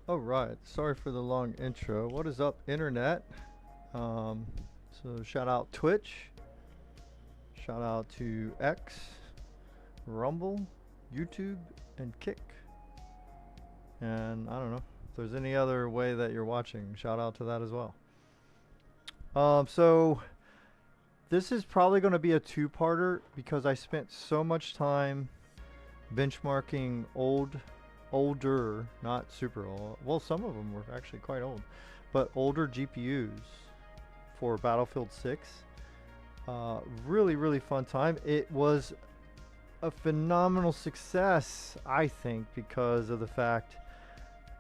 All right, sorry for the long intro. What is up, internet? So shout out Twitch, shout out to X, Rumble, YouTube, and Kick. And I don't know if there's any other way that you're watching. Shout out to that as well. So this is probably going to be a two-parter because I spent so much time benchmarking older, not super old. Well, some of them were actually quite old, but older GPUs for Battlefield 6. Really fun time. It was a phenomenal success, I think, because of the fact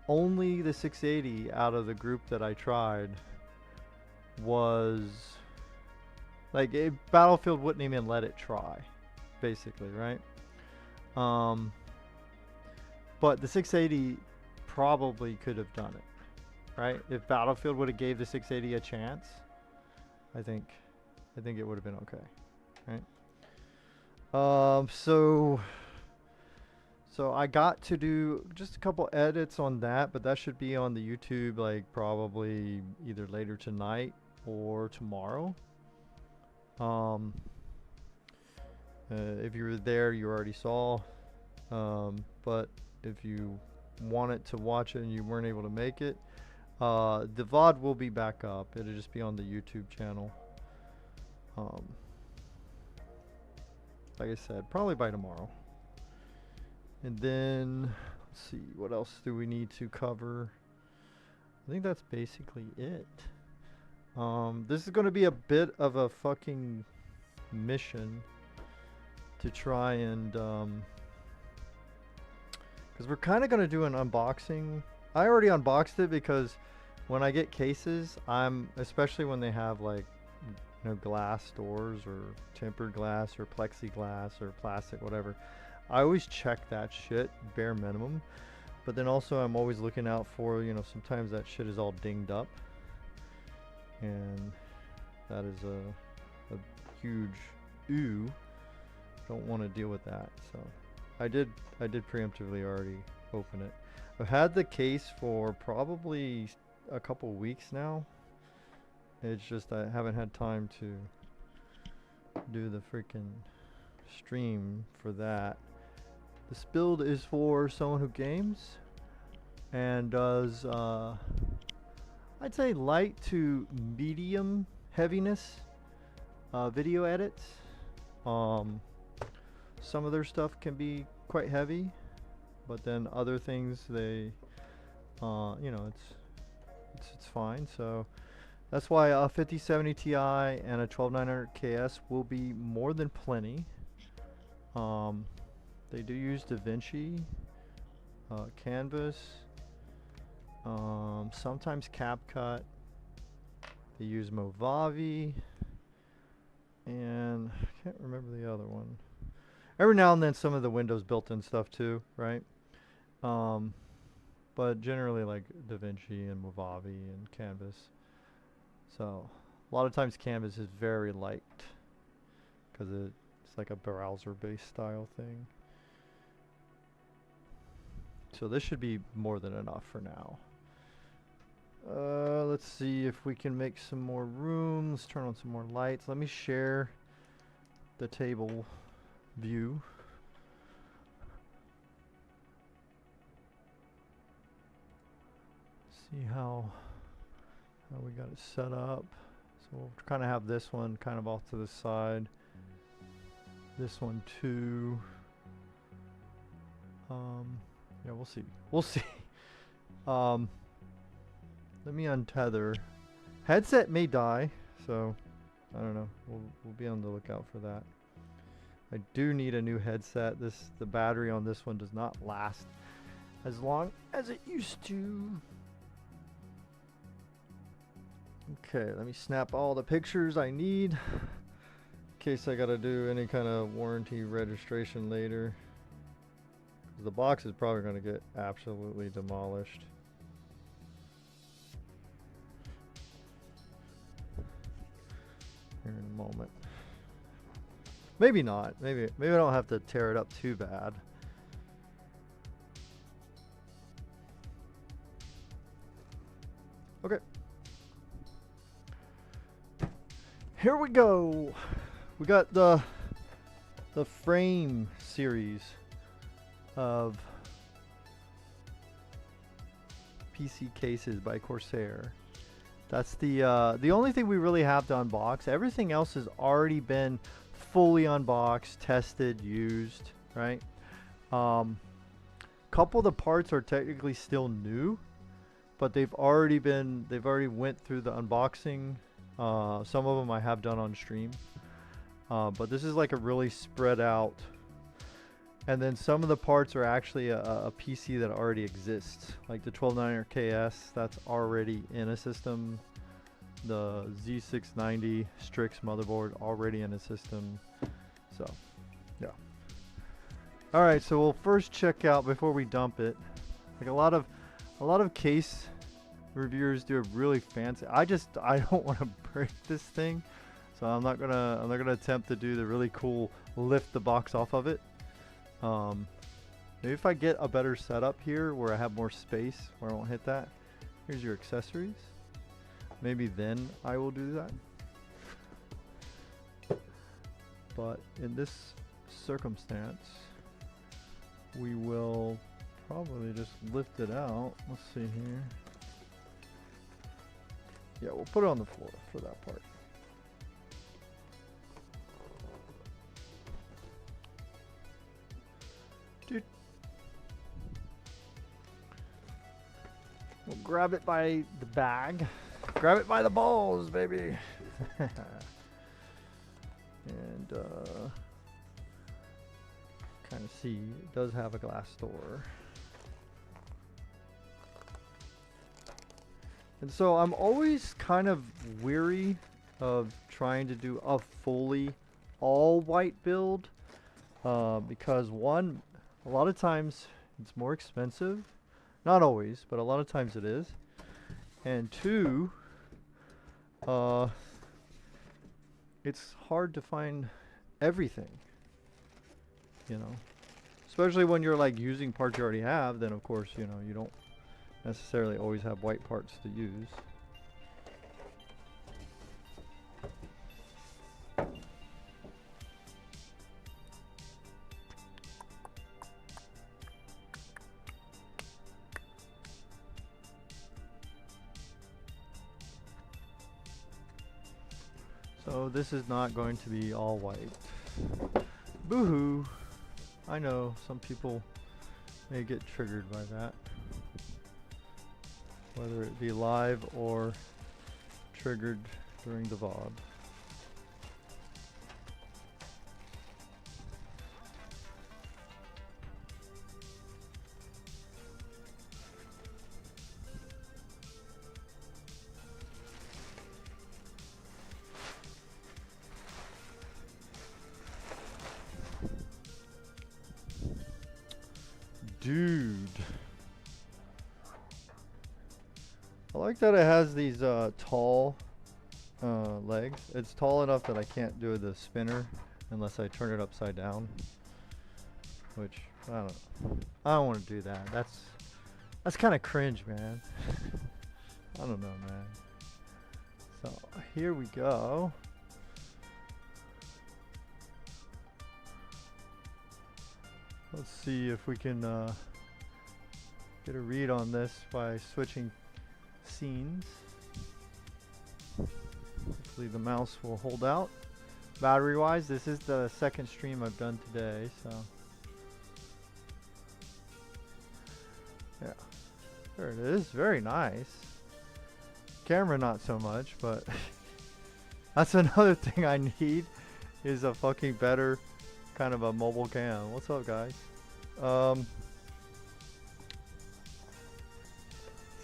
only the 680 out of the group that I tried was like Battlefield wouldn't even let it try, basically, right? But the 680 probably could have done it, right? If Battlefield would have gave the 680 a chance, I think it would have been okay, right? So I got to do just a couple edits on that, but that should be on the YouTube like probably either later tonight or tomorrow. If you were there, you already saw. But if you wanted to watch it and you weren't able to make it, the VOD will be back up. It'll just be on the YouTube channel. Like I said, probably by tomorrow. And then, let's see, what else do we need to cover? I think that's basically it. This is going to be a bit of a fucking mission to try and, because we're kind of going to do an unboxing. I already unboxed it because when I get cases, especially when they have like, you know, glass doors or tempered glass or plexiglass or plastic, whatever, I always check that shit bare minimum. But then also I'm always looking out for, you know, sometimes that shit is all dinged up, and that is a huge ooh. Don't want to deal with that. So I did preemptively already open it. I've had the case for probably a couple weeks now. It's just I haven't had time to do the freaking stream for that. This build is for someone who games and does I'd say light to medium heaviness video edits. Some of their stuff can be quite heavy, but then other things they you know, it's fine. So that's why a 5070 Ti and a 12900 KS will be more than plenty. They do use DaVinci, Canvas, sometimes CapCut. They use Movavi, and I can't remember the other one. Every now and then some of the Windows built-in stuff too, right? But generally like DaVinci and Movavi and Canvas. So a lot of times Canvas is very light because it's like a browser-based style thing. So this should be more than enough for now. Let's see if we can make some more room. Let's turn on some more lights. Let me share the table view. See how we got it set up. So we'll kind of have this one kind of off to the side. This one too. Yeah, we'll see. We'll see. Let me untether. Headset may die, so I don't know. We'll be on the lookout for that. I do need a new headset. The battery on this one does not last as long as it used to. Okay, let me snap all the pictures I need in case I gotta do any kind of warranty registration later. The box is probably going to get absolutely demolished. Here in a moment. Maybe not. Maybe I don't have to tear it up too bad. Okay. Here we go. We got the frame series of PC cases by Corsair. That's the only thing we really have to unbox. Everything else has already been fully unboxed, tested, used, right? Couple of the parts are technically still new, but they've already went through the unboxing. Some of them I have done on stream, but this is like a really spread out. And then some of the parts are actually a PC that already exists, like the 1290 KS that's already in a system, the Z690 Strix motherboard already in a system. So, yeah. All right, so we'll first check out before we dump it. Like a lot of case reviewers do a really fancy. I don't want to break this thing, so I'm not gonna attempt to do the really cool lift the box off of it. Maybe if I get a better setup here where I have more space where I won't hit that. Here's your accessories. Maybe then I will do that. But in this circumstance, we will probably just lift it out. Let's see here. Yeah, we'll put it on the floor for that part. Dude. We'll grab it by the bag. Grab it by the balls, baby. And kind of see, it does have a glass door. And so I'm always kind of weary of trying to do a fully all white build, because one, a lot of times it's more expensive. Not always, but a lot of times it is. And two, it's hard to find everything, you know. Especially when you're like using parts you already have, then of course, you know, you don't necessarily always have white parts to use. So this is not going to be all white. Boo-hoo. I know some people may get triggered by that, whether it be live or triggered during the VOD. Dude. I like that it has these tall legs. It's tall enough that I can't do the spinner unless I turn it upside down. Which, I don't want to do that. That's kind of cringe, man. I don't know, man. So, here we go. Let's see if we can get a read on this by switching scenes. Hopefully the mouse will hold out. Battery wise, this is the second stream I've done today, so yeah, there it is. Very nice. Camera not so much, but that's another thing I need is a fucking better kind of a mobile cam. What's up, guys? Let's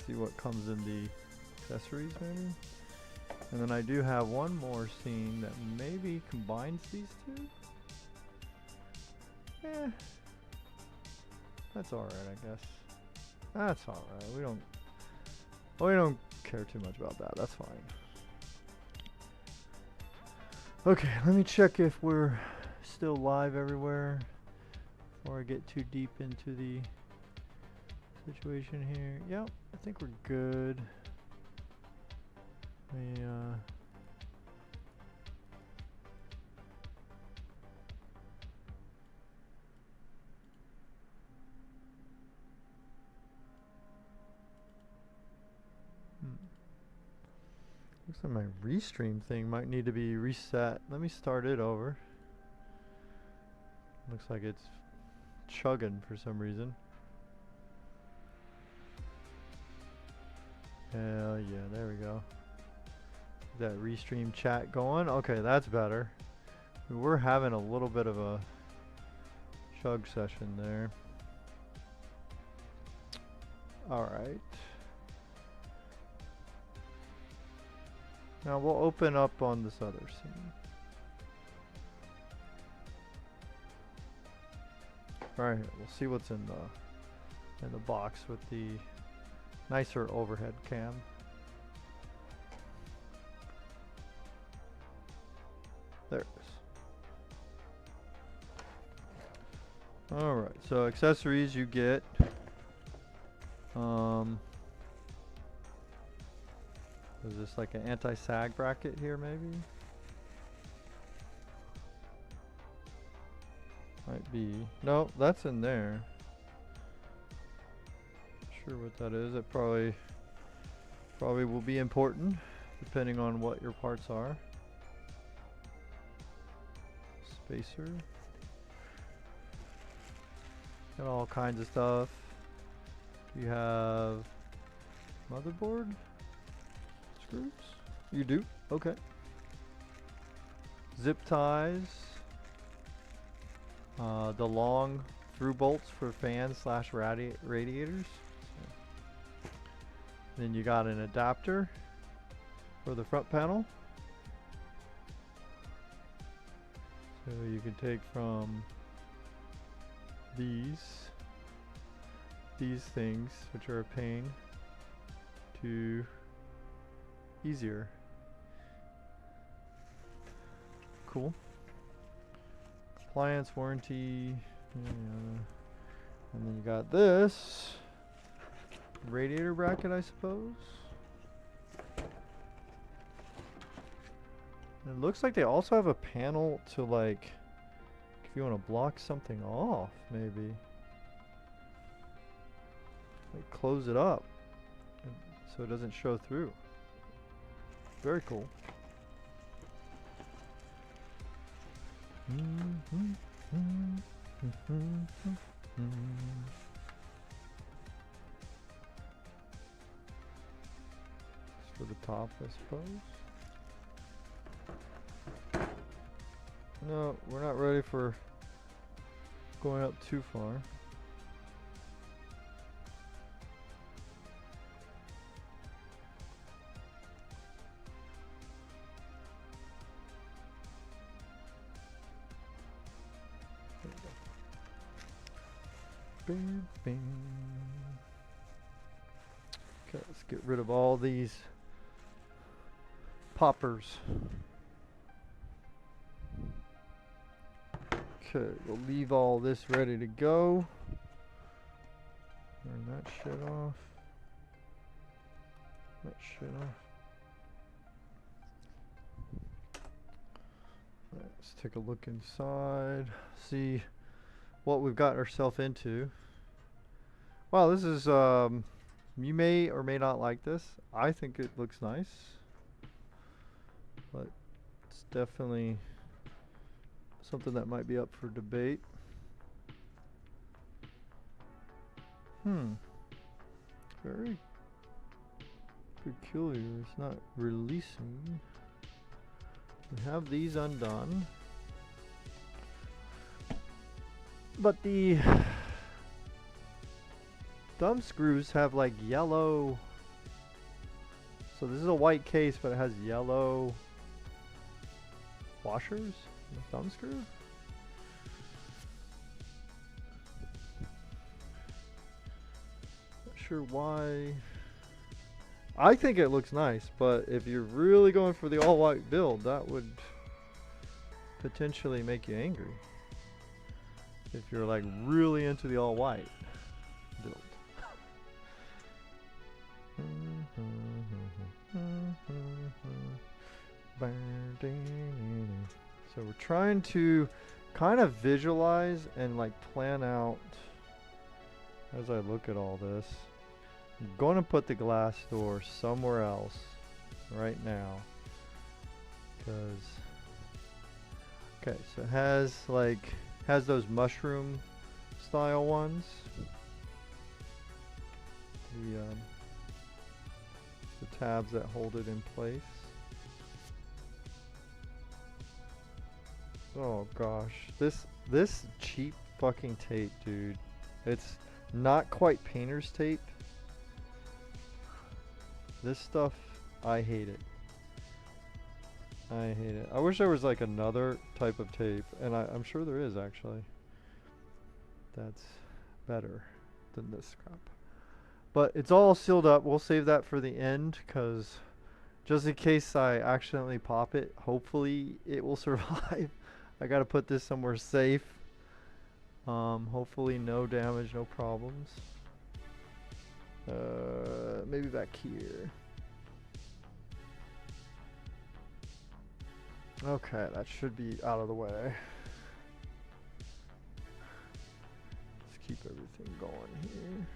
see what comes in the accessories, maybe. And then I do have one more scene that maybe combines these two. Eh, that's all right, I guess. That's all right. We don't care too much about that. That's fine. Okay, let me check if we're still live everywhere before I get too deep into the situation here. Yep, I think we're good. We, looks like my restream thing might need to be reset. Let me start it over. Looks like it's chugging for some reason. Hell yeah, there we go. That restream chat going. Okay, that's better. We were having a little bit of a chug session there. Alright. Now we'll open up on this other scene. Alright, we'll see what's in the box with the nicer overhead cam. There it is. Alright, so accessories you get. Is this like an anti-sag bracket here maybe? Might be. No, that's in there. Not sure what that is. It probably will be important depending on what your parts are. Spacer. Got all kinds of stuff. You have motherboard screws? You do? Okay. Zip ties. The long through bolts for fans / radiators. Then you got an adapter for the front panel. So you can take from these things, which are a pain, to easier. Cool. Compliance, warranty, and then you got this radiator bracket, I suppose. It looks like they also have a panel to, like, if you want to block something off, maybe. Like, close it up so it doesn't show through. Very cool. It's for the top, I suppose. No, we're not ready for going up too far. Bing, bing. Okay, let's get rid of all these poppers. Okay, we'll leave all this ready to go. Turn that shit off. That shit off. Let's take a look inside. See what we've got ourselves into. Wow, this is you may or may not like this. I think it looks nice, but it's definitely something that might be up for debate. Very peculiar. It's not releasing. We have these undone, but the thumb screws have like yellow. So this is a white case, but it has yellow washers in the thumb screw. Not sure why. I think it looks nice, but if you're really going for the all white build, that would potentially make you angry. If you're like really into the all white build. So we're trying to kind of visualize and like plan out as I look at all this. I'm going to put the glass door somewhere else right now. Because, okay, so it has those mushroom style ones. The tabs that hold it in place. Oh gosh, this cheap fucking tape, dude. It's not quite painter's tape. This stuff, I hate it. I hate it. I wish there was like another type of tape, and I'm sure there is actually. That's better than this crap. But it's all sealed up. We'll save that for the end, because just in case I accidentally pop it, hopefully it will survive. I gotta put this somewhere safe. Hopefully no damage, no problems. Maybe back here. Okay, that should be out of the way. Let's keep everything going here.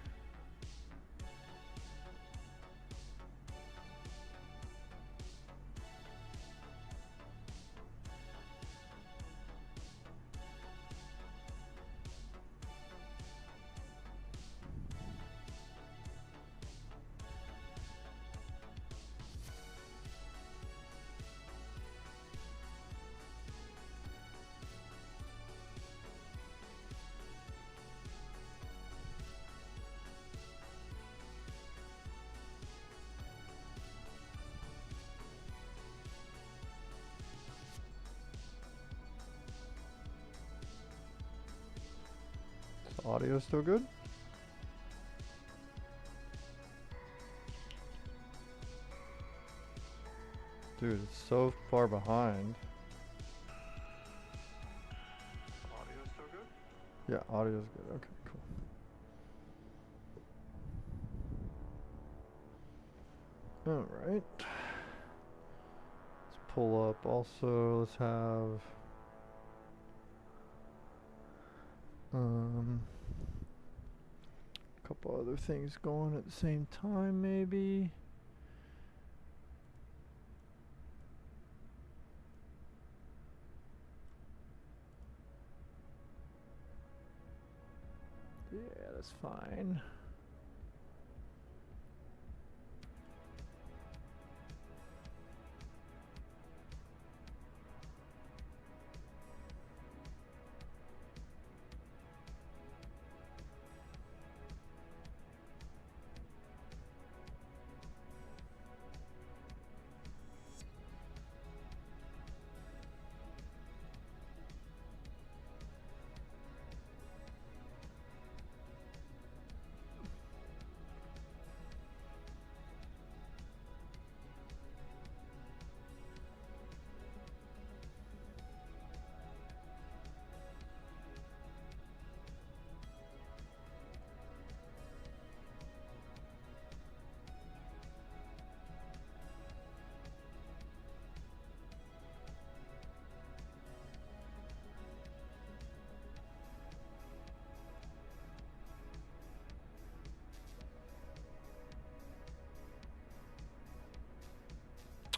Audio still good? Dude, it's so far behind. Audio still good? Yeah, audio's good. Okay, cool. Alright. Let's pull up also, let's have a couple other things going at the same time maybe. Yeah, that's fine.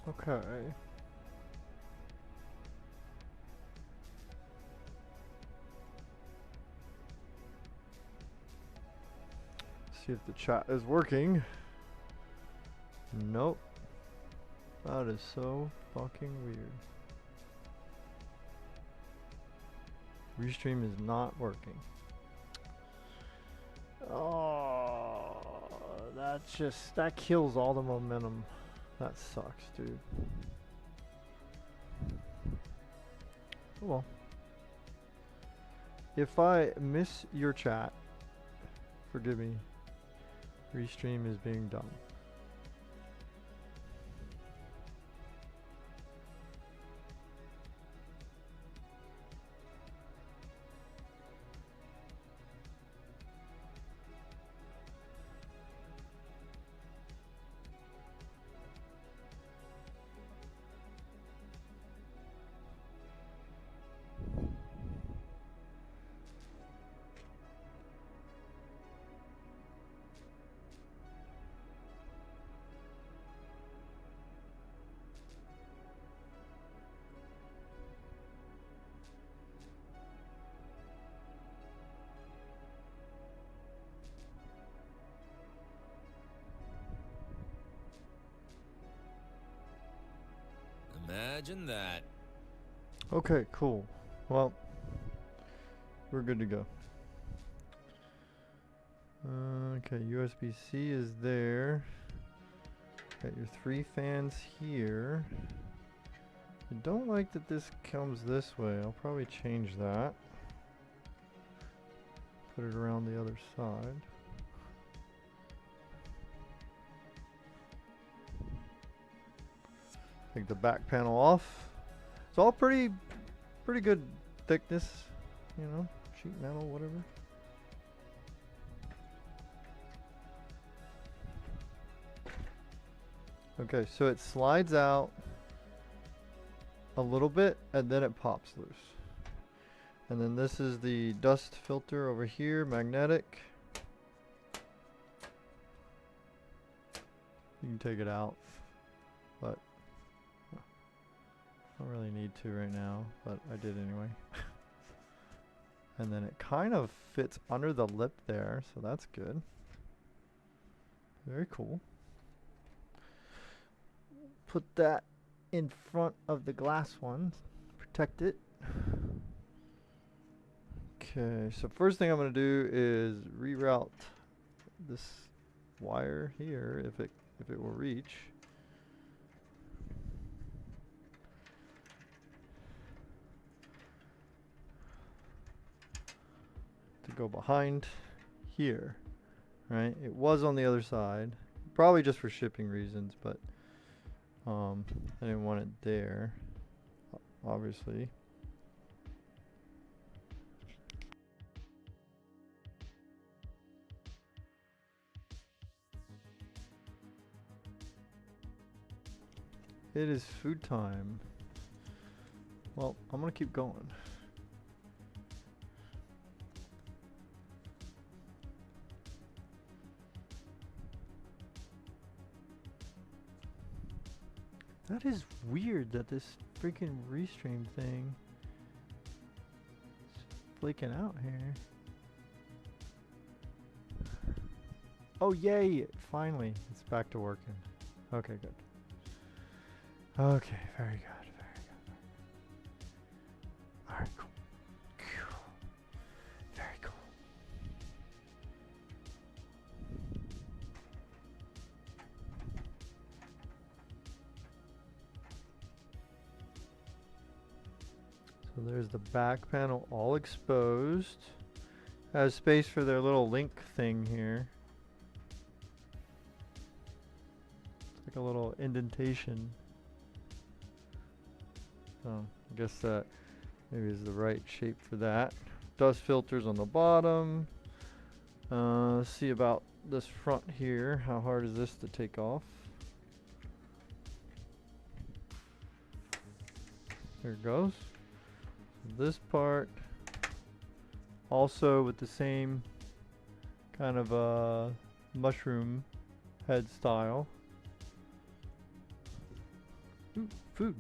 Okay. See if the chat is working. Nope. That is so fucking weird. Restream is not working. Oh, that kills all the momentum. That sucks, dude. Well, if I miss your chat, forgive me. Restream is being done. Imagine that. Okay, cool. Well, we're good to go. Okay, USB-C is there. Got your 3 fans here. I don't like that this comes this way. I'll probably change that. Put it around the other side. Take the back panel off. It's all pretty good thickness, you know, sheet metal, whatever. Okay, so it slides out a little bit and then it pops loose. And then this is the dust filter over here, magnetic. You can take it out, but I don't really need to right now, but I did anyway. And then it kind of fits under the lip there, so that's good. Very cool. Put that in front of the glass one, protect it. Okay, so first thing I'm going to do is reroute this wire here if it will reach. To go behind here, right? It was on the other side, probably just for shipping reasons, but I didn't want it there, obviously. It is food time. Well, I'm gonna keep going. That is weird that this freaking restream thing is flaking out here. Oh yay! Finally, it's back to working. Okay, good. Okay, very good, very good. Alright, cool. Very cool. So there's the back panel all exposed. Has space for their little link thing here. It's like a little indentation. So I guess that maybe is the right shape for that. Dust filters on the bottom. Let's see about this front here. How hard is this to take off? There it goes. This part also with the same kind of mushroom head style. Ooh, food.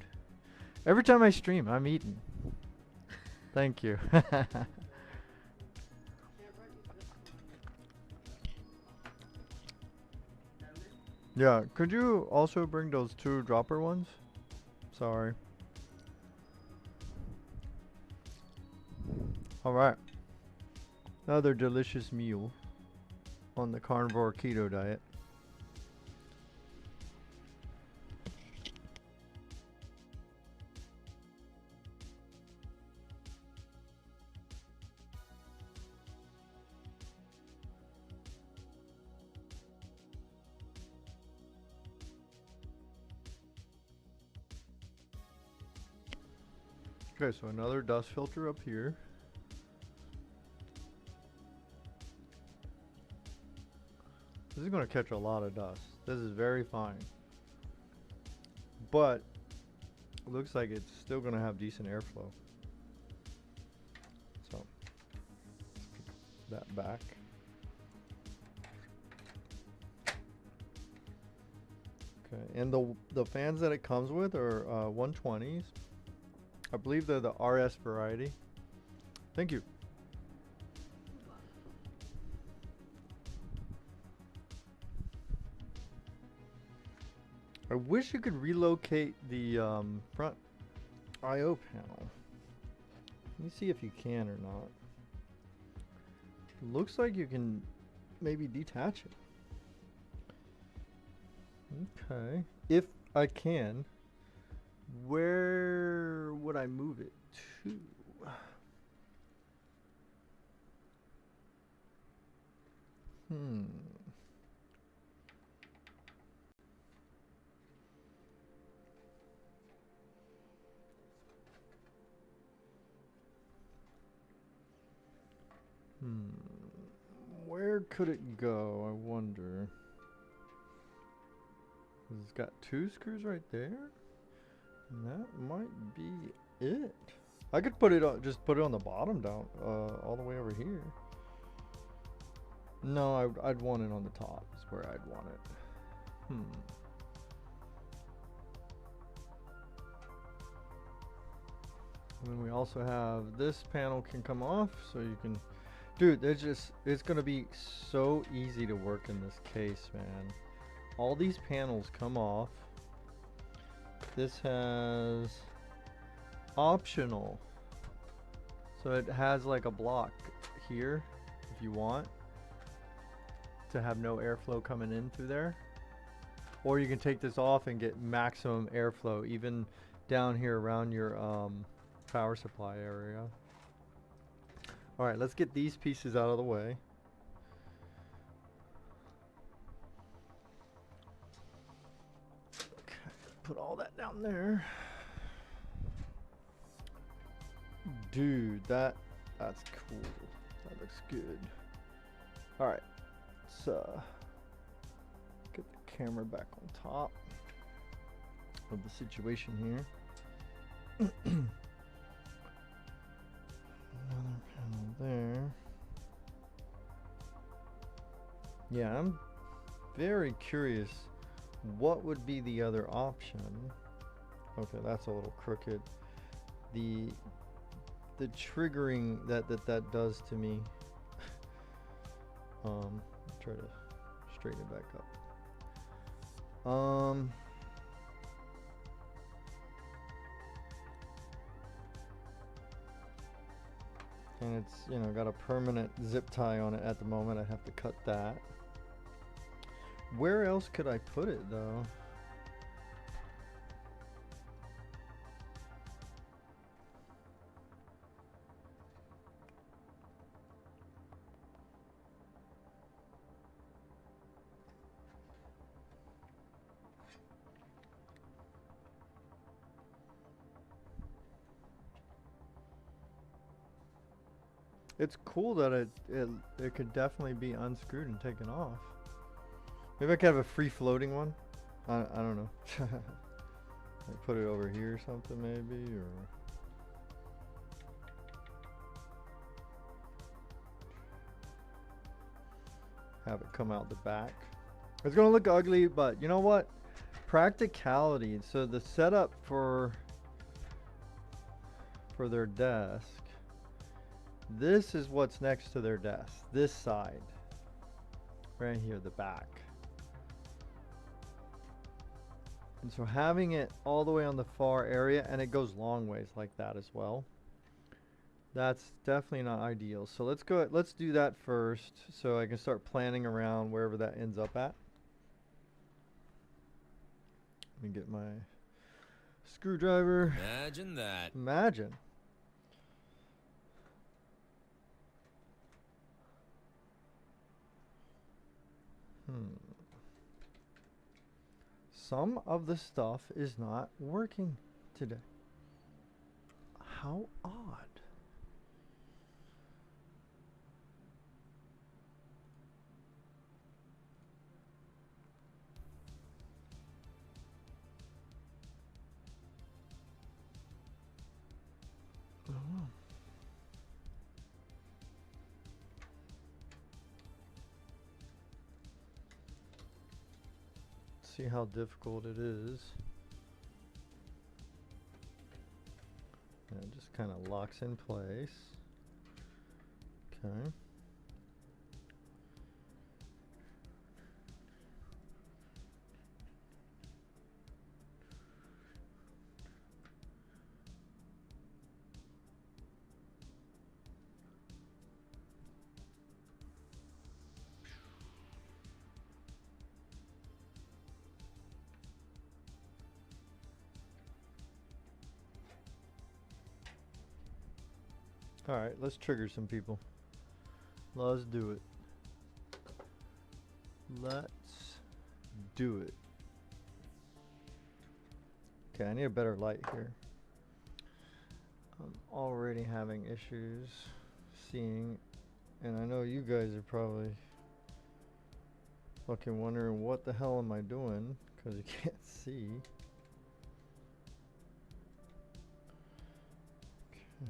Every time I stream, I'm eating. Thank you. Yeah, could you also bring those 2 dropper ones? Sorry. Alright. Another delicious meal on the carnivore keto diet. Okay, so another dust filter up here. This is going to catch a lot of dust. This is very fine. But it looks like it's still going to have decent airflow. So, that back. Okay, and the fans that it comes with are 120s. I believe they're the RS variety. Thank you. I wish you could relocate the front I/O panel. Let me see if you can or not. Looks like you can maybe detach it. Okay. If I can, where would I move it to? Where could it go, I wonder? It's got 2 screws right there. And that might be it. I could put it on, just put it on the bottom down, all the way over here. No, I'd want it on the top is where I'd want it. And then we also have this panel can come off, so you can, dude, it's gonna be so easy to work in this case, man. All these panels come off. This has optional, so it has like a block here if you want to have no airflow coming in through there, or you can take this off and get maximum airflow even down here around your power supply area. All right, let's get these pieces out of the way. Okay, put all that down there. Dude, that's cool. That looks good. All right, let's get the camera back on top of the situation here. Another panel there. Yeah, I'm very curious what would be the other option. Okay, that's a little crooked. The triggering that does to me. Try to straighten it back up. And it's, you know, got a permanent zip tie on it at the moment. I have to cut that. Where else could I put it though? It's cool that it could definitely be unscrewed and taken off. Maybe I could have a free floating one. I don't know. Like put it over here or something maybe, or have it come out the back. It's gonna look ugly, but you know what? Practicality. So the setup for their desk. This is what's next to their desk. This side. Right here, the back. And so having it all the way on the far area, and it goes long ways like that as well. That's definitely not ideal. So let's do that first so I can start planning around wherever that ends up at. Let me get my screwdriver. Imagine that. Imagine. Some of the stuff is not working today. How odd. Oh. See how difficult it is. And it just kind of locks in place. Okay. Alright, let's trigger some people. Let's do it. Let's do it. Okay, I need a better light here. I'm already having issues seeing, and I know you guys are probably fucking wondering what the hell am I doing, because you can't see. Okay.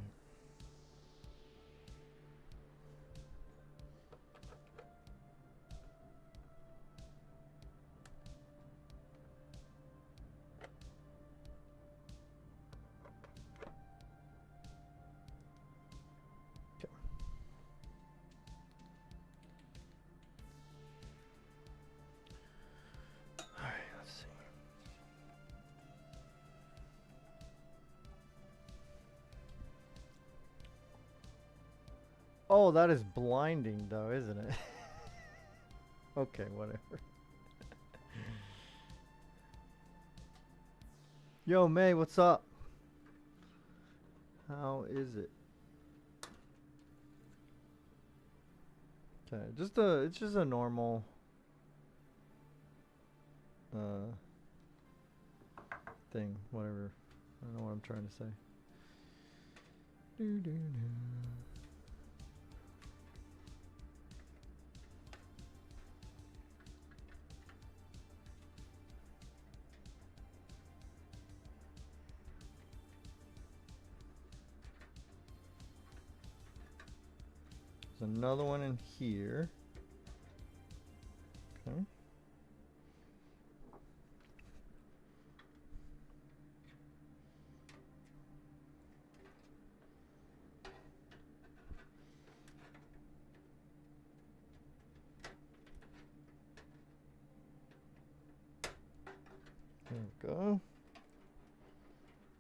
Oh, that is blinding though, isn't it? Okay, whatever. Yo, May, what's up? How is it? Okay, it's just a normal thing, whatever. I don't know what I'm trying to say. There's another one in here. Okay. There we go.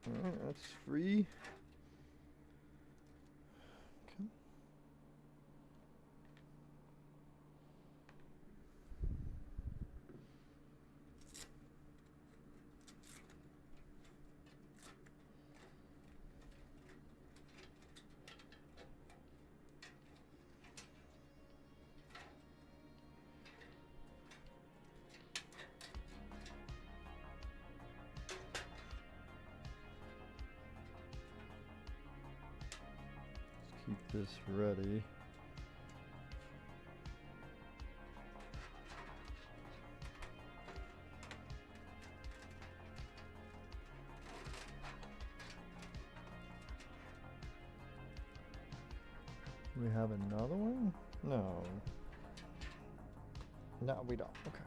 Alright, that's free. Okay. Keep this ready. We have another one? No. No, we don't. Okay.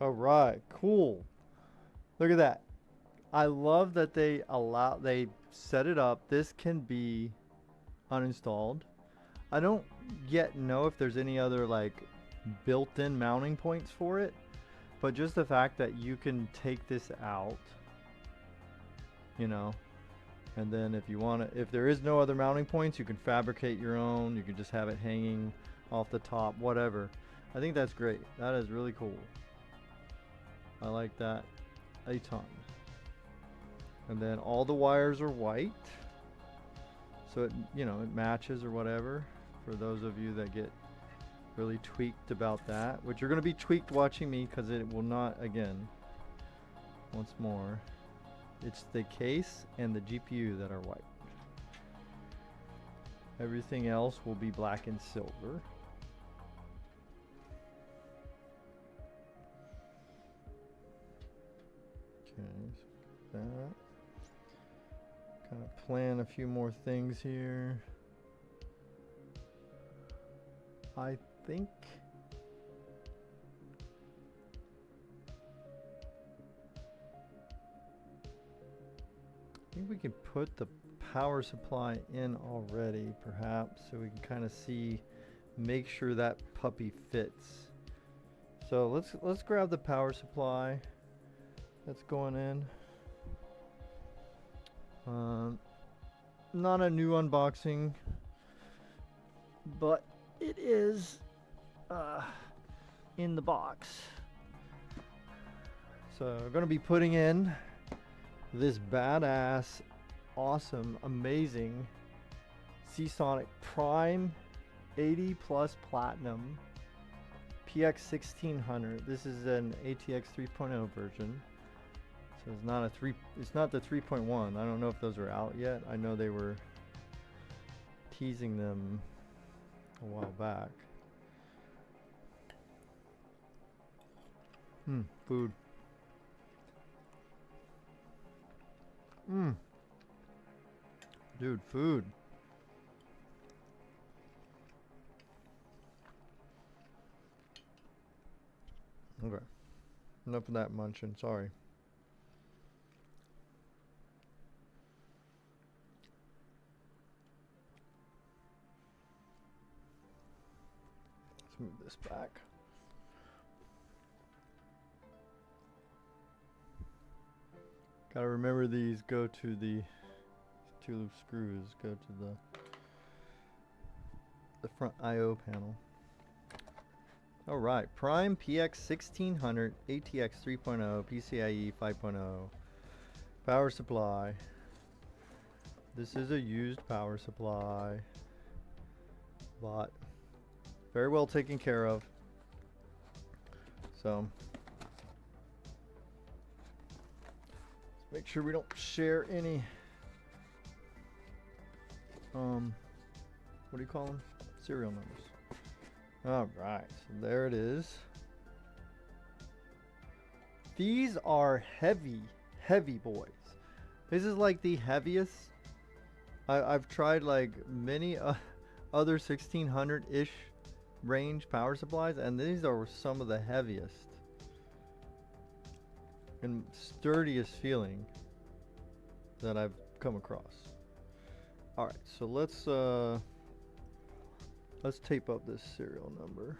All right, cool. Look at that. I love that they set it up. This can be uninstalled. I don't yet know if there's any other like built-in mounting points for it, but just the fact that you can take this out, you know, and then if you want to, if there is no other mounting points, you can fabricate your own. You can just have it hanging off the top, whatever. I think that's great. That is really cool. I like that a ton. And then all the wires are white, so it, you know, it matches or whatever. For those of you that get really tweaked about that, which you're going to be tweaked watching me, because it will not, again, once more, it's the case and the GPU that are white. Everything else will be black and silver. Okay, so that. Kind of plan a few more things here. I think we can put the power supply in already, perhaps, so we can kind of see, make sure that puppy fits. So let's grab the power supply that's going in. Not a new unboxing, but it is in the box. So I'm gonna be putting in this badass, awesome, amazing Seasonic Prime 80 plus Platinum PX 1600. This is an ATX 3.0 version. So it's not a it's not the 3.1. I don't know if those are out yet. I know they were teasing them a while back. Food. Dude, food. Okay. Enough of that munching, sorry. Let's move this back. Gotta remember these go to the two loop screws, go to the front I/O panel. All right, Prime PX 1600 ATX 3.0 PCIe 5.0 power supply. This is a used power supply, but very well taken care of. So let's make sure we don't share any what do you call them? Serial numbers. All right, so there it is. These are heavy, heavy boys. This is like the heaviest. I've tried like many other 1600-ish range power supplies, and these are some of the heaviest and sturdiest feeling that I've come across. All right, so let's tape up this serial number.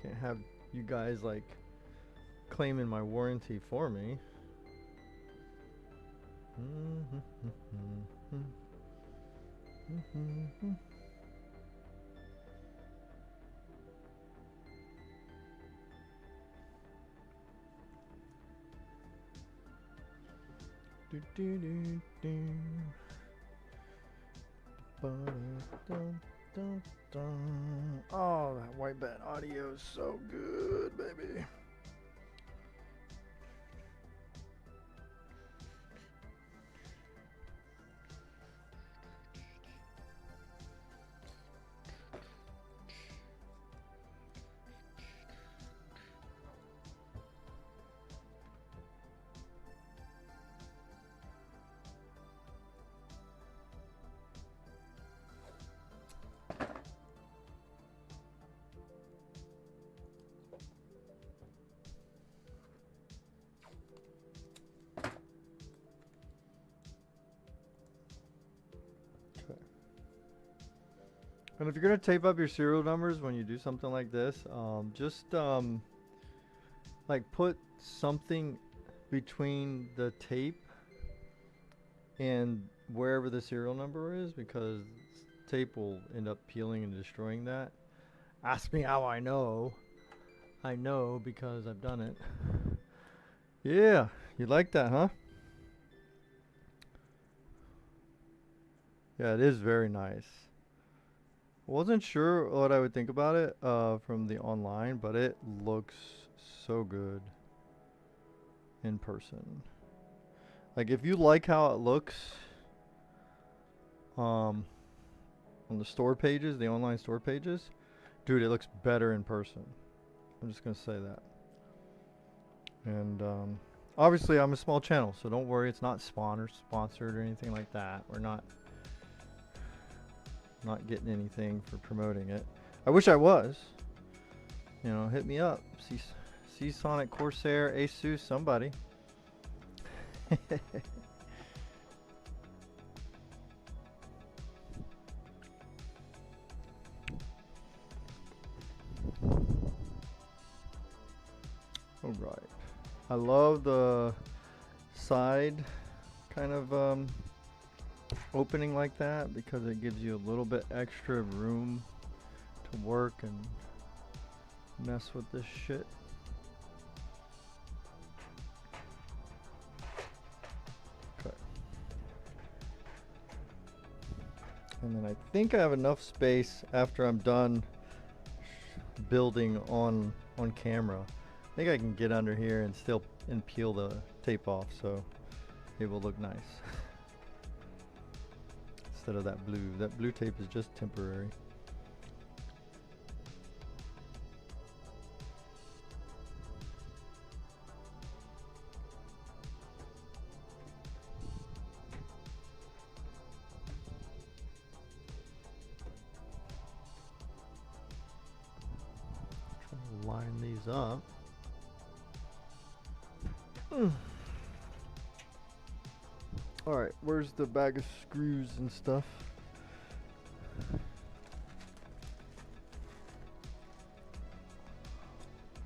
Can't have you guys like claiming my warranty for me. Oh, that white band audio is so good, baby. And if you're gonna tape up your serial numbers when you do something like this, just like put something between the tape and wherever the serial number is, because tape will end up peeling and destroying that. Ask me how I know. I know because I've done it. Yeah, you like that, huh? Yeah, it is very nice. Wasn't sure what I would think about it from the online, but it looks so good in person. Like, if you like how it looks on the store pages, the online store pages, dude, it looks better in person. I'm just gonna say that. And obviously I'm a small channel, so don't worry, it's not sponsored or anything like that. We're not getting anything for promoting it. I wish I was. You know, hit me up. Seasonic, Corsair, Asus, somebody. All right. I love the side kind of opening like that because it gives you a little bit extra room to work and mess with this shit. Okay. And then I think I have enough space after I'm done building on camera. I think I can get under here and still peel the tape off, so it will look nice. Instead of that blue. That blue tape is just temporary. Trying to line these up. Alright, where's the bag of screws and stuff?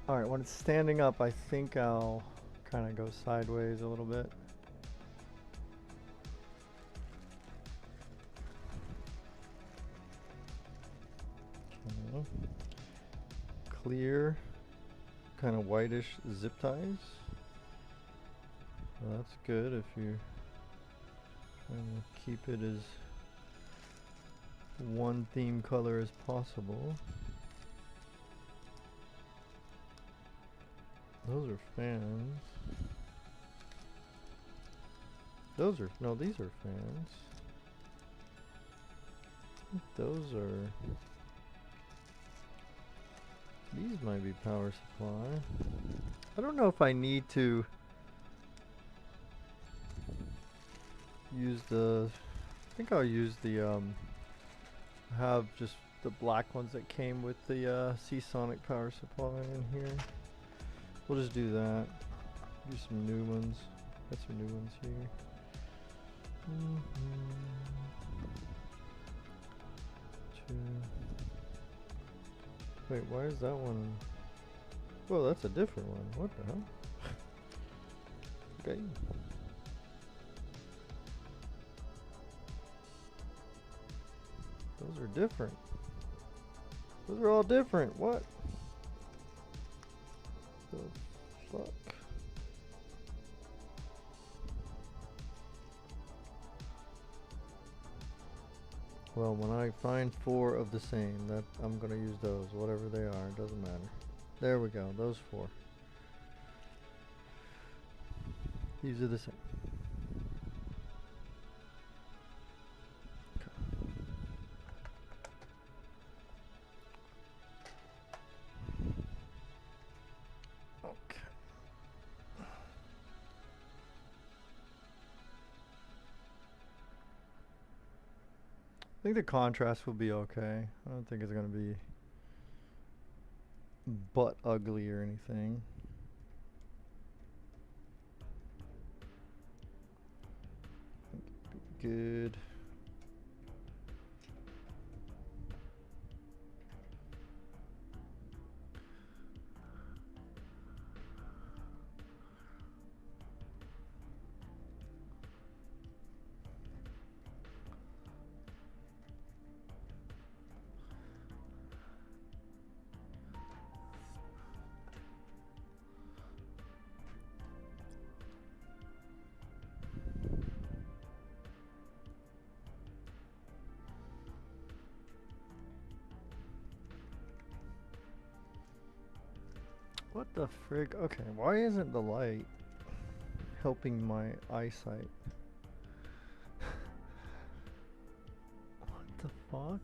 Alright, when it's standing up, I think I'll kind of go sideways a little bit. Okay. Clear, kind of whitish zip ties. Well, that's good if you're trying to keep it as one theme color as possible. Those are fans. Those are, no, these are fans. Those are, these might be power supply. I don't know if I need to use the, I think I'll use the, have just the black ones that came with the Seasonic power supply in here. We'll just do that. Do some new ones. Got some new ones here. Wait, why is that one? Whoa, that's a different one. What the hell? Okay. Those are different. Those are all different. What? The fuck? Well, when I find 4 of the same, that I'm gonna use those, whatever they are, it doesn't matter. There we go, those 4. These are the same. I think the contrast will be okay. I don't think it's gonna be butt ugly or anything. Good. What the frig? Okay, why isn't the light helping my eyesight? What the fuck?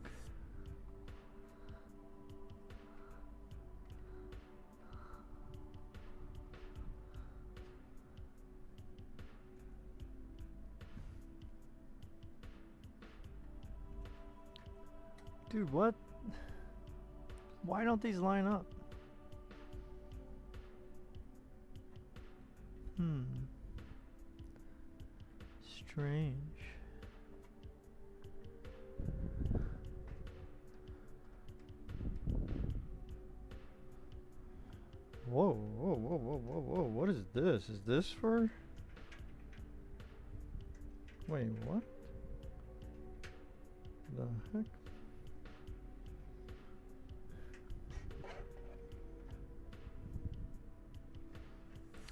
Dude, what? Why don't these line up? Strange. Whoa, whoa, whoa, whoa, whoa, whoa. What is this? Is this for? Wait, what? The heck?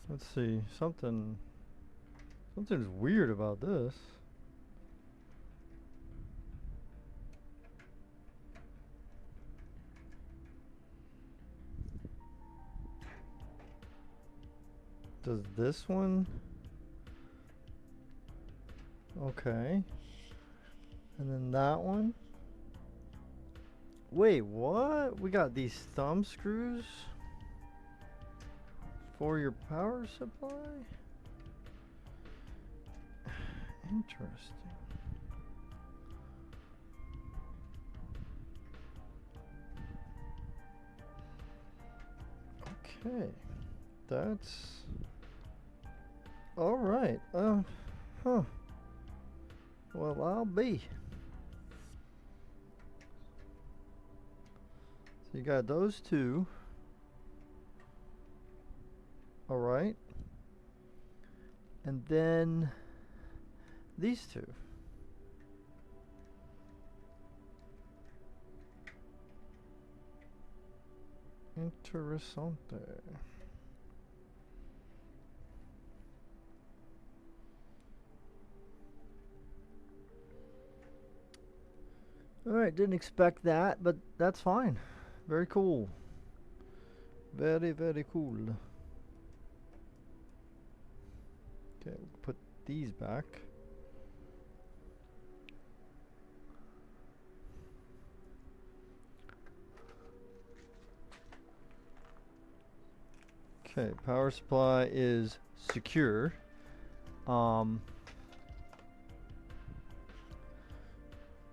Let's see, something's weird about this. Does this one? Okay. And then that one? Wait, what? We got these thumb screws for your power supply? Interesting. Okay. That's all right. Huh. Well, I'll be. So you got those two. All right. And then these two. Interessante. Alright, didn't expect that, but that's fine. Very cool. Very, very cool. Okay, we'll put these back. Okay, power supply is secure.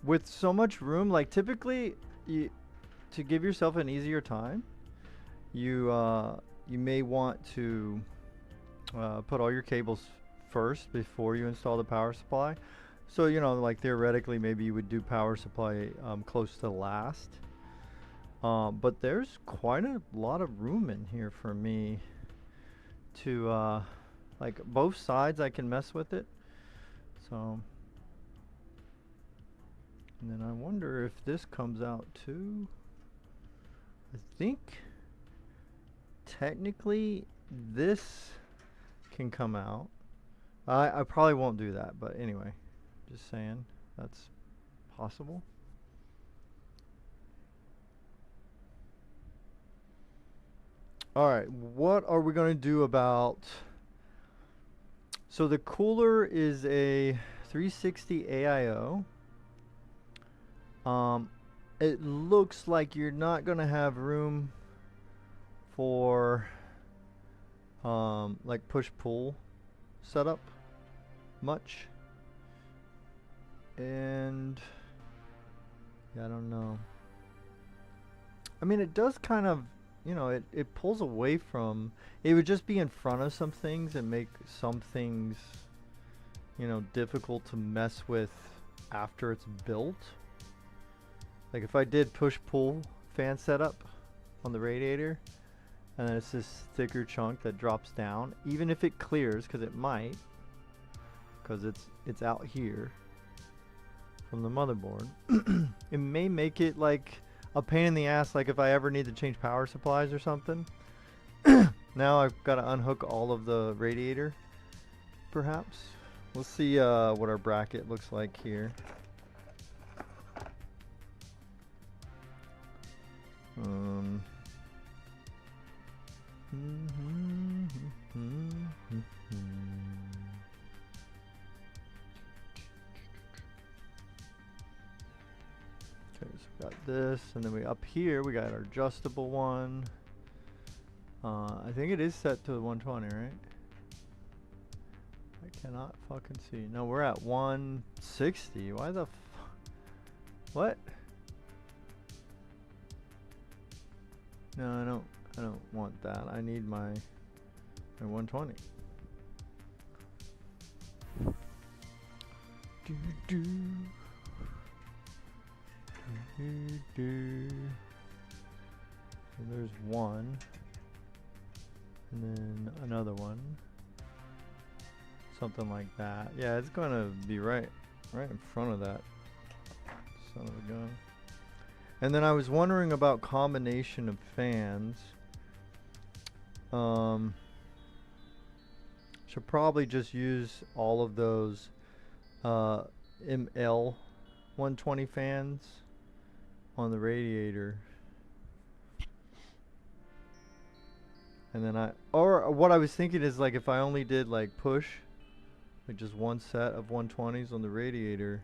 With so much room, like typically, to give yourself an easier time, you may want to put all your cables first before you install the power supply. So like theoretically, maybe you would do power supply close to last. But there's quite a lot of room in here for me to like both sides. I can mess with it. So. And then I wonder if this comes out too. I think technically this can come out. I probably won't do that, but anyway, just saying that's possible. All right, what are we going to do about? So the cooler is a 360 AIO. It looks like you're not gonna have room for like push-pull setup much, and yeah, I don't know. I mean, it does kind of, it pulls away from. It would just be in front of some things and make some things, difficult to mess with after it's built. Like if I did push-pull fan setup on the radiator, and then it's this thicker chunk that drops down, even if it clears, because it might, because it's out here from the motherboard, it may make it like a pain in the ass. Like if I ever need to change power supplies or something, now I've got to unhook all of the radiator. Perhaps we'll see what our bracket looks like here. Okay, so we got this, and then up here we got our adjustable one. I think it is set to 120, right? I cannot fucking see. No, we're at 160. Why the what? No, I don't want that. I need my 120. So there's one, and then another one. Something like that. Yeah, it's going to be right in front of that son of a gun. And then I was wondering about combination of fans. Should probably just use all of those ML 120 fans on the radiator. And then or what I was thinking is, like, if I only did like push, like just one set of 120s on the radiator,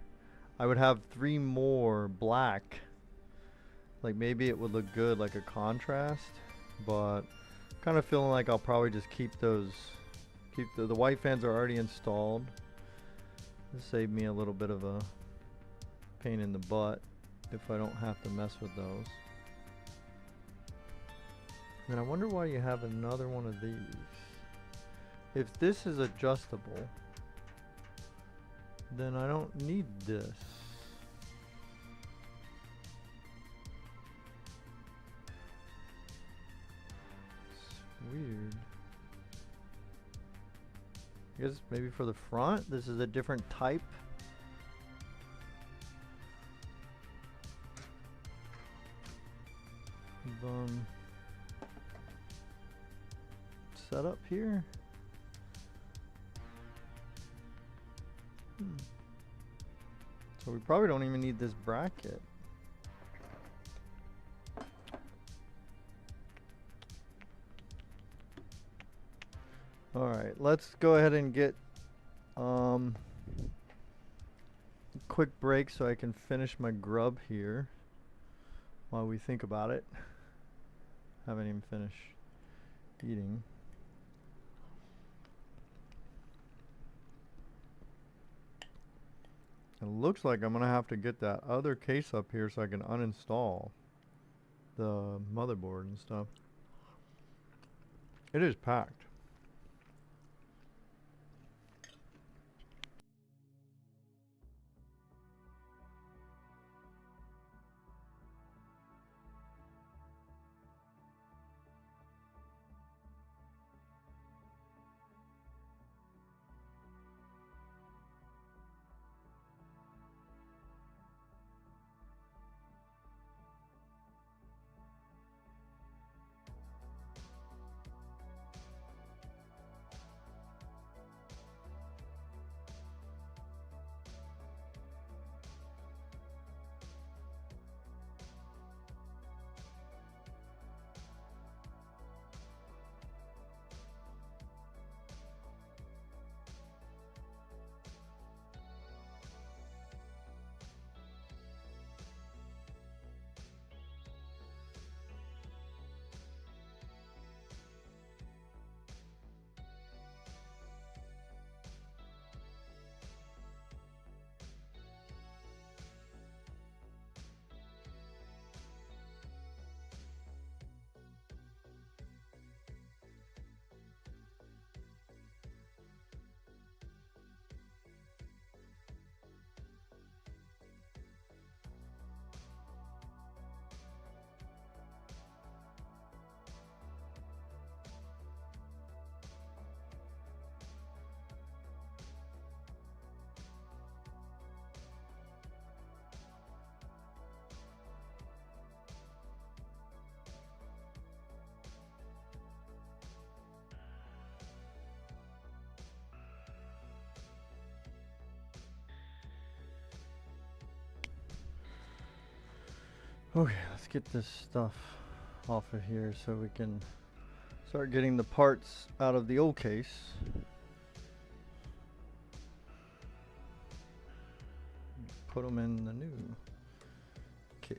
I would have 3 more black. Like, maybe it would look good, like a contrast, but kind of feeling like I'll probably just keep those, the white fans are already installed. This saved me a little bit of a pain in the butt if I don't have to mess with those. And I wonder why you have another one of these. If this is adjustable, then I don't need this. It's weird. I guess maybe for the front, this is a different type. Setup here. So we probably don't even need this bracket. Alright, let's go ahead and get a quick break so I can finish my grub here while we think about it. Haven't even finished eating. It looks like I'm gonna have to get that other case up here so I can uninstall the motherboard and stuff. It is packed. Okay, let's get this stuff off of here so we can start getting the parts out of the old case. Put them in the new case.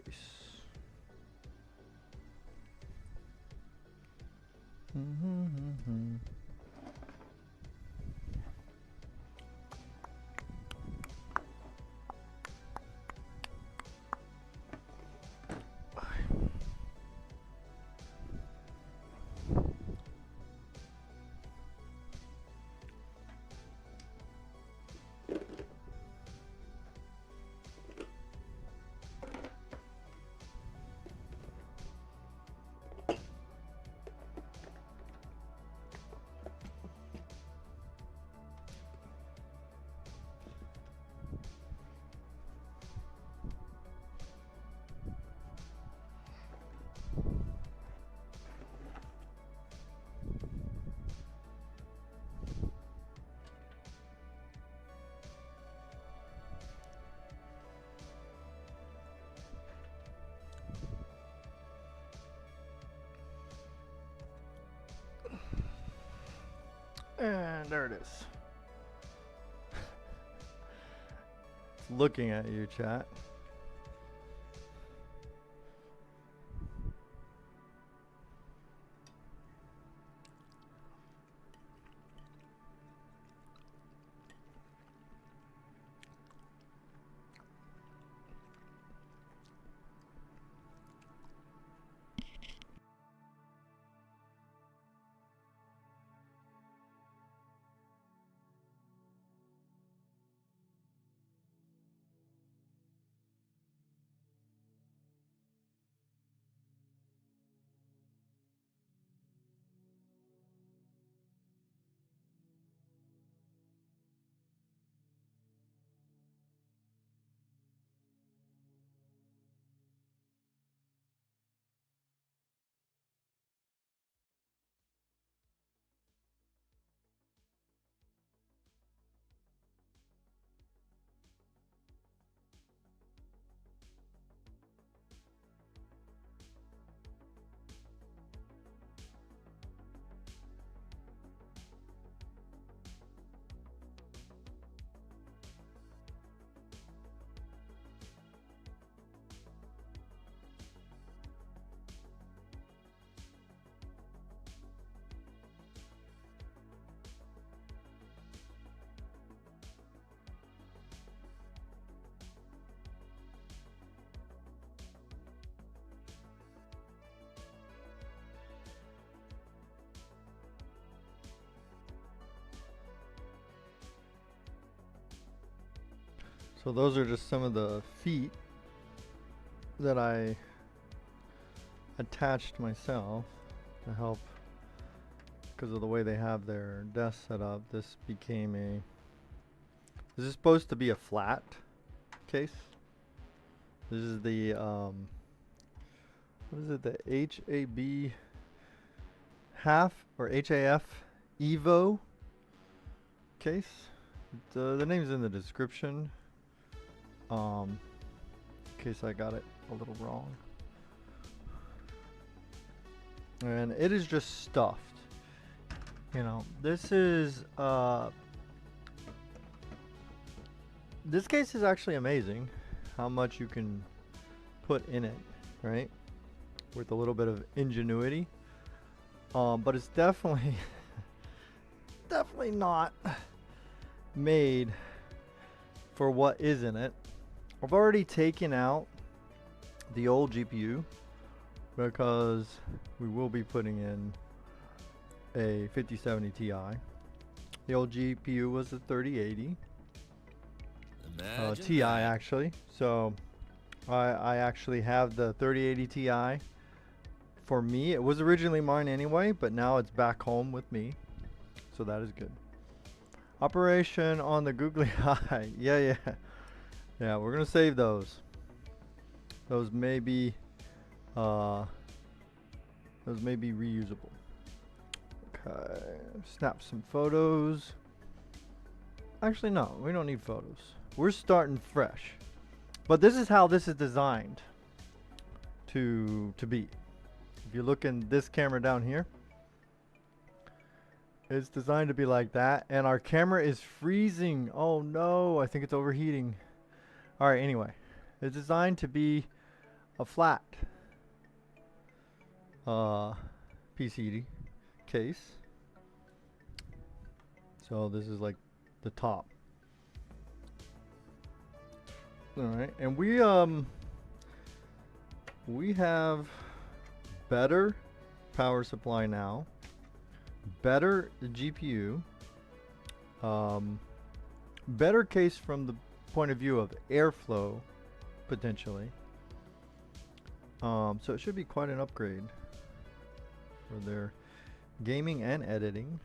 there it is. It's looking at you, chat. So those are just some of the feet that I attached myself to help, because of the way they have their desk set up. This became a, this is supposed to be a flat case. This is the what is it, the HAB half or HAF Evo case. The name's in the description. In case I got it a little wrong. And it is just stuffed. You know, this is this case is actually amazing how much you can put in it, right? With a little bit of ingenuity. But it's definitely definitely not made for what is in it. I've already taken out the old GPU because we will be putting in a 5070 Ti. The old GPU was the 3080 Ti actually. So I actually have the 3080 Ti. For me, it was originally mine anyway, but now it's back home with me, so that is good. Operation on the googly eye. Yeah, we're gonna save those. Those may be reusable. Okay, snap some photos. Actually, no, we don't need photos. We're starting fresh. But this is how this is designed to be. If you look in this camera down here, it's designed to be like that, and our camera is freezing. Oh no, I think it's overheating. All right, anyway, it's designed to be a flat PC case. So this is like the top. All right, and we have better power supply now, better GPU, better case from the point of view of airflow potentially. So it should be quite an upgrade for their gaming and editing,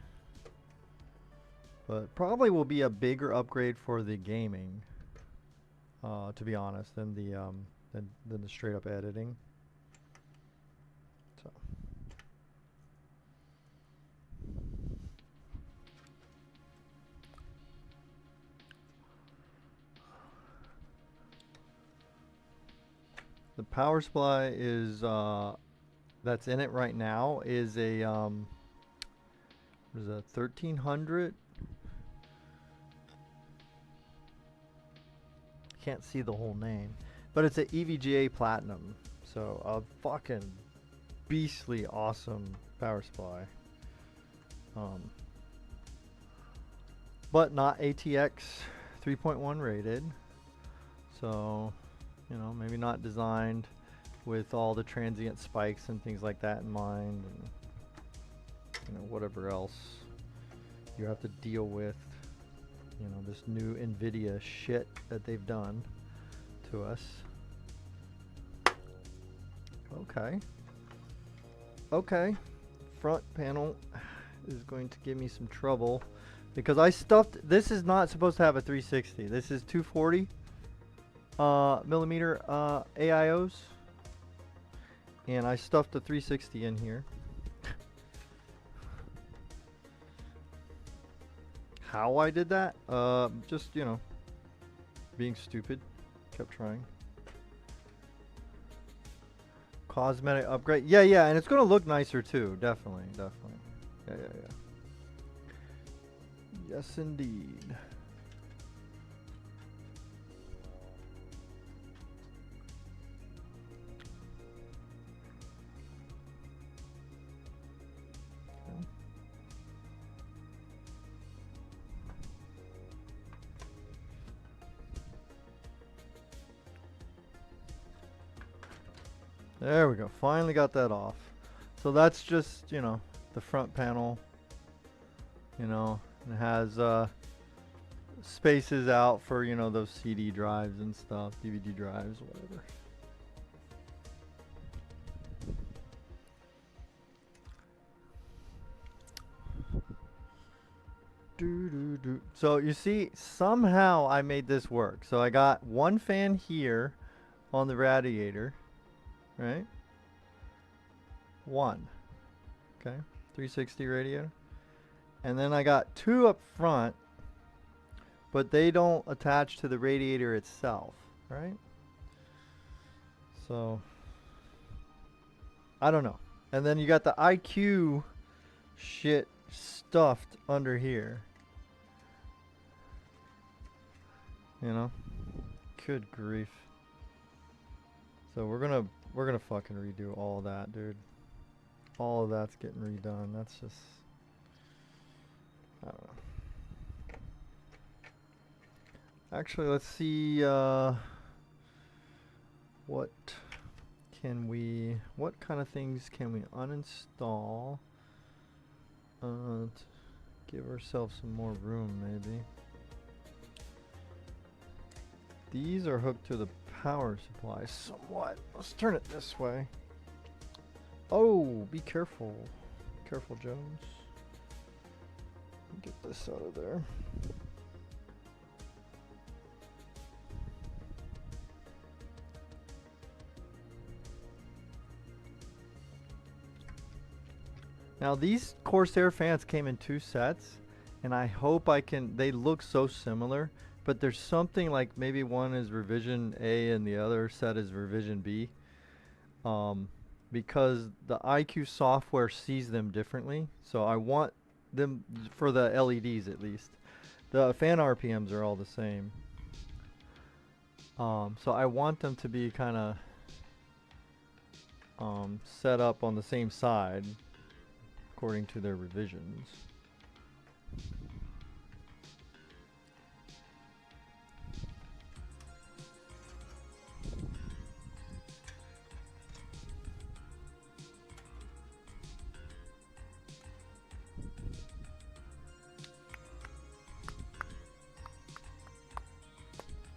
but probably will be a bigger upgrade for the gaming, to be honest, than the straight up editing. So the power supply is that's in it right now is a what is a 1300 can't see the whole name, but it's an EVGA Platinum, so a fucking beastly awesome power supply. But not ATX 3.1 rated, so you know, maybe not designed with all the transient spikes and things like that in mind, and you know, whatever else you have to deal with, you know, this new NVIDIA shit that they've done to us. Okay, front panel is going to give me some trouble because I stuffed, this is not supposed to have a 360. This is 240 millimeter AIOs, and I stuffed the 360 in here. How I did that? Just, you know, being stupid. Kept trying. Cosmetic upgrade. Yeah, and it's gonna look nicer too. Definitely. Yeah. Yes, indeed. There we go. Finally got that off. So that's just, you know, the front panel. You know, it has spaces out for, you know, those CD drives and stuff, DVD drives, whatever. So you see, somehow I made this work. So I got one fan here on the radiator. Right? One. Okay. 360 radiator. And then I got two up front, but they don't attach to the radiator itself, right? So I don't know. And then you got the iCue shit stuffed under here. You know? Good grief. So we're gonna fucking redo all of that, dude. All of that's getting redone. That's just, I don't know. Actually, let's see what kind of things can we uninstall to give ourselves some more room, maybe. These are hooked to the power supply somewhat. Let's turn it this way. Oh, be careful. Careful, Jones. Get this out of there. Now these Corsair fans came in 2 sets, and I hope I can, they look so similar, but there's something like maybe one is revision A and the other set is revision B, because the iCue software sees them differently. So I want them, for the LEDs at least, the fan RPMs are all the same. So I want them to be kind of set up on the same side according to their revisions.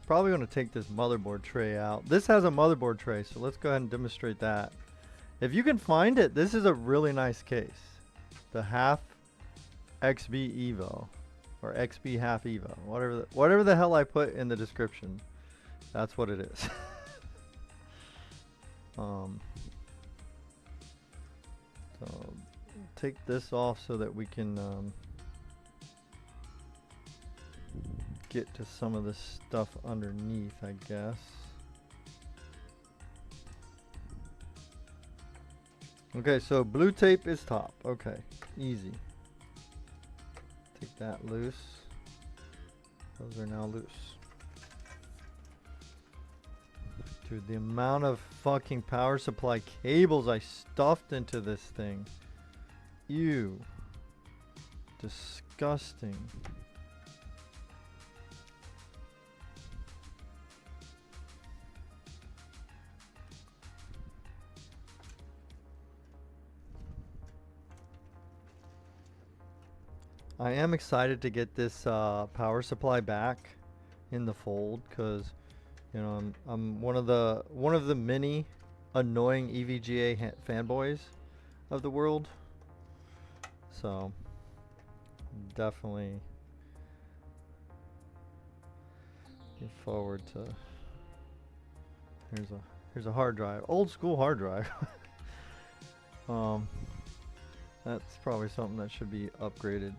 Probably going to take this motherboard tray out. This has a motherboard tray, so let's go ahead and demonstrate that. If you can find it, this is a really nice case. The half XB Evo, or XB half Evo, whatever the hell I put in the description, that's what it is. So take this off so that we can get to some of this stuff underneath, I guess. Okay, so blue tape is top. Okay, easy. Take that loose. Those are now loose. Dude, the amount of fucking power supply cables I stuffed into this thing. Ew. Disgusting. I am excited to get this power supply back in the fold, because you know I'm one of the many annoying EVGA fanboys of the world. So definitely look forward to. Here's a hard drive, old school hard drive. That's probably something that should be upgraded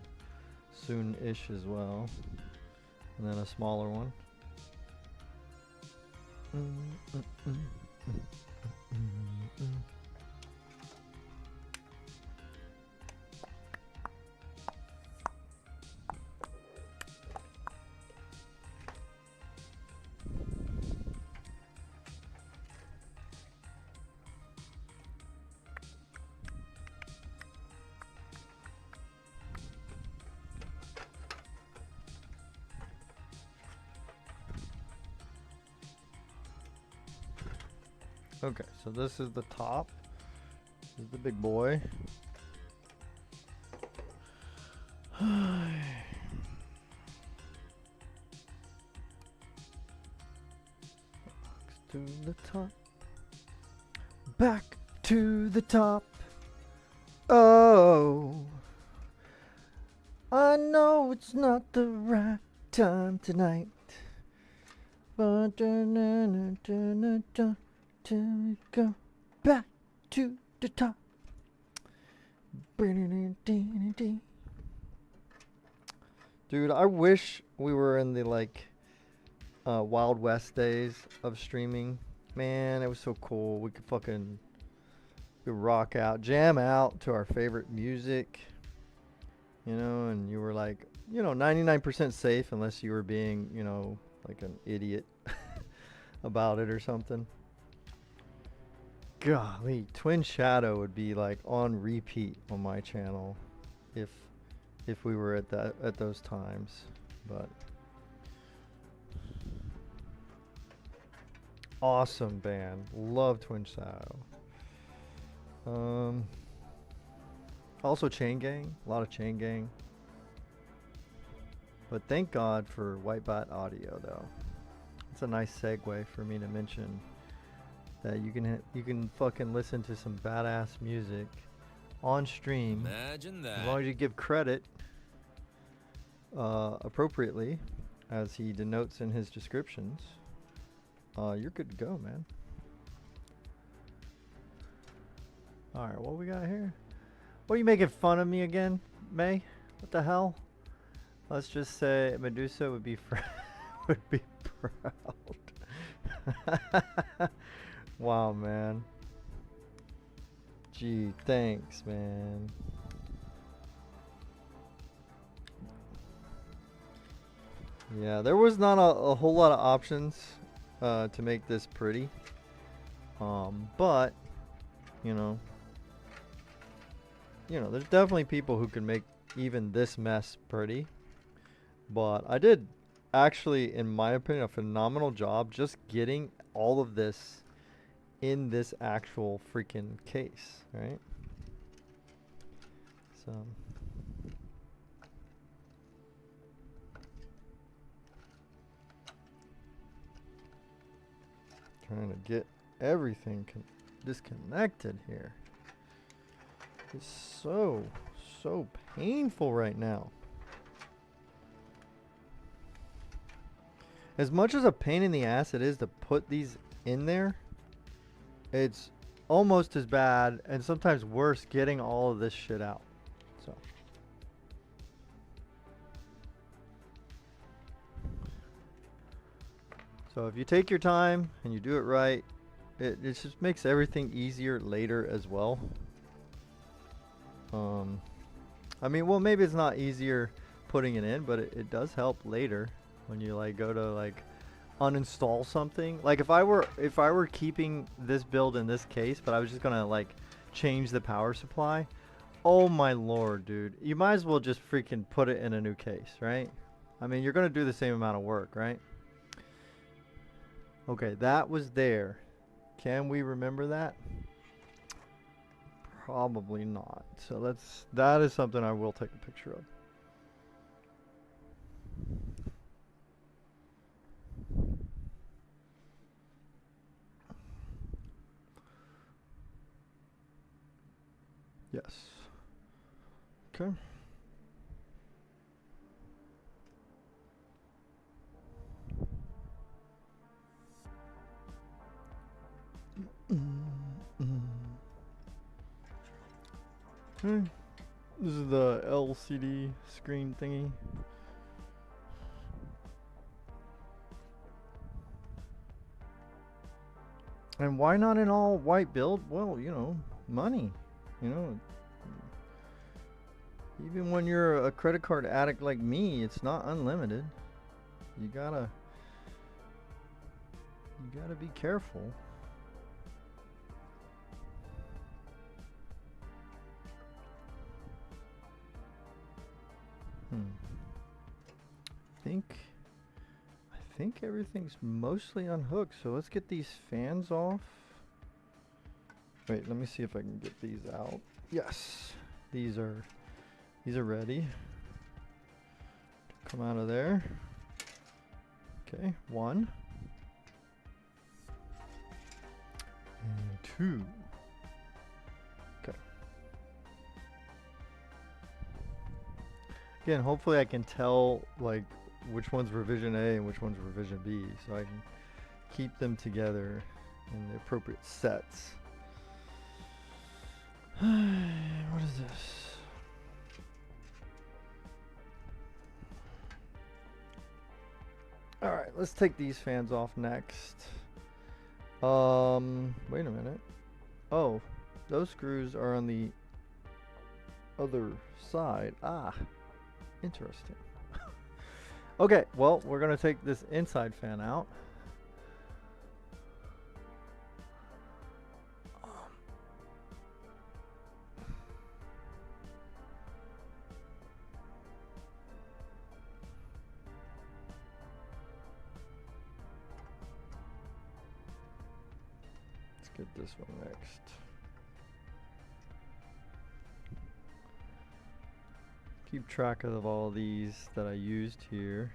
soon-ish as well. And then a smaller one. Okay, so this is the top. This is the big boy. To the top. Back to the top. Oh, I know it's not the right time tonight, but till we go back to the top. Dude, I wish we were in the like Wild West days of streaming. Man, it was so cool. We could rock out, jam out to our favorite music. You know, and you were like, you know, 99% safe unless you were being, you know, like an idiot about it or something. Golly, Twin Shadow would be like on repeat on my channel if we were at those times. But awesome band, love Twin Shadow. Also Chain Gang, a lot of Chain Gang. But thank God for Whitebot Audio though. It's a nice segue for me to mention that you can fucking listen to some badass music on stream. Imagine that. As long as you give credit appropriately, as he denotes in his descriptions, you're good to go, man. All right, what we got here? What are you making fun of me again, May? What the hell? Let's just say Medusa would be would be proud. Wow, man. Gee, thanks, man. Yeah, there was not a whole lot of options to make this pretty. But you know, there's definitely people who can make even this mess pretty. But I did actually, in my opinion, a phenomenal job just getting all of this in this actual freaking case, right? So trying to get everything disconnected here. It's so painful right now. As much as a pain in the ass it is to put these in there, it's almost as bad and sometimes worse getting all of this shit out. So if you take your time and you do it right, it just makes everything easier later as well. I mean, well, maybe it's not easier putting it in, but it does help later when you like go to like uninstall something. Like if I were keeping this build in this case, but I was just gonna like change the power supply. Oh my lord, dude. You might as well just freaking put it in a new case, right? I mean, you're gonna do the same amount of work, right? Okay, that was there. Can we remember that? Probably not. So that is something I will take a picture of. Yes. Okay. Okay. This is the LCD screen thingy. And why not an all white build? Well, you know, money. You know, even when you're a credit card addict like me, it's not unlimited. You gotta be careful. I think everything's mostly unhooked, so let's get these fans off. Wait, let me see if I can get these out. Yes, these are ready. Come out of there. Okay, 1 and 2. Okay. Again, hopefully I can tell like which one's revision A and which one's revision B, so I can keep them together in the appropriate sets. What is this? Alright, let's take these fans off next. Wait a minute. Oh, those screws are on the other side. Ah, interesting. Okay, well, we're gonna take this inside fan out. Let's get this one next. Keep track of all these that I used here.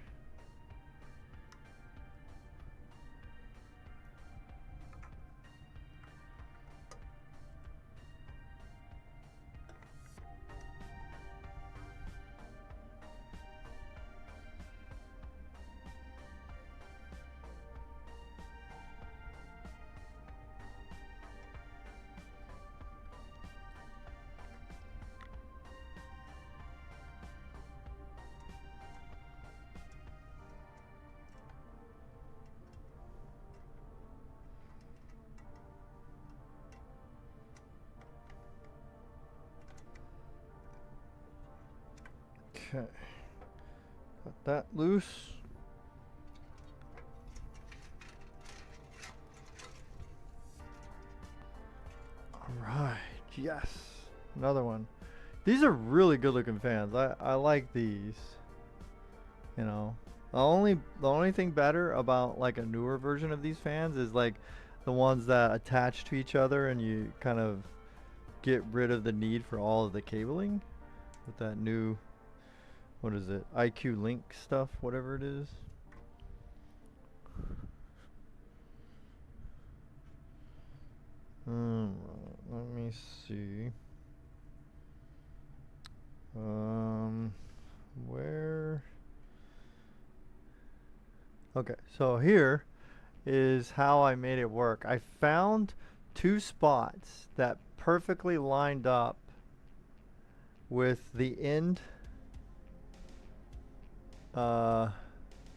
Okay, got that loose. All right, yes, another one. These are really good looking fans. I like these. You know, the only thing better about like a newer version of these fans is like the ones that attach to each other and you kind of get rid of the need for all of the cabling with that new, what is it, iCue link stuff, whatever it is. Let me see. Where? Okay, so here is how I made it work. I found 2 spots that perfectly lined up with the end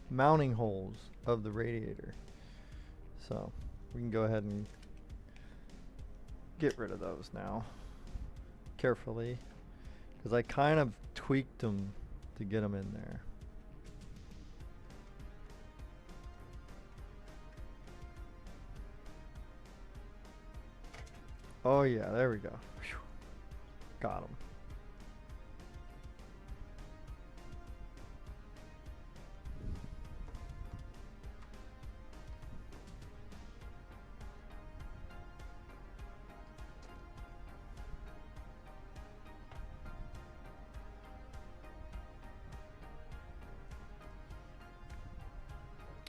mounting holes of the radiator. So we can go ahead and get rid of those now carefully, because I kind of tweaked them to get them in there. Oh yeah, there we go. Whew. Got him.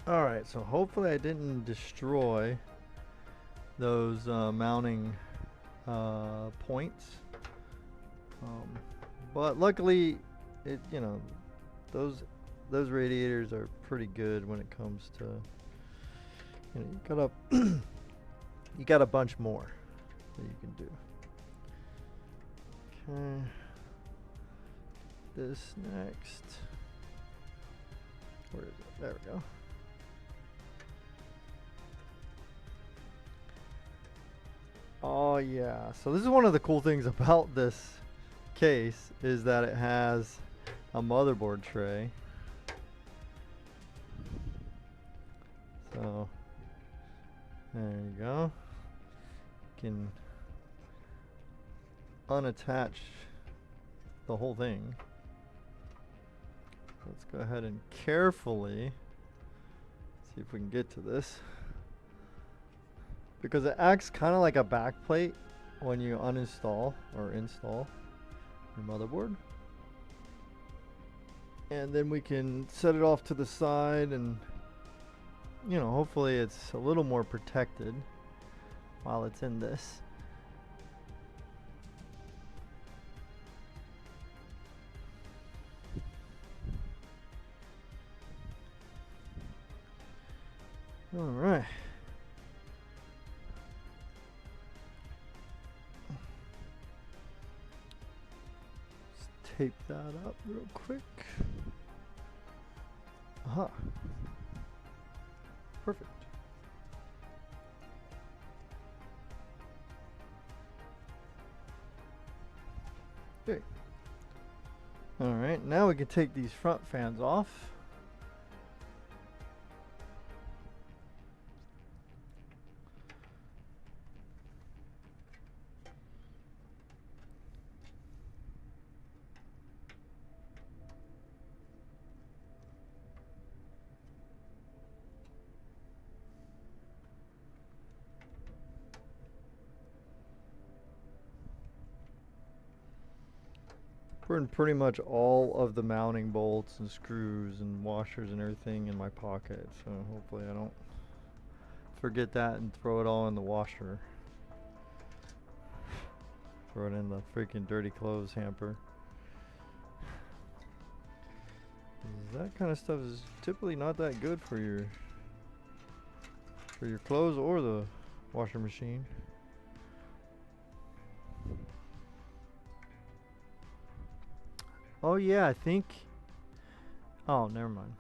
All right, so hopefully I didn't destroy those mounting points, but luckily, those radiators are pretty good when it comes to, you got a bunch more that you can do. Okay, this next. Where is it? There we go. Oh yeah, so this is one of the cool things about this case is that it has a motherboard tray. So there you go. You can unattach the whole thing. Let's go ahead and carefully see if we can get to this, because it acts kind of like a backplate when you uninstall or install your motherboard. And then we can set it off to the side, and hopefully it's a little more protected while it's in this. All right. Let's tape that up real quick. Aha. Perfect. Okay. All right, now we can take these front fans off. Putting pretty much all of the mounting bolts and screws and washers and everything in my pocket, so hopefully I don't forget that and throw it all in the washer. Throw it in the freaking dirty clothes hamper. That kind of stuff is typically not that good for your clothes or the washer machine. Oh yeah, I think, oh never mind.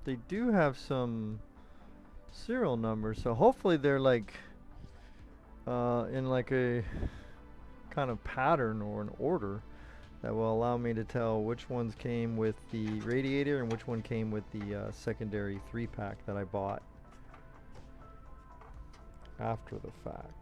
They do have some serial numbers, so hopefully they're like in like a kind of pattern or an order that will allow me to tell which ones came with the radiator and which one came with the secondary 3-pack that I bought after the fact.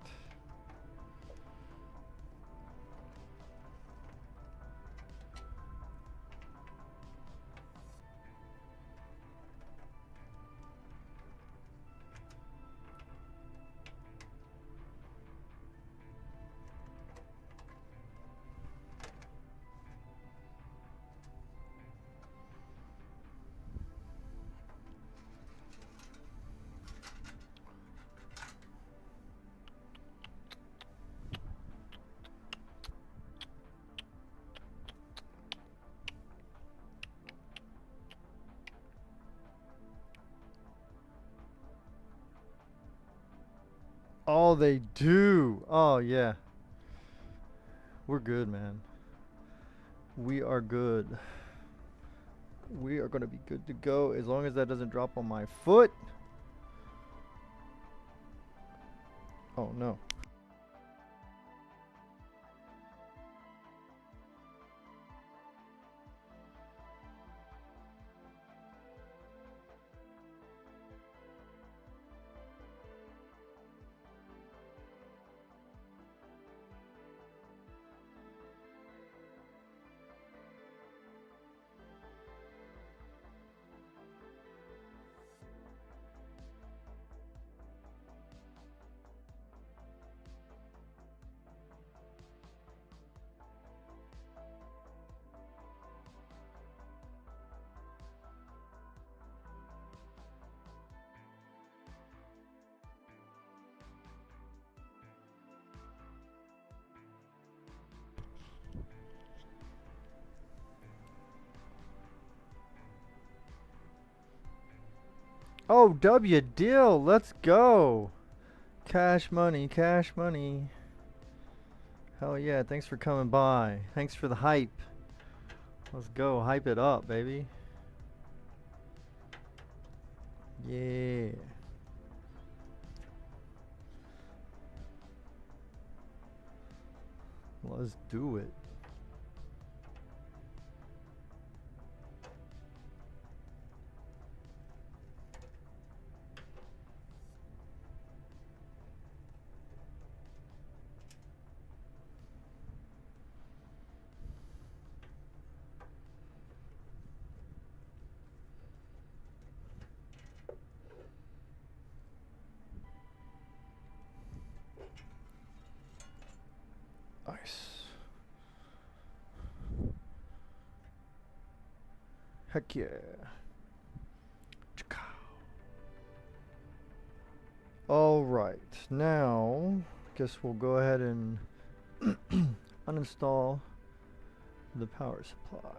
Oh, they do. Oh, yeah. We're good, man. We are good. We are going to be good to go as long as that doesn't drop on my foot. Oh, no. Oh, W deal. Let's go. Cash money, cash money. Hell yeah, thanks for coming by. Thanks for the hype. Let's go, hype it up, baby. Yeah. Let's do it. Nice. Heck yeah. All right, now guess we'll go ahead and uninstall the power supply.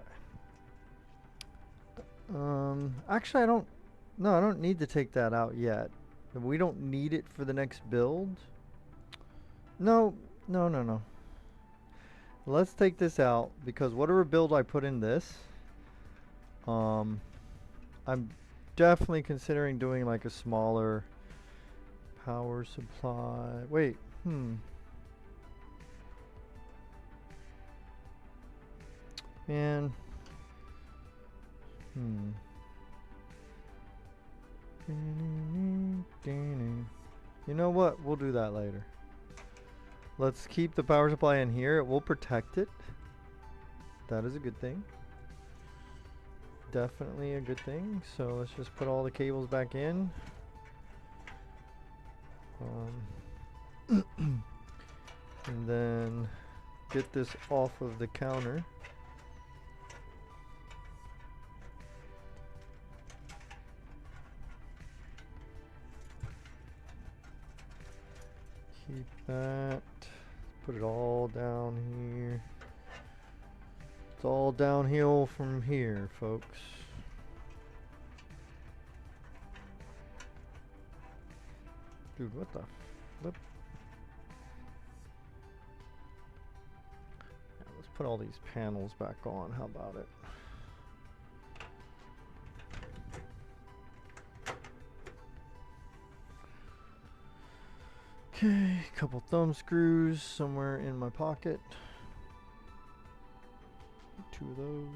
Actually, I don't need to take that out yet. We don't need it for the next build. No. Let's take this out because whatever build I put in this, I'm definitely considering doing like a smaller power supply. Wait, Man. You know what? We'll do that later. Let's keep the power supply in here. It will protect it. That is a good thing. Definitely a good thing. So let's just put all the cables back in. And then get this off of the counter. Keep that. Put it all down here. It's all downhill from here, folks. Dude, what the flip? Yeah, let's put all these panels back on. How about it? Okay, couple thumb screws somewhere in my pocket. 2 of those.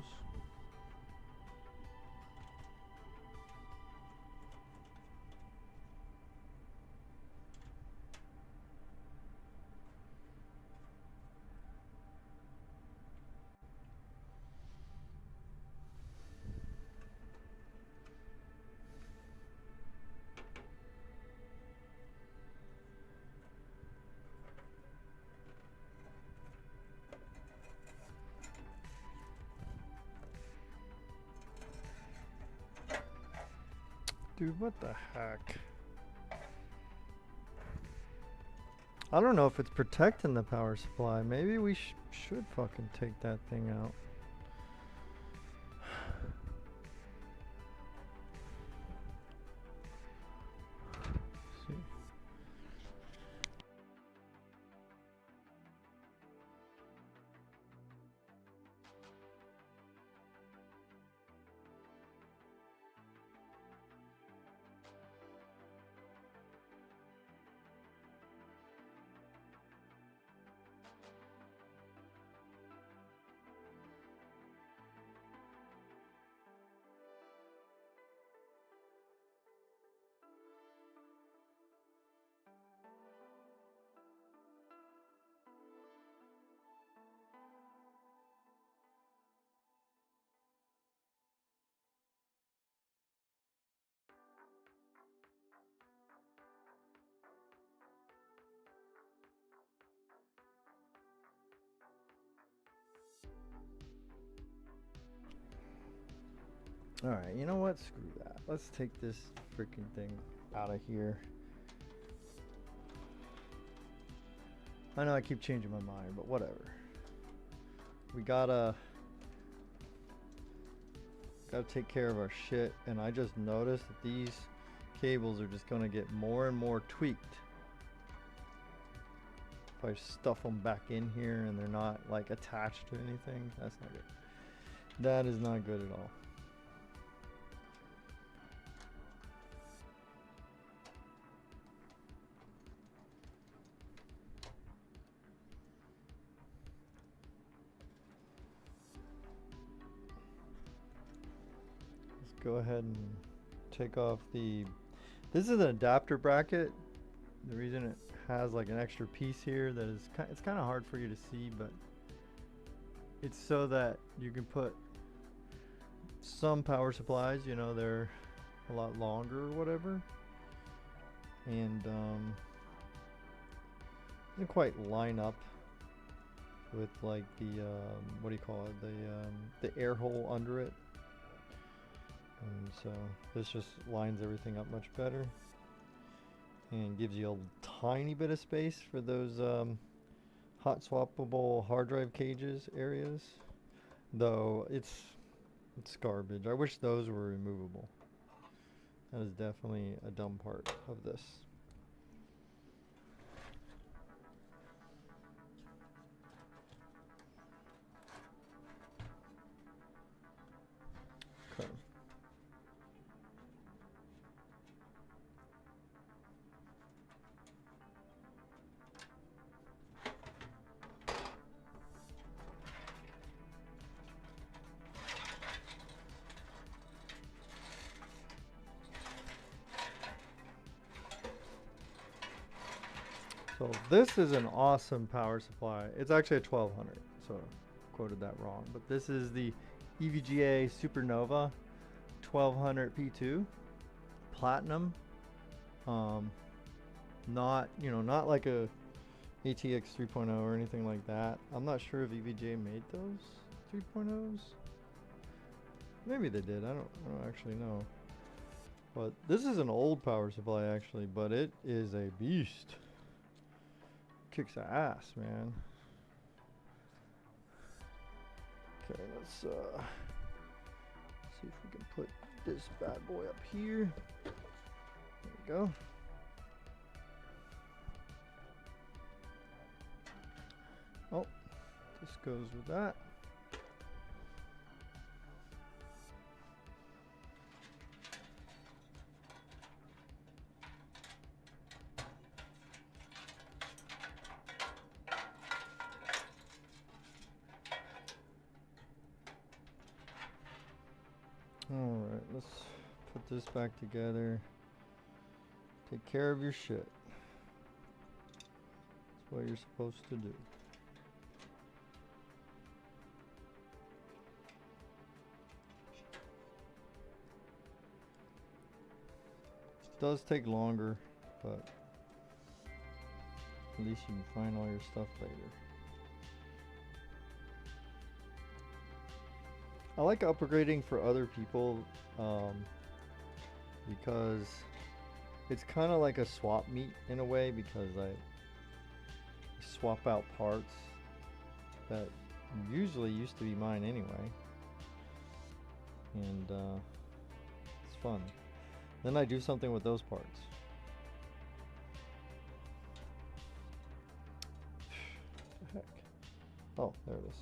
Dude, what the heck? I don't know if it's protecting the power supply. Maybe we should fucking take that thing out. See. Alright, you know what? Screw that. Let's take this freaking thing out of here. I know I keep changing my mind, but whatever. We gotta take care of our shit, and I just noticed that these cables are just going to get more and more tweaked. If I stuff them back in here and they're not like attached to anything, that's not good. That is not good at all. Let's go ahead and take off the, this is an adapter bracket. The reason it has like an extra piece here that is it's kind of hard for you to see, but it's so that you can put some power supplies, you know, they're a lot longer or whatever, and doesn't quite line up with like the what do you call it, the air hole under it, and so this just lines everything up much better and gives you a tiny bit of space for those hot swappable hard drive cages areas, though it's garbage. I wish those were removable. That is definitely a dumb part of this. Okay. So this is an awesome power supply. It's actually a 1200, so I quoted that wrong. But this is the EVGA Supernova 1200 P2 Platinum. Not, you know, not like a ATX 3.0 or anything like that. I'm not sure if EVGA made those 3.0s. Maybe they did. I don't actually know. But this is an old power supply actually, but it is a beast. Kicks ass, man. Okay, let's see if we can put this bad boy up here. There we go. Oh, this goes with that. Alright, let's put this back together. Take care of your shit. That's what you're supposed to do. It does take longer, but at least you can find all your stuff later. I like upgrading for other people because it's kind of like a swap meet in a way, because I swap out parts that usually used to be mine anyway, and it's fun. Then I do something with those parts. What the heck? Oh, there it is.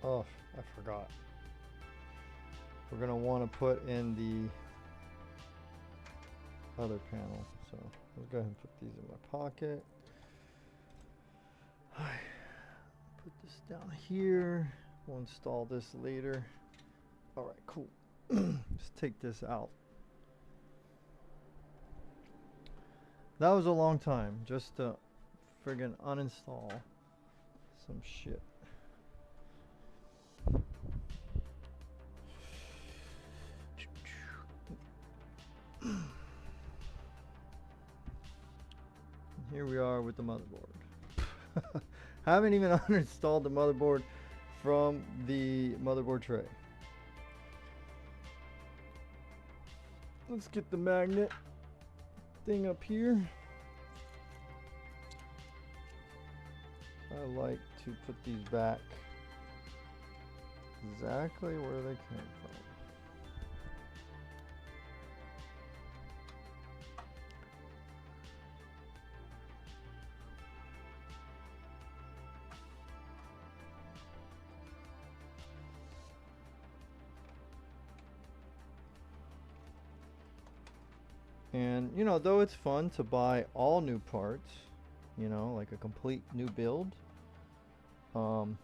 Oh, I forgot. We're going to want to put in the other panel. So let's go ahead and put these in my pocket. Put this down here. We'll install this later. All right, cool. Let's take this out. That was a long time just to friggin' uninstall some shit. Here we are with the motherboard. Haven't even uninstalled the motherboard from the motherboard tray. Let's get the magnet thing up here. I like to put these back exactly where they came from. And, you know, though it's fun to buy all new parts, you know, like a complete new build, I'm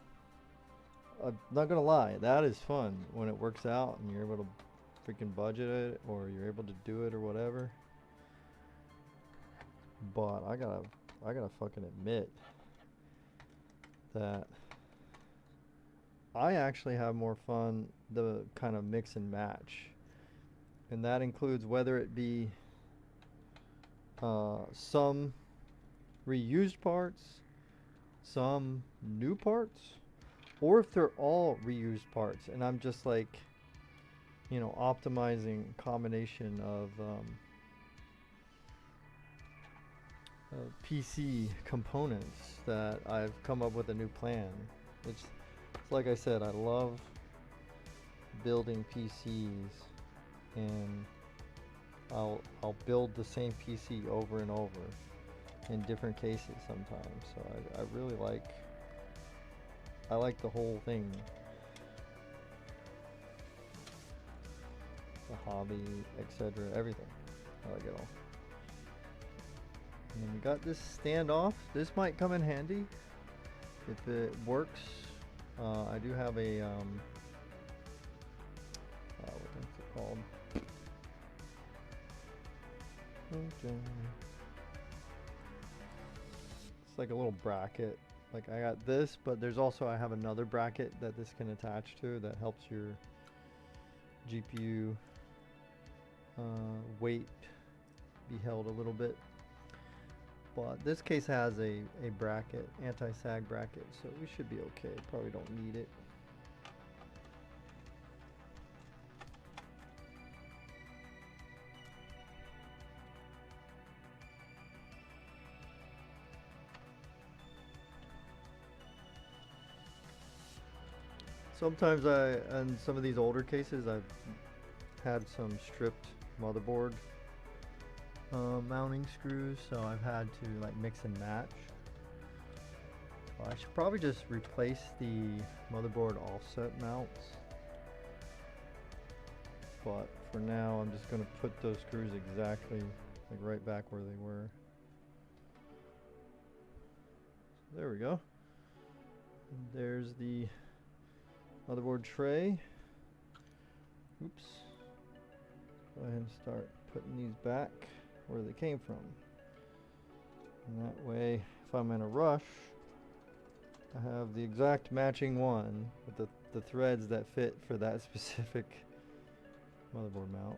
not gonna lie, that is fun when it works out and you're able to freaking budget it or you're able to do it or whatever. But I gotta fucking admit that I actually have more fun the kind of mix and match. And that includes whether it be some reused parts, some new parts, or if they're all reused parts and I'm just like, you know, optimizing combination of PC components that I've come up with a new plan. It's like I said, I love building PCs, and I'll build the same PC over and over in different cases sometimes. So I really like the whole thing. The hobby, etc., everything. I like it all. And then we got this standoff. This might come in handy if it works. I do have a what's it called? Okay. It's like a little bracket. Like I got this, but there's also I have another bracket that this can attach to that helps your GPU weight be held a little bit. But this case has a bracket, anti-sag bracket, so we should be okay. Probably don't need it. Sometimes in some of these older cases, I've had some stripped motherboard mounting screws, so I've had to like mix and match. I should probably just replace the motherboard offset mounts, but for now I'm just going to put those screws exactly like right back where they were. There we go. And there's the motherboard tray. Oops. Go ahead and start putting these back where they came from. And that way, if I'm in a rush, I have the exact matching one with the threads that fit for that specific motherboard mount.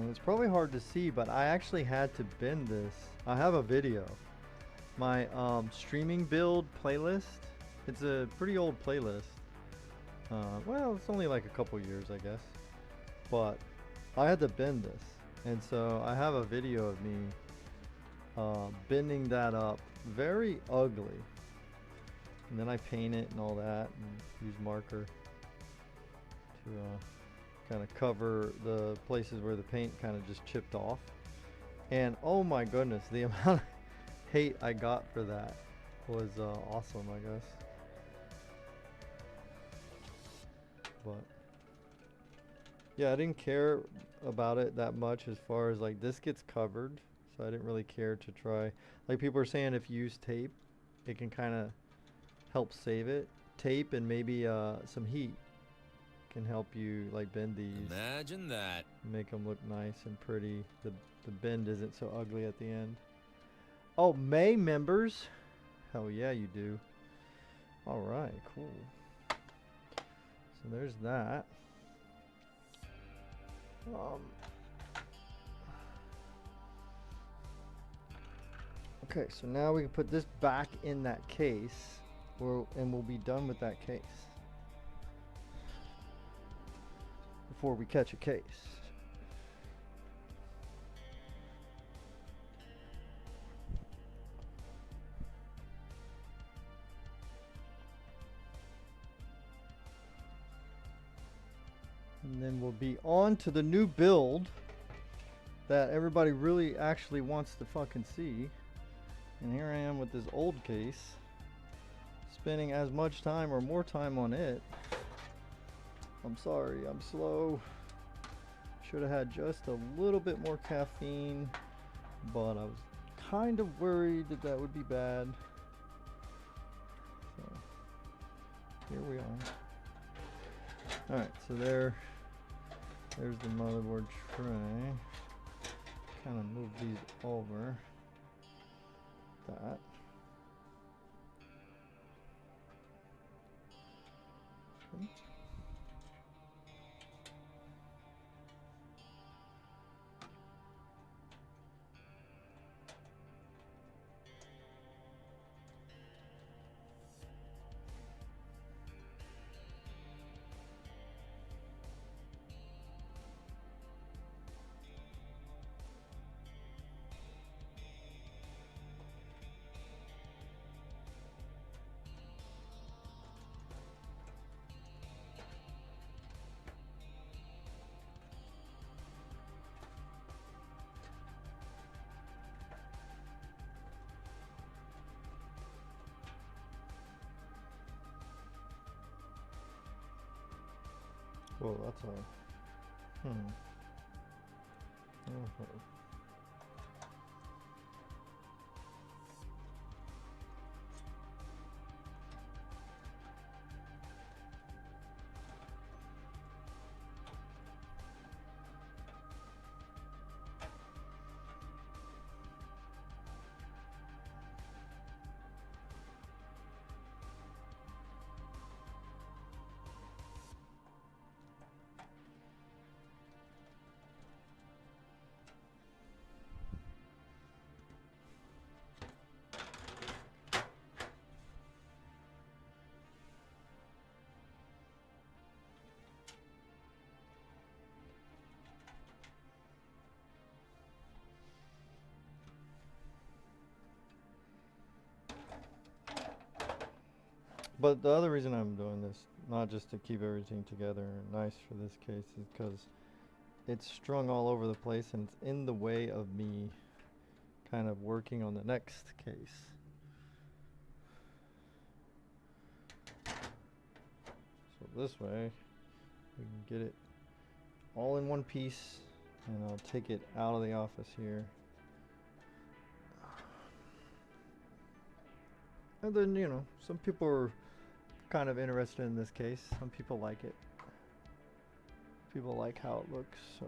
It's probably hard to see, but I actually had to bend this. I have a video. My streaming build playlist. It's a pretty old playlist. Well, it's only like a couple years, I guess. But I had to bend this. And so I have a video of me bending that up very ugly. And then I paint it and all that and use marker to kind of cover the places where the paint kind of just chipped off. And oh my goodness, the amount of hate I got for that. was awesome, I guess. But yeah, I didn't care about it that much as far as like this gets covered, so I didn't really care to try. Like people are saying, if you use tape, it can kind of help save it. Tape and maybe some heat can help you like bend these. Imagine that. Make them look nice and pretty. The bend isn't so ugly at the end. Oh, May members. Hell yeah, you do. All right, cool. So there's that. Okay, so now we can put this back in that case, and we'll be done with that case before we catch a case. And then we'll be on to the new build that everybody really actually wants to fucking see. And here I am with this old case, spending as much time or more time on it. I'm sorry, I'm slow. Should have had just a little bit more caffeine, but I was kind of worried that that would be bad. So here we are. Alright, so there's the motherboard tray. Kind of move these over. That. Okay. Whoa, that's a... Oh. But the other reason I'm doing this, not just to keep everything together and nice for this case, is because it's strung all over the place and it's in the way of me kind of working on the next case. So this way, we can get it all in one piece, and I'll take it out of the office here. And then, you know, some people are kind of interested in this case. Some people like it. People like how it looks, so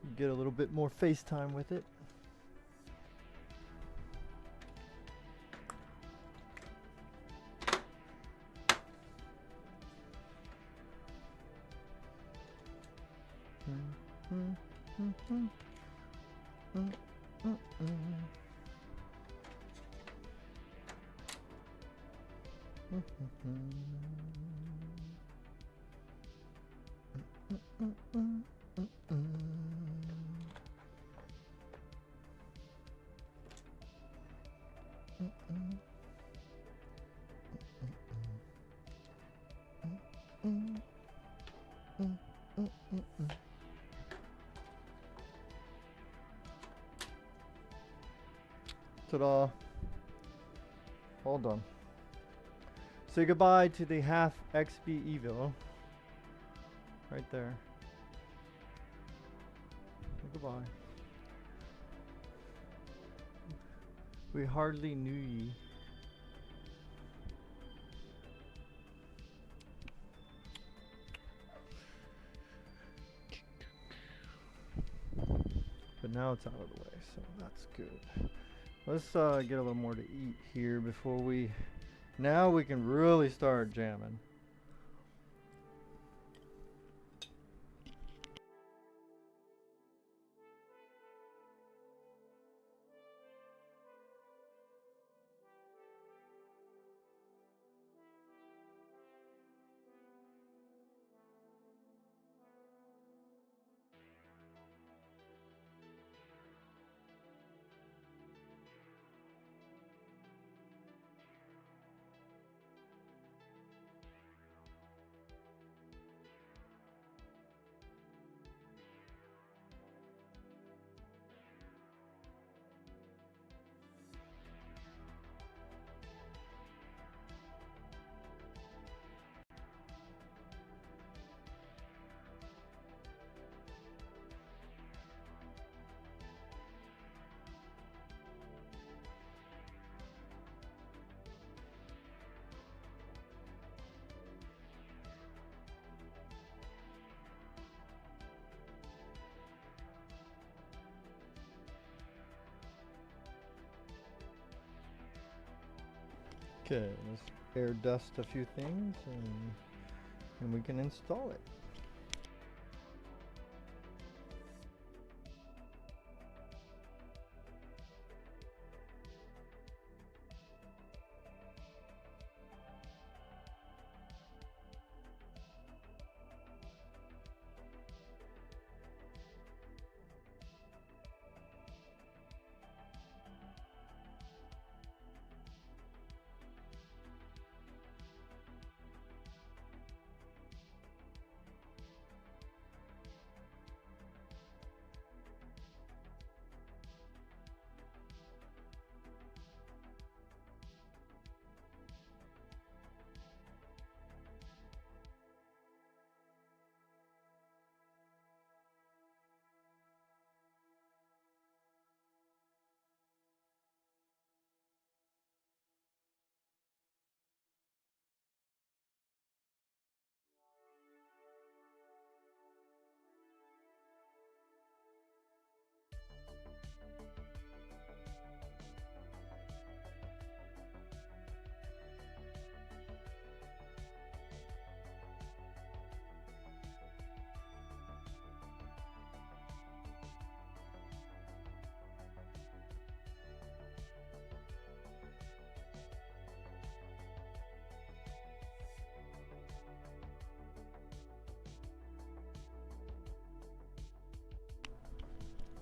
you get a little bit more FaceTime with it. Ta-da! all done. Say goodbye to the half XB Evo. Right there. Say goodbye. We hardly knew ye. But now it's out of the way, so that's good. Let's get a little more to eat here before we... Now we can really start jamming. Okay, let's air dust a few things and we can install it.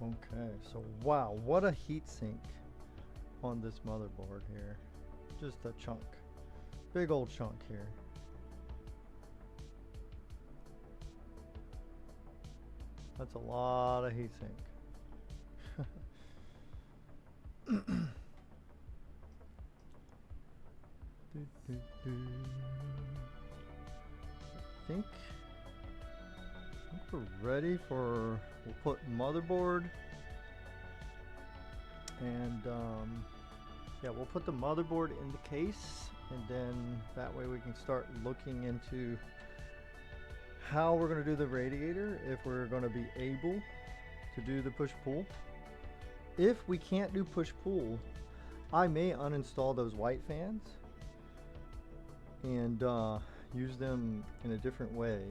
Okay, so wow, what a heatsink on this motherboard here. Just a chunk. Big old chunk here. That's a lot of heatsink. I think we're ready for, we'll put motherboard and yeah, we'll put the motherboard in the case, and then that way we can start looking into how we're going to do the radiator, if we're going to be able to do the push-pull. If we can't do push-pull, I may uninstall those white fans and use them in a different way.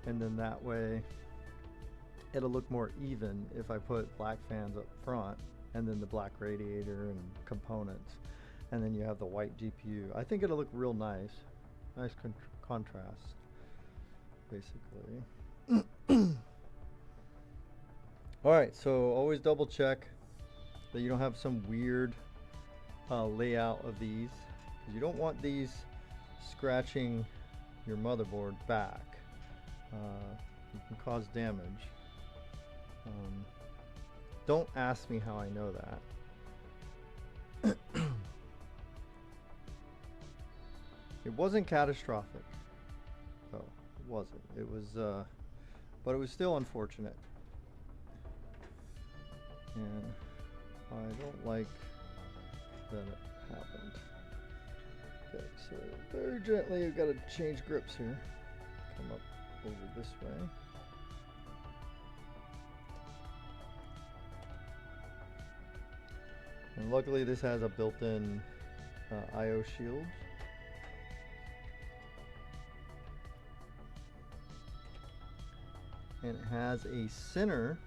And then that way it'll look more even if I put black fans up front and then the black radiator and components, and then you have the white GPU. I think it'll look real nice. Nice contrast, basically. Alright, so always double check that you don't have some weird layout of these, because you don't want these scratching your motherboard back. You can cause damage. Don't ask me how I know that. It wasn't catastrophic. Oh, it wasn't. It was, but it was still unfortunate. And I don't like that it happened. Okay, so very gently, we've got to change grips here. Come up over this way. And luckily this has a built-in IO shield. And it has a center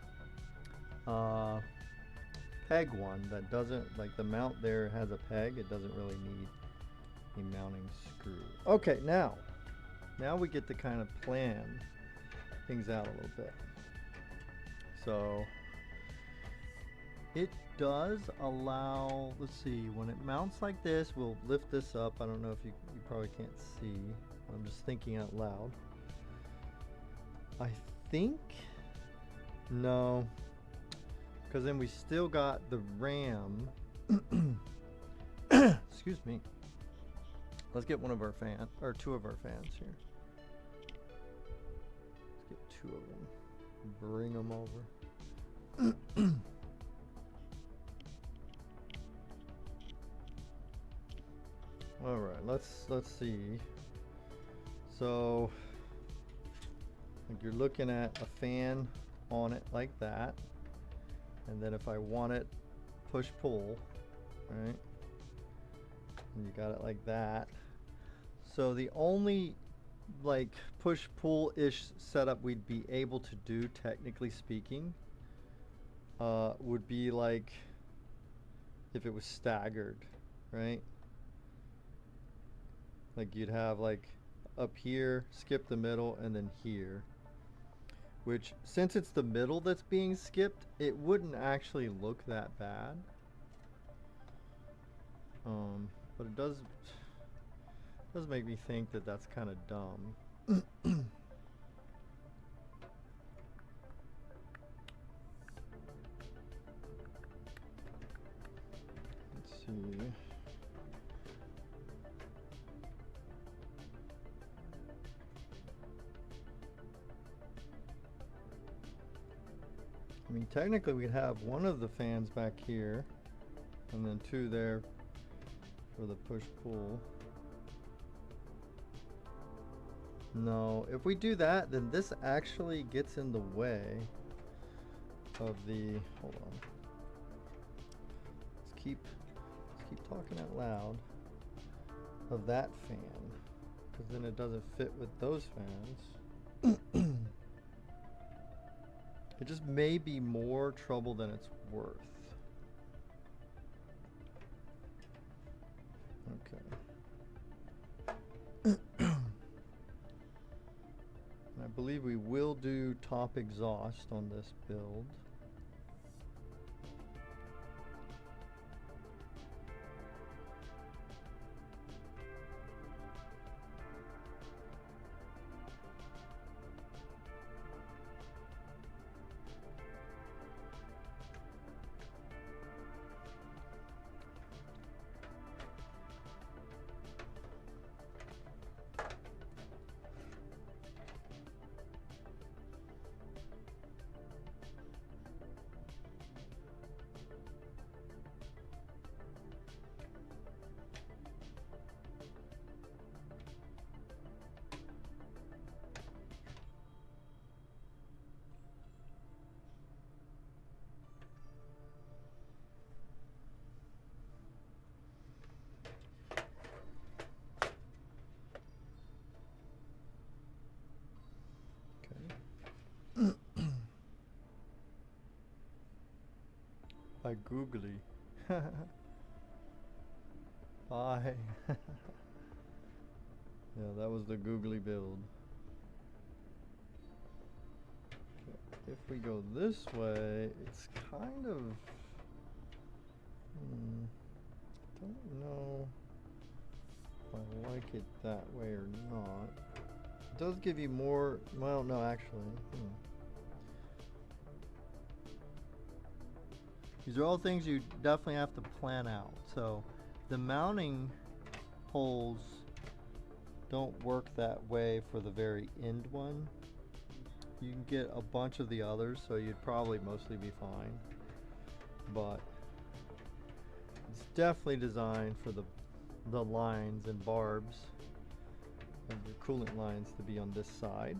peg one that doesn't, like the mount there has a peg, it doesn't really need a mounting screw. Okay, now we get to kind of plan things out a little bit. So it does allow, let's see, when it mounts like this, we'll lift this up. I don't know if you probably can't see. I'm just thinking out loud. I think, no, because then we still got the RAM. Excuse me. Let's get one of our fans, or two of our fans here. Let's get two of them. Bring them over. All right, let's see. So, like you're looking at a fan on it like that, and then if I want it push-pull, right? And you got it like that. So the only like push-pull-ish setup we'd be able to do, technically speaking, would be like if it was staggered, right? Like you'd have like up here, skip the middle, and then here. Which, since it's the middle that's being skipped, it wouldn't actually look that bad. But it does make me think that that's kind of dumb. Let's see. I mean, technically we'd have one of the fans back here, and then two there for the push-pull. No, if we do that, then this actually gets in the way of the, hold on. Let's keep talking out loud of that fan, because then it doesn't fit with those fans. It just may be more trouble than it's worth. Okay. I believe we will do top exhaust on this build. By googly. Bye. Yeah, that was the googly build. Okay. If we go this way, it's kind of, don't know if I like it that way or not. It does give you more, well, no, actually. These are all things you definitely have to plan out. So the mounting holes don't work that way for the very end one. You can get a bunch of the others, so you'd probably mostly be fine. But it's definitely designed for the lines and barbs of your coolant lines to be on this side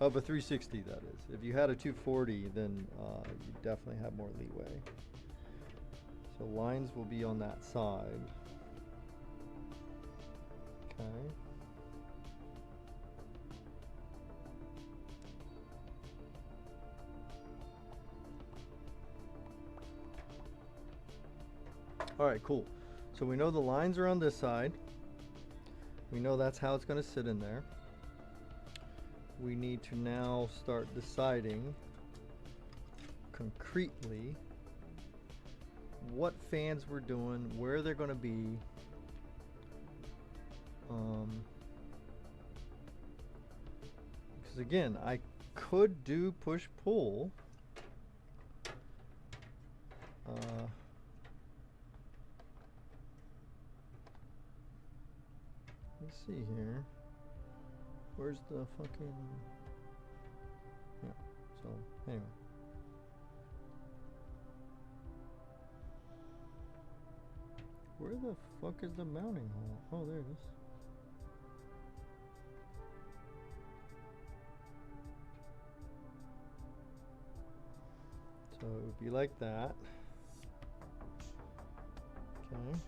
of a 360, that is. If you had a 240, then you definitely have more leeway. So lines will be on that side. Okay. All right, cool. So we know the lines are on this side. We know that's how it's going to sit in there. We need to now start deciding concretely what fans we're doing, where they're going to be. Because again, I could do push-pull. Let's see here. Where's the fucking... Yeah, so anyway. Where the fuck is the mounting hole? Oh, there it is. So it would be like that. Okay.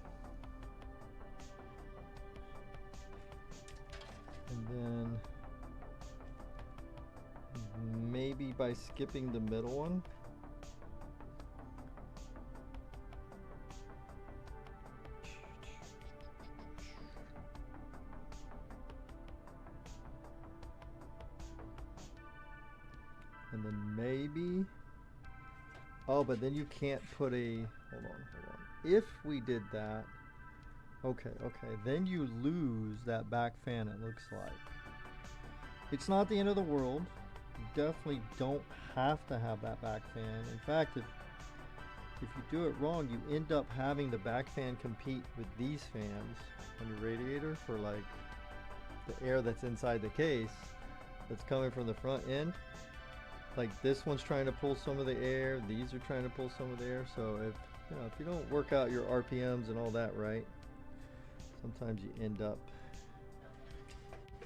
And then maybe by skipping the middle one. And then maybe, oh, but then you can't put a, hold on. If we did that, okay, then you lose that back fan, it looks like. It's not the end of the world. You definitely don't have to have that back fan. In fact, if you do it wrong, you end up having the back fan compete with these fans on your radiator for like the air that's inside the case that's coming from the front end. Like this one's trying to pull some of the air, these are trying to pull some of the air. So if you don't work out your RPMs and all that right, sometimes you end up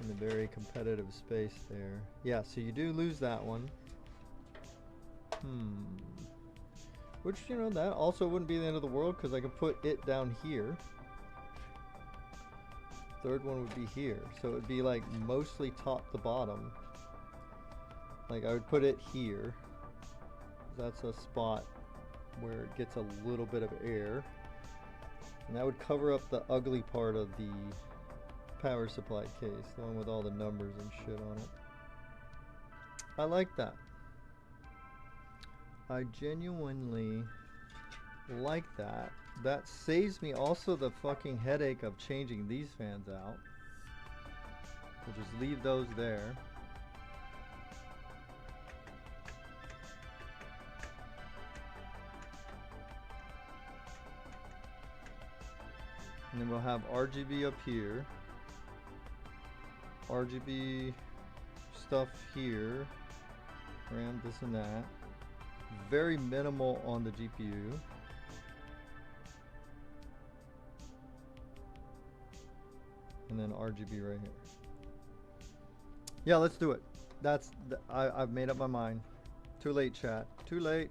in a very competitive space there. Yeah, so you do lose that one. Which, that also wouldn't be the end of the world because I could put it down here. Third one would be here. So it would be like mostly top to bottom. Like I would put it here. That's a spot where it gets a little bit of air. And that would cover up the ugly part of the power supply case, the one with all the numbers and shit on it. I like that. I genuinely like that. That saves me also the fucking headache of changing these fans out. We'll just leave those there. And then we'll have RGB up here. RGB stuff here. RAM, this and that. Very minimal on the GPU. And then RGB right here. Yeah, let's do it. I've made up my mind. Too late, chat. Too late.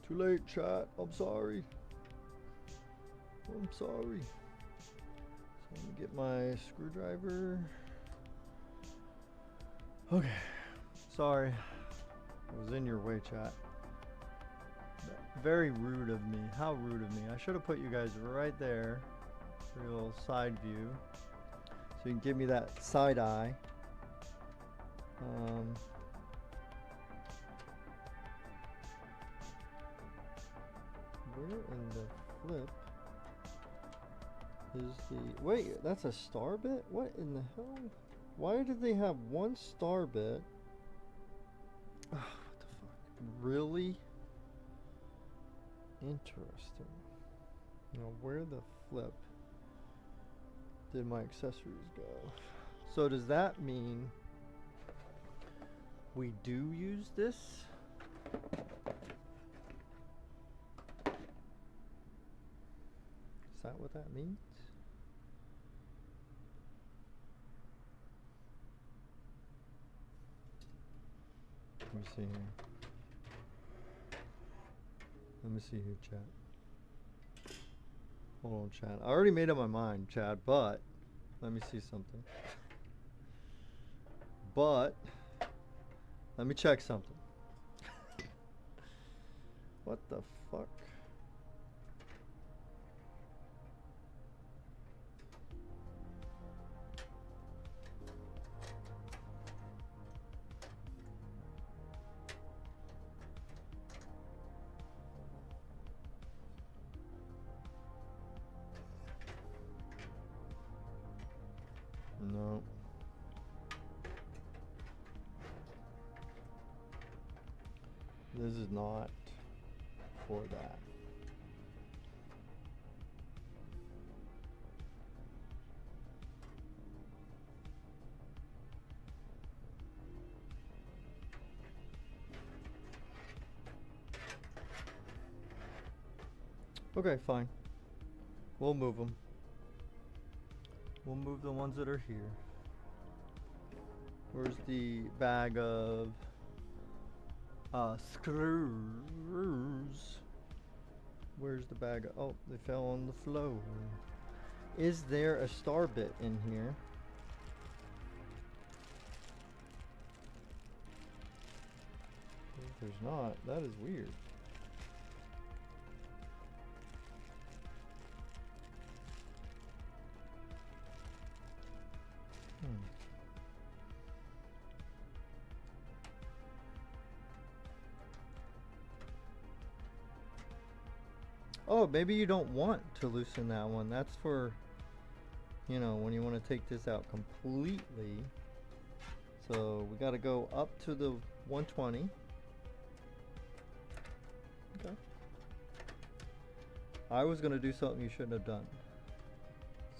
Too late, chat. I'm sorry. I'm sorry. So let me get my screwdriver. Okay. Sorry. I was in your way, chat. Very rude of me. How rude of me. I should have put you guys right there for your little side view. So you can give me that side eye. Where in the flip is the... Wait, that's a star bit? What in the hell? Why did they have one star bit? Oh, what the fuck? Really? Interesting. Now where the flip did my accessories go? So does that mean we do use this? Is that what that means? Let me see here. Let me see here, chat. Hold on, chat. I already made up my mind, chat, but let me see something. But let me check something. What the fuck? No. This is not for that. Okay, fine. We'll move them. We'll move the ones that are here. Where's the bag of screws? Where's the bag of, oh, they fell on the floor. Is there a star bit in here? If there's not, that is weird. Oh, maybe you don't want to loosen that one. That's for, you know, when you want to take this out completely. So we got to go up to the 120. Okay. I was going to do something you shouldn't have done.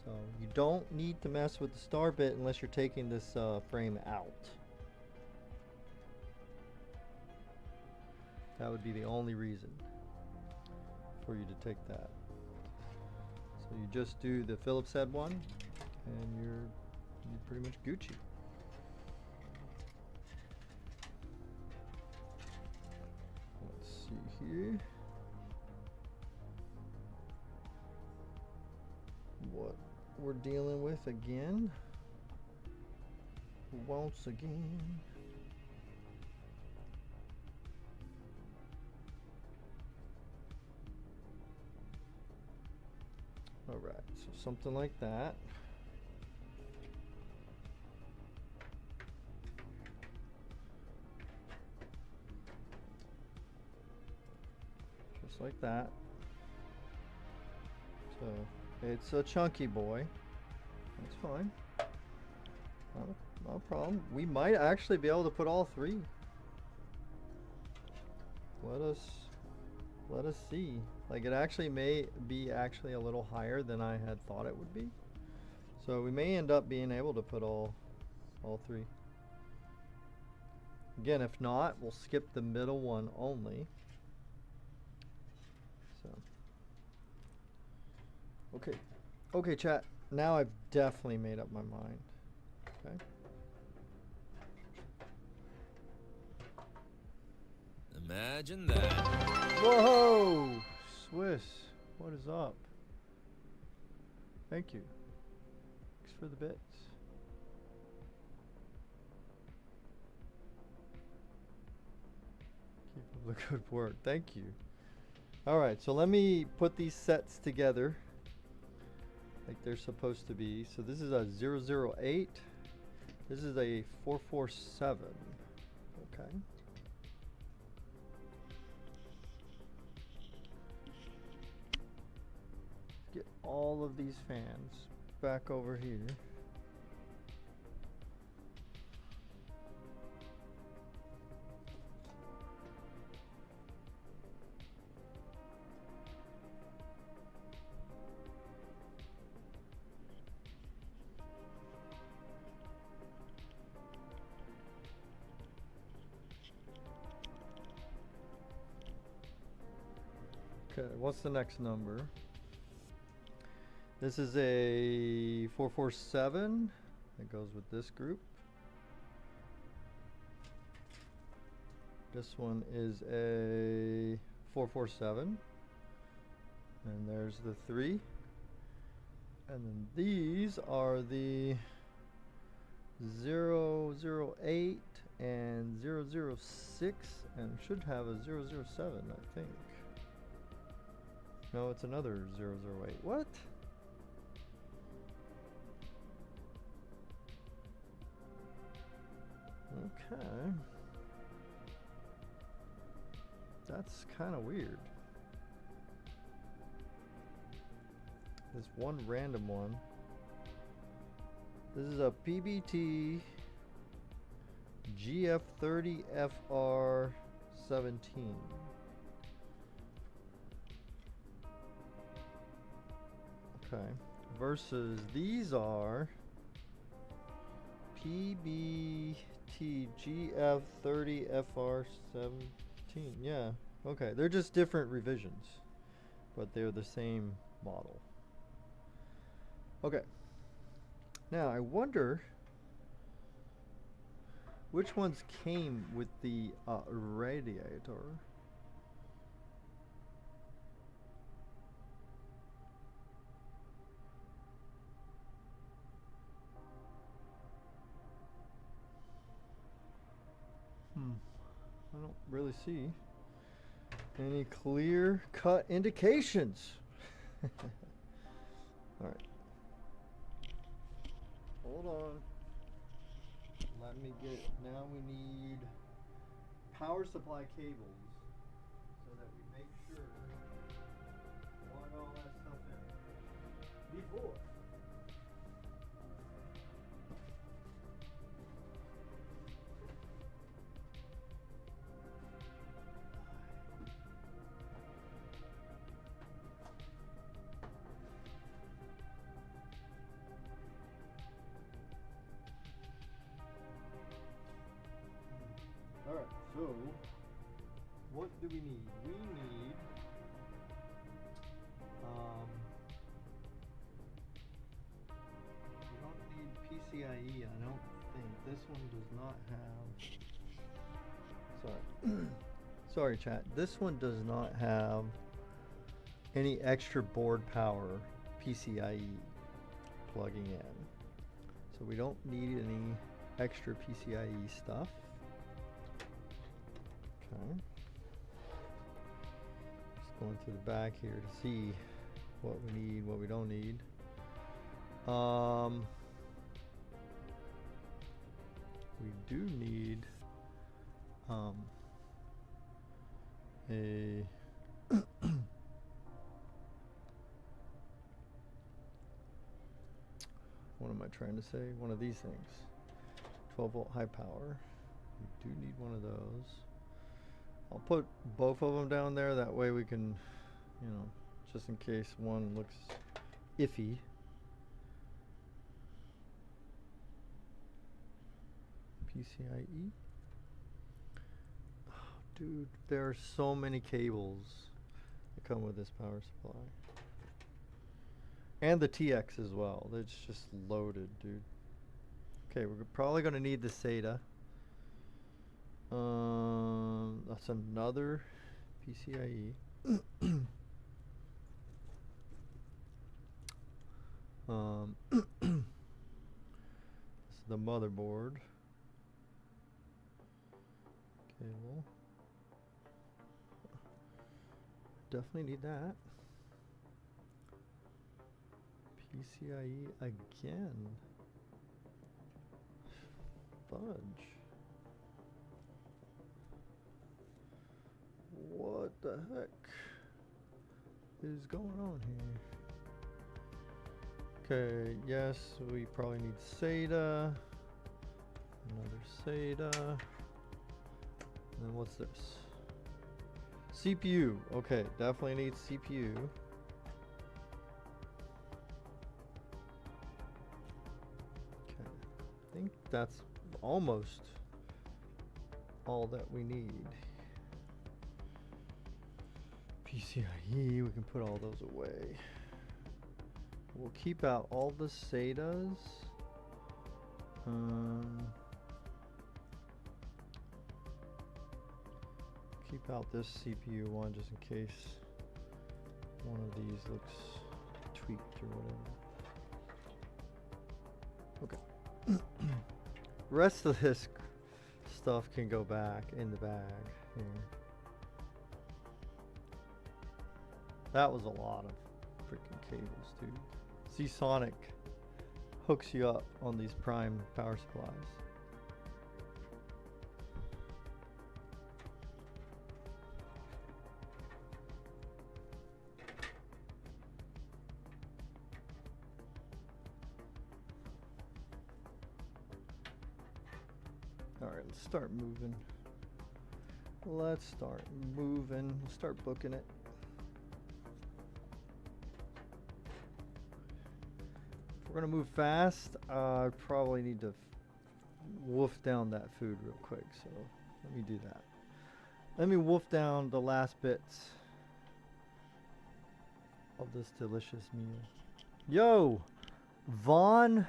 So you don't need to mess with the star bit unless you're taking this frame out. That would be the only reason for you to take that. So you just do the Phillips head one and you're pretty much Gucci. Let's see here. What we're dealing with again. Once again. Alright, so something like that. Just like that. So it's a chunky boy. That's fine. Not a problem. We might actually be able to put all three. Let us see. Like, it actually may be actually a little higher than I had thought it would be. So we may end up being able to put all three. Again, if not, we'll skip the middle one only. So okay, chat. Now I've definitely made up my mind. Okay. Imagine that. Whoa! Swiss, what is up? Thank you. Thanks for the bits. Keep up the good work. Thank you. Alright, so let me put these sets together like they're supposed to be. So this is a 008. This is a 447. Okay. Get all of these fans back over here. Okay, what's the next number? This is a 447 that goes with this group. This one is a 447. And there's the 3. And then these are the 008 and 006 and should have a 007, I think. No, it's another 008. What? Okay. That's kind of weird. This one random one. This is a PBT GF30FR17. Okay. Versus these are PBT GF30FR17. Yeah. Okay. They're just different revisions, but they're the same model. Okay. Now I wonder which ones came with the radiator. I don't really see any clear-cut indications. All right. Hold on. Let me get, now we need power supply cables so that we make sure we plug all that stuff in before. Alright, so what do we need? We need we don't need PCIe, I don't think. This one does not have, sorry. Sorry chat, this one does not have any extra board power PCIe plugging in. So we don't need any extra PCIe stuff. Okay. Just going to the back here to see what we need, what we don't need. We do need a what am I trying to say? One of these things. 12 volt high power. We do need one of those. I'll put both of them down there, that way we can, you know, just in case one looks iffy. PCIe. Oh, dude, there are so many cables that come with this power supply. And the TX as well. It's just loaded, dude. Okay, we're probably going to need the SATA. That's another PCIe. This is the motherboard cable. Definitely need that. PCIe again. Fudge. What the heck is going on here? Okay, yes, we probably need SATA. Another SATA. And then what's this? CPU. Okay, definitely need CPU. Okay, I think that's almost all that we need. PCIe, we can put all those away. We'll keep out all the SATAs. Keep out this CPU one just in case one of these looks tweaked or whatever. Okay. Rest of this stuff can go back in the bag here. That was a lot of freaking cables, dude. Seasonic hooks you up on these prime power supplies. Alright, let's start moving. Let's start moving. Let's start booking it. If we're gonna move fast, I probably need to wolf down that food real quick, so let me do that. Let me wolf down the last bits of this delicious meal. Yo! Von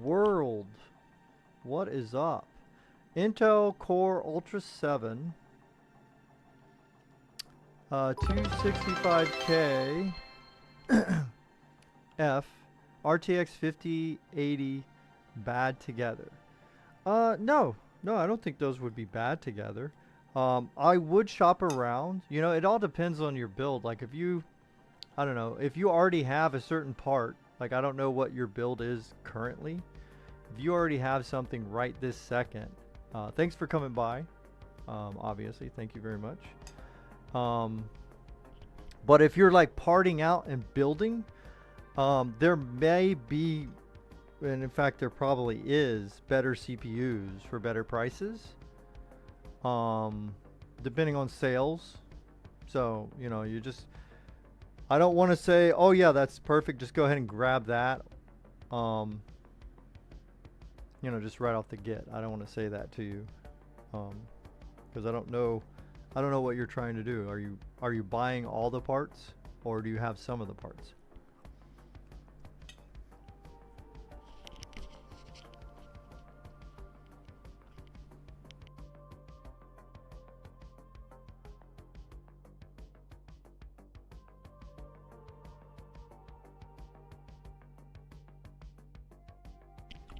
World, what is up? Intel Core Ultra 7, 265K F, RTX 5080 bad together. No, I don't think those would be bad together. I would shop around. You know, it all depends on your build. Like if you, I don't know, if you already have a certain part, like I don't know what your build is currently. If you already have something right this second, thanks for coming by. Obviously, thank you very much. But if you're like parting out and building, there may be, and in fact there probably is, better CPUs for better prices, depending on sales. So, you know, you just, I don't want to say, oh yeah, that's perfect, just go ahead and grab that, you know, just right off the get. I don't want to say that to you, because I don't know what you're trying to do. Are you buying all the parts, or do you have some of the parts?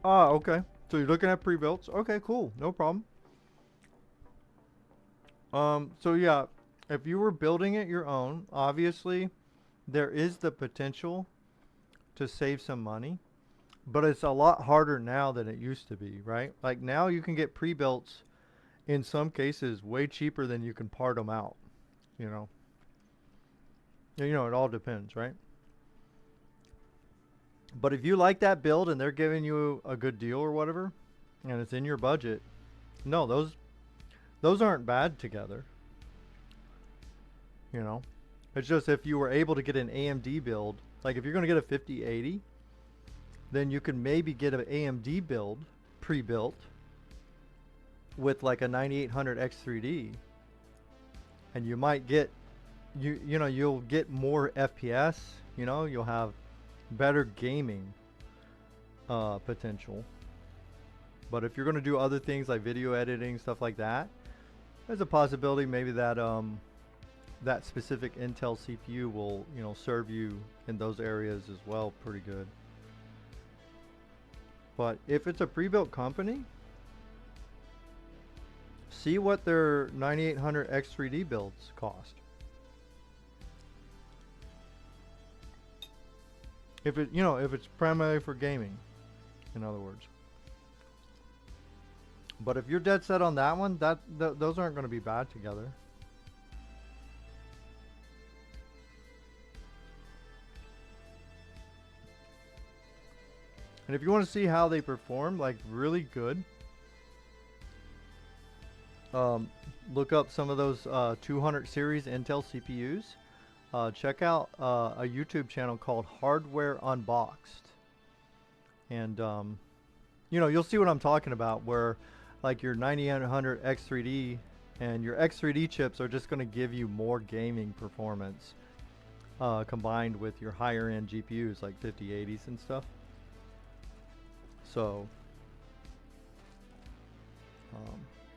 Ah, okay. So you're looking at pre-builts. Okay, cool. No problem. So yeah, if you were building it your own, obviously there is the potential to save some money, but it's a lot harder now than it used to be, right? Like now you can get pre-builts in some cases way cheaper than you can part them out, you know. You know, it all depends, right? But if you like that build and they're giving you a good deal or whatever, and it's in your budget, no, those aren't bad together. You know, it's just if you were able to get an AMD build, like if you're going to get a 5080, then you can maybe get an AMD build pre-built with like a 9800 X3D, and you might get, you know, you'll get more FPS, you know, you'll have better gaming potential. But if you're going to do other things like video editing, stuff like that, there's a possibility maybe that that specific Intel CPU will, you know, serve you in those areas as well pretty good. But if it's a pre-built company, see what their 9800 X3D builds cost. If it, you know, if it's primarily for gaming, in other words. But if you're dead set on that one, those aren't going to be bad together. And if you want to see how they perform, like really good, look up some of those 200 series Intel CPUs. Check out a YouTube channel called Hardware Unboxed. And, you know, you'll see what I'm talking about, where like your 9800 X3D And your X3D chips are just going to give you more gaming performance combined with your higher end GPUs like 5080s and stuff. So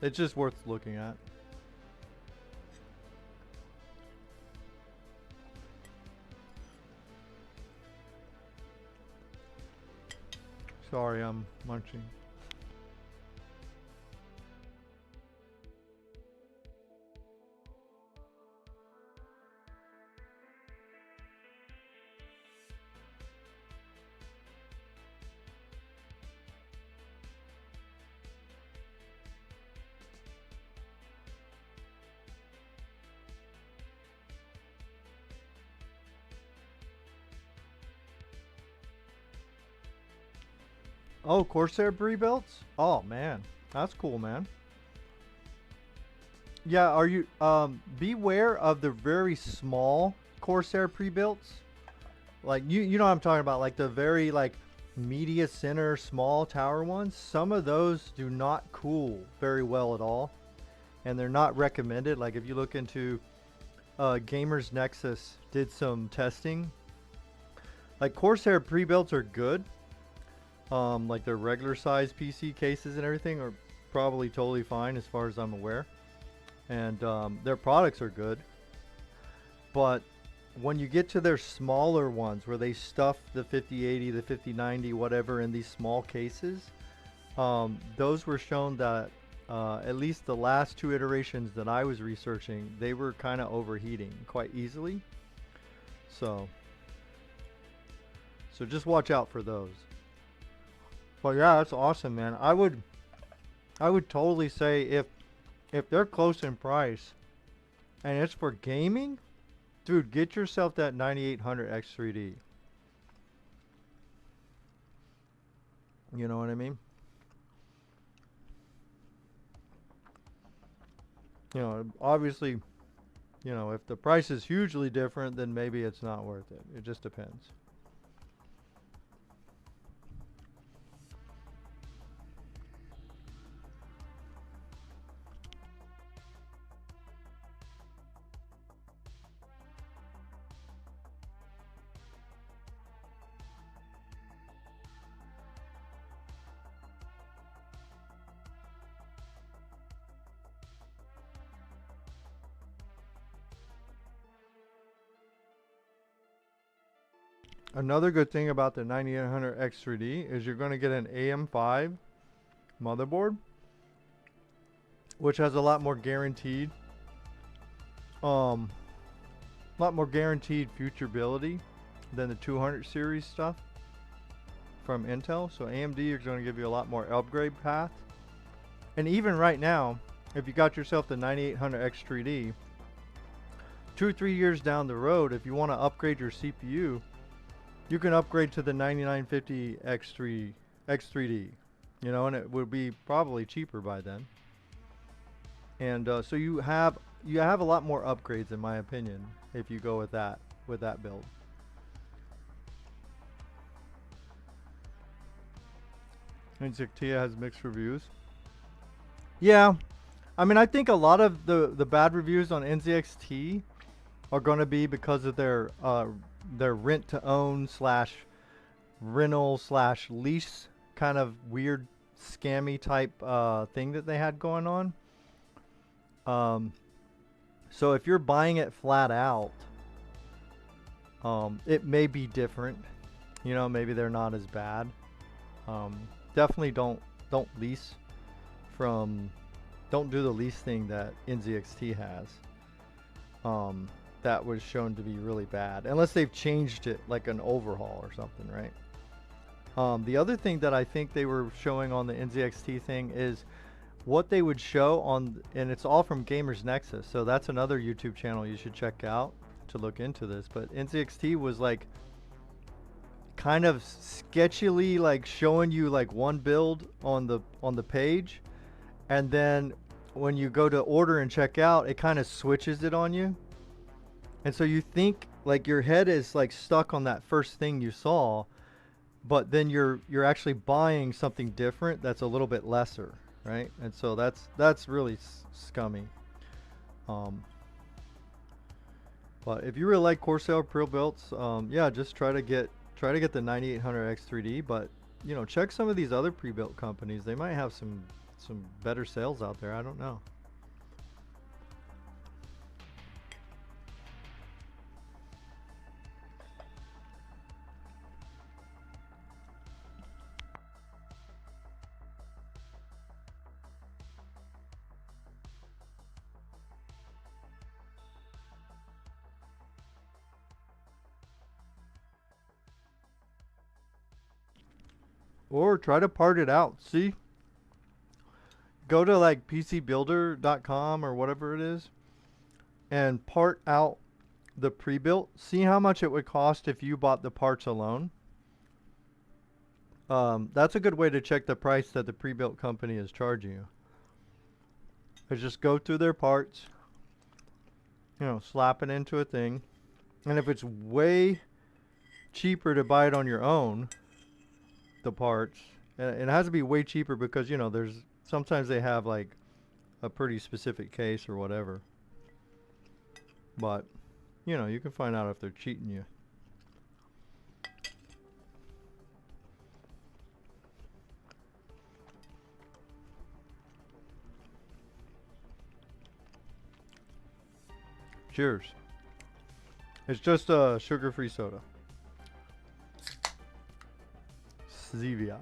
it's just worth looking at. Sorry, I'm munching. Oh, Corsair pre-builts? Oh man, that's cool, man. Yeah, are you beware of the very small Corsair pre-builts? Like you know what I'm talking about, like the very like media center small tower ones. Some of those do not cool very well at all, and they're not recommended. Like if you look into Gamers Nexus did some testing. Like Corsair pre-builts are good. Like their regular size PC cases and everything are probably totally fine as far as I'm aware. And their products are good. But when you get to their smaller ones where they stuff the 5080, the 5090, whatever in these small cases, those were shown that at least the last 2 iterations that I was researching, they were kind of overheating quite easily. So just watch out for those. But yeah, that's awesome, man. I would totally say if they're close in price and it's for gaming, dude, get yourself that 9800 X3D. You know what I mean? You know, obviously, you know, if the price is hugely different, then maybe it's not worth it. It just depends. Another good thing about the 9800 X3D is you're going to get an AM5 motherboard, which has a lot more guaranteed futurability than the 200 series stuff from Intel. So AMD is going to give you a lot more upgrade path. And even right now, if you got yourself the 9800 X3D, 2 or 3 years down the road, if you want to upgrade your CPU, you can upgrade to the 9950 X3D, you know, and it would be probably cheaper by then. And so you have a lot more upgrades, in my opinion, if you go with that build. Insectia has mixed reviews. Yeah, I mean, I think a lot of the bad reviews on NZXT are going to be because of their rent to own / rental / lease kind of weird scammy type thing that they had going on. So if you're buying it flat out, it may be different. You know, maybe they're not as bad. Definitely don't lease from, don't do the lease thing that NZXT has. That was shown to be really bad, unless they've changed it like an overhaul or something, right? The other thing that I think they were showing on the NZXT thing is what they would show on, and it's all from Gamers Nexus, so that's another YouTube channel you should check out to look into this. But NZXT was like kind of sketchily like showing you like one build on the page, and then when you go to order and check out, it kind of switches it on you. And so you think like your head is like stuck on that first thing you saw, but then you're actually buying something different that's a little bit lesser, right? And so that's really scummy. But if you really like Corsair pre-builts, yeah, just try to get the 9800X 3D. But you know, check some of these other pre-built companies. They might have some better sales out there. I don't know. Or try to part it out. See? Go to like PCbuilder.com or whatever it is and part out the pre-built. See how much it would cost if you bought the parts alone. That's a good way to check the price that the pre-built company is charging you. Is just go through their parts, you know, slap it into a thing. And if it's way cheaper to buy it on your own, the parts, and it has to be way cheaper because, you know, there's sometimes they have like a pretty specific case or whatever. But, you know, you can find out if they're cheating you. Cheers. It's just a sugar-free soda. Zevia.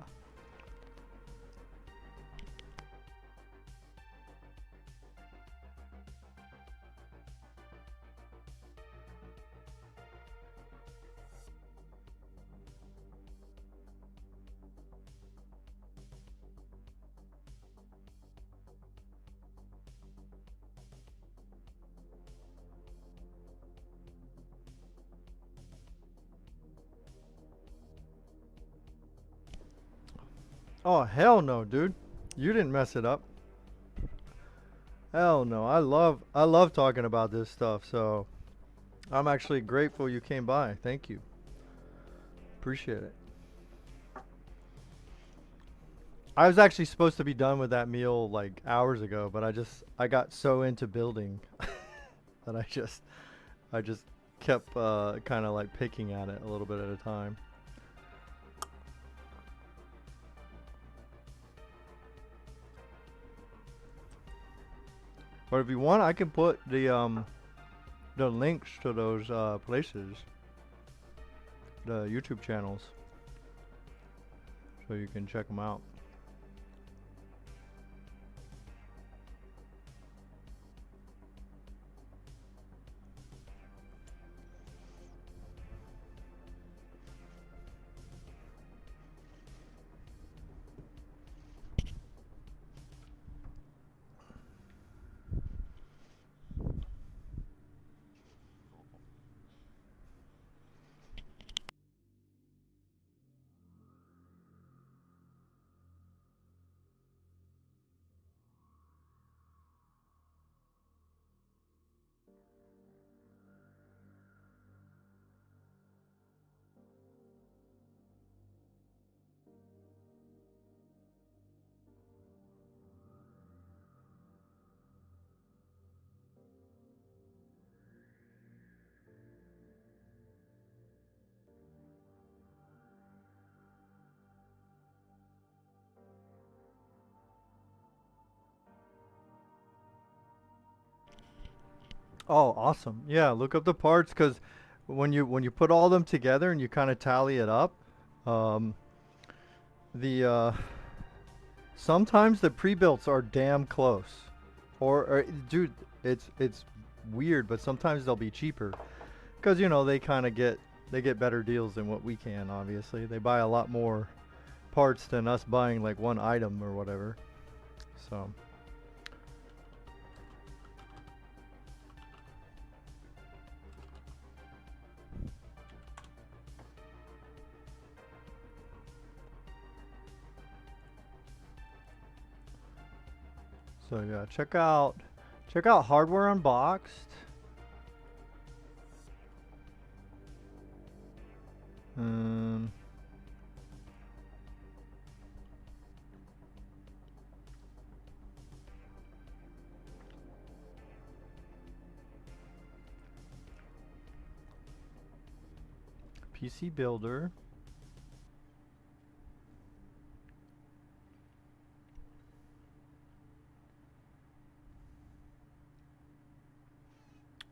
Oh, hell no, dude. You didn't mess it up. Hell no. I love talking about this stuff, so I'm actually grateful you came by. Thank you. Appreciate it. I was actually supposed to be done with that meal like hours ago, but I got so into building that I just kept kind of like picking at it a little bit at a time. But if you want, I can put the links to those places, the YouTube channels, so you can check them out. Oh, awesome. Yeah, look up the parts because when you put all them together and you kind of tally it up, um, the sometimes the pre-builts are damn close. Or dude, it's weird, but sometimes they'll be cheaper because you know they kind of get better deals than what we can. Obviously, they buy a lot more parts than us buying like one item or whatever. So. So yeah, check out Hardware Unboxed. PC Builder.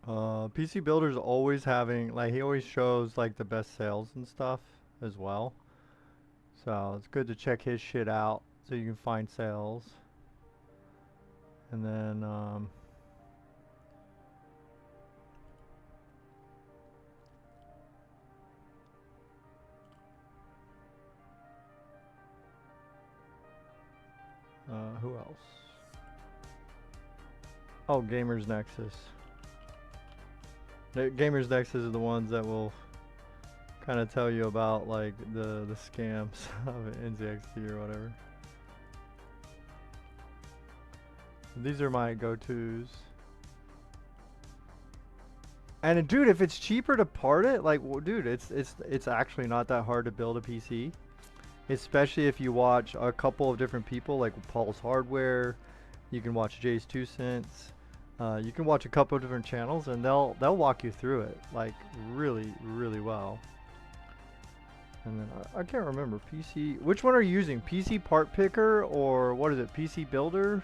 PC Builder's always having, like, he always shows like the best sales and stuff as well. So it's good to check his shit out so you can find sales. And then who else? Oh, Gamers Nexus. Gamers Nexus is the ones that will kind of tell you about like the scams of NZXT or whatever. These are my go-tos. And dude, if it's cheaper to part it, like, well, dude, it's actually not that hard to build a PC, especially if you watch a couple of different people, like Paul's Hardware. You can watch Jay's 2 Cents. You can watch a couple of different channels, and they'll walk you through it like really well. And then I can't remember PC. Which one are you using? PC Part Picker or what is it? PC Builder?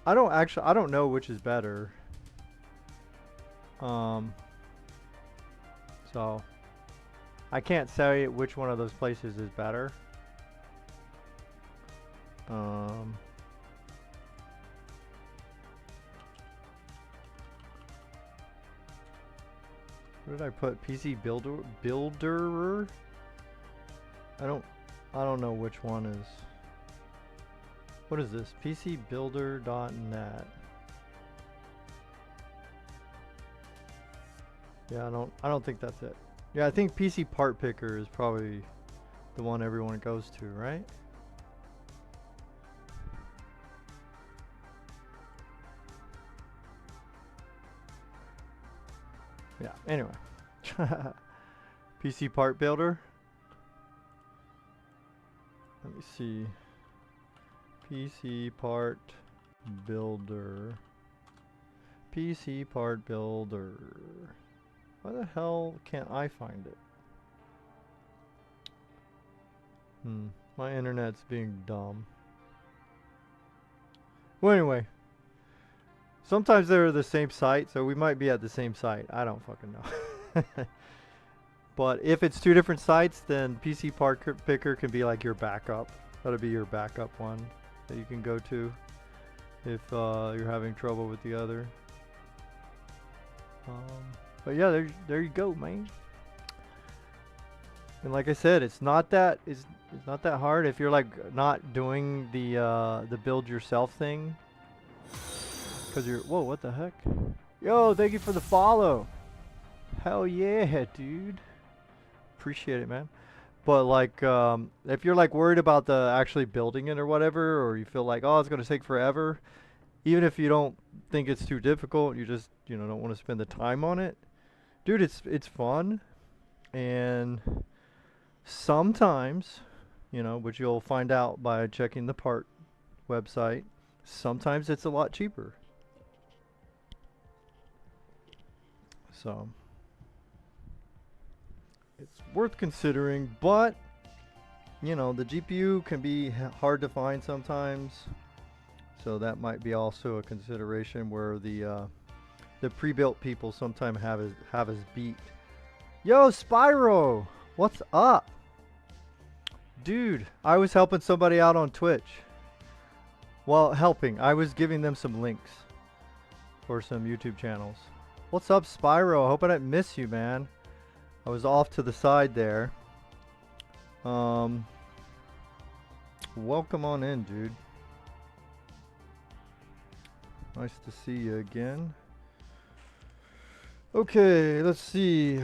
I don't know which is better. So I can't say which one of those places is better. What did I put? PC Builder? I don't know which one is. What is this? PCBuilder.net. Yeah, I don't think that's it. Yeah, I think PC Part Picker is probably the one everyone goes to, right? Yeah, anyway. PC Part Builder. Let me see. PC Part Builder. PC Part Builder. Why the hell can't I find it? My internet's being dumb. Well, anyway. Sometimes they're the same site, so we might be at the same site. I don't fucking know. But if it's two different sites, then PC Part Picker can be like your backup. That'll be your backup one that you can go to if you're having trouble with the other. But yeah, there you go, man. And like I said, it's not that hard if you're like not doing the build yourself thing. Cause you're whoa, what the heck? Yo, thank you for the follow. Hell yeah, dude. Appreciate it, man. But like, if you're like worried about the actually building it or whatever, or you feel like, oh, it's gonna take forever, even if you don't think it's too difficult, you just don't want to spend the time on it, dude. It's fun, and sometimes, which you'll find out by checking the part website. Sometimes it's a lot cheaper. So it's worth considering, but the GPU can be hard to find sometimes, so that might be also a consideration where the pre-built people sometimes have us beat. Yo, Spyro, what's up, dude? I was helping somebody out on Twitch. Well, I was giving them some links for some YouTube channels. What's up, Spyro? I hope I didn't miss you, man. I was off to the side there. Welcome on in, dude. Nice to see you again. Okay, let's see.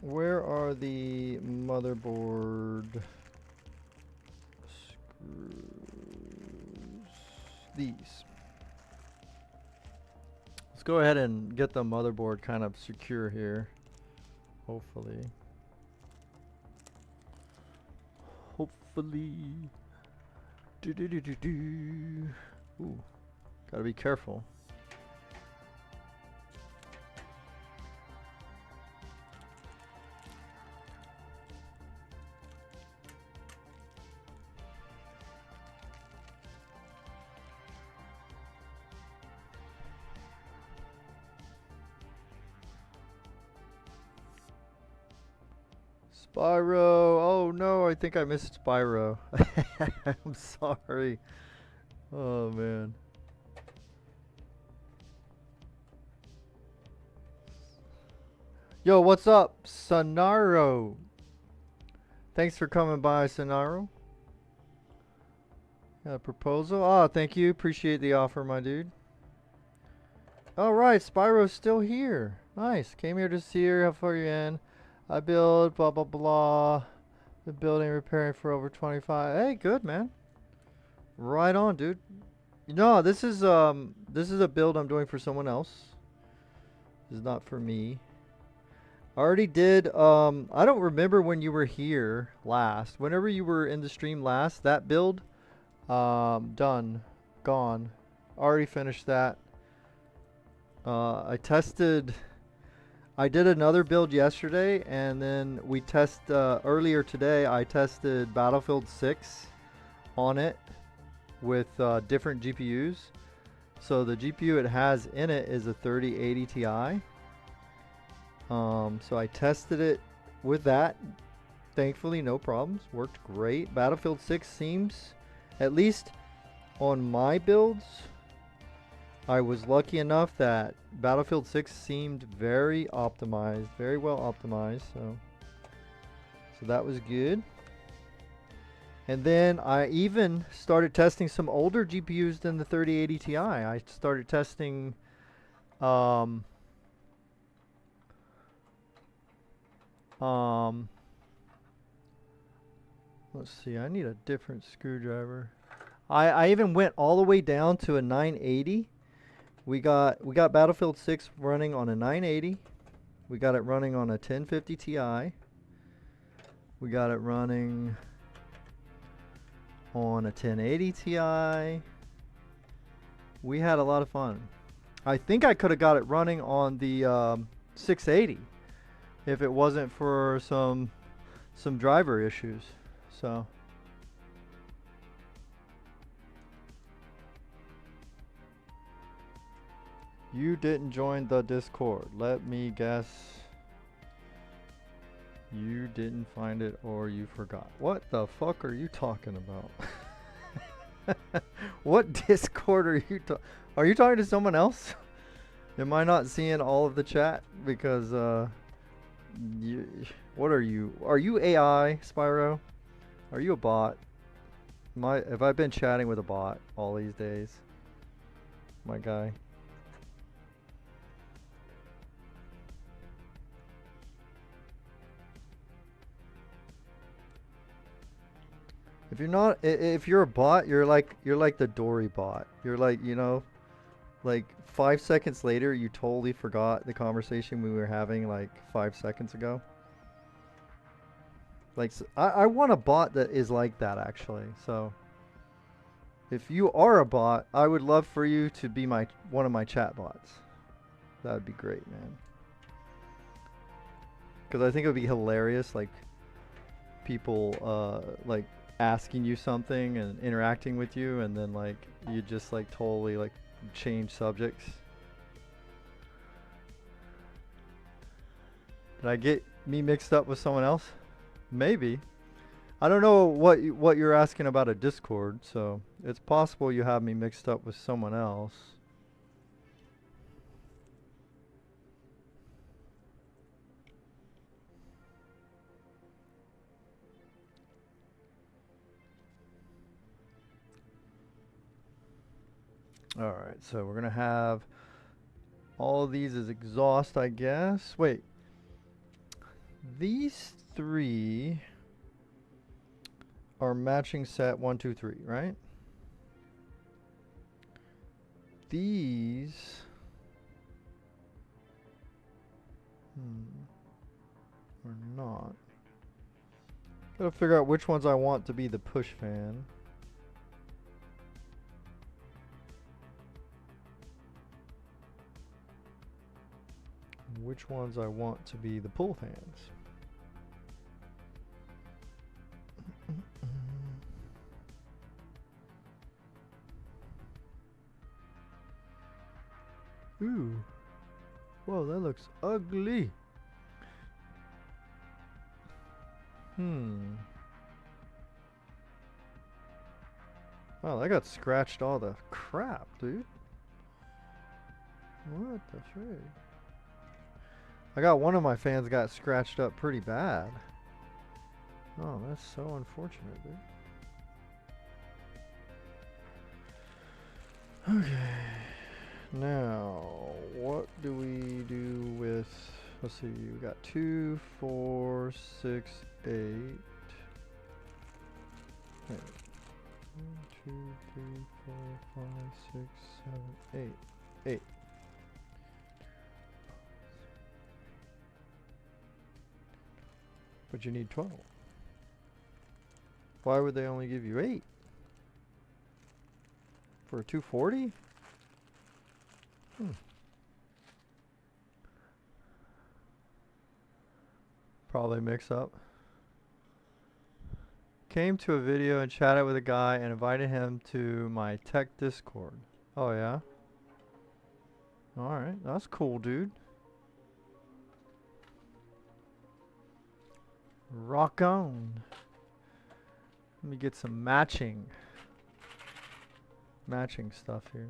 Where are the motherboard screws? These. Let's go ahead and get the motherboard kind of secure here. Hopefully. Ooh, gotta be careful. Spyro. Oh no, I think I missed Spyro. I'm sorry. Oh man. Yo, what's up, Sonaro? Thanks for coming by, Sonaro. Got a proposal? Ah, thank you. Appreciate the offer, my dude. Alright, Spyro's still here. Nice. Came here to see her. How far you in? I build, blah, blah, blah. The building repairing for over 25. Hey, good, man. Right on, dude. No, this is a build I'm doing for someone else. This is not for me. I already did, I don't remember when you were here last. Whenever you were in the stream last, that build, done. Gone. Already finished that. I did another build yesterday, and then we earlier today, I tested Battlefield 6 on it with different GPUs. So the GPU it has in it is a 3080 Ti. So I tested it with that. Thankfully, no problems. Worked great. Battlefield 6 seems, at least on my builds, I was lucky enough that Battlefield 6 seemed very optimized, very well optimized. So that was good. And then I even started testing some older GPUs than the 3080 Ti. I started testing let's see, I need a different screwdriver. I even went all the way down to a 980. We got Battlefield 6 running on a 980. We got it running on a 1050 Ti. We got it running on a 1080 Ti. We had a lot of fun. I think I could have got it running on the 680 if it wasn't for some driver issues. So you didn't join the Discord. Let me guess. You didn't find it or you forgot. What the fuck are you talking about? What Discord are you talking? Are you talking to someone else? Am I not seeing all of the chat? Because what are you? Are you AI, Spyro? Are you a bot? Have I been chatting with a bot all these days? My guy. If you're not, if you're a bot, you're like the Dory bot. You're like, you know, like 5 seconds later, you totally forgot the conversation we were having like 5 seconds ago. Like, I want a bot that is like that, actually. So if you are a bot, I would love for you to be one of my chat bots. That would be great, man. Because I think it would be hilarious, like people like asking you something and interacting with you, and then like you just like totally like change subjects. Did I get me mixed up with someone else? Maybe. I don't know what you're asking about a Discord, so it's possible you have me mixed up with someone else. Alright, so we're gonna have all of these as exhaust, I guess. Wait. These three are matching set 1, 2, 3, right? These are not. Gotta figure out which ones I want to be the push fan. Which ones I want to be the pull fans. Ooh. Whoa, that looks ugly. Oh, I got scratched all the crap, dude. What the frig? I got one of my fans got scratched up pretty bad. Oh, that's so unfortunate, dude. Okay. Now, what do we do with... Let's see, we got 2, 4, 6, 8. Wait. 1, 2, 3, 4, 5, 6, 7, 8. 8. But you need 12. Why would they only give you 8? For a 240? Probably mix up. Came to a video and chatted with a guy and invited him to my tech Discord. Oh yeah? Alright, that's cool, dude. Rock on. Let me get some matching stuff here.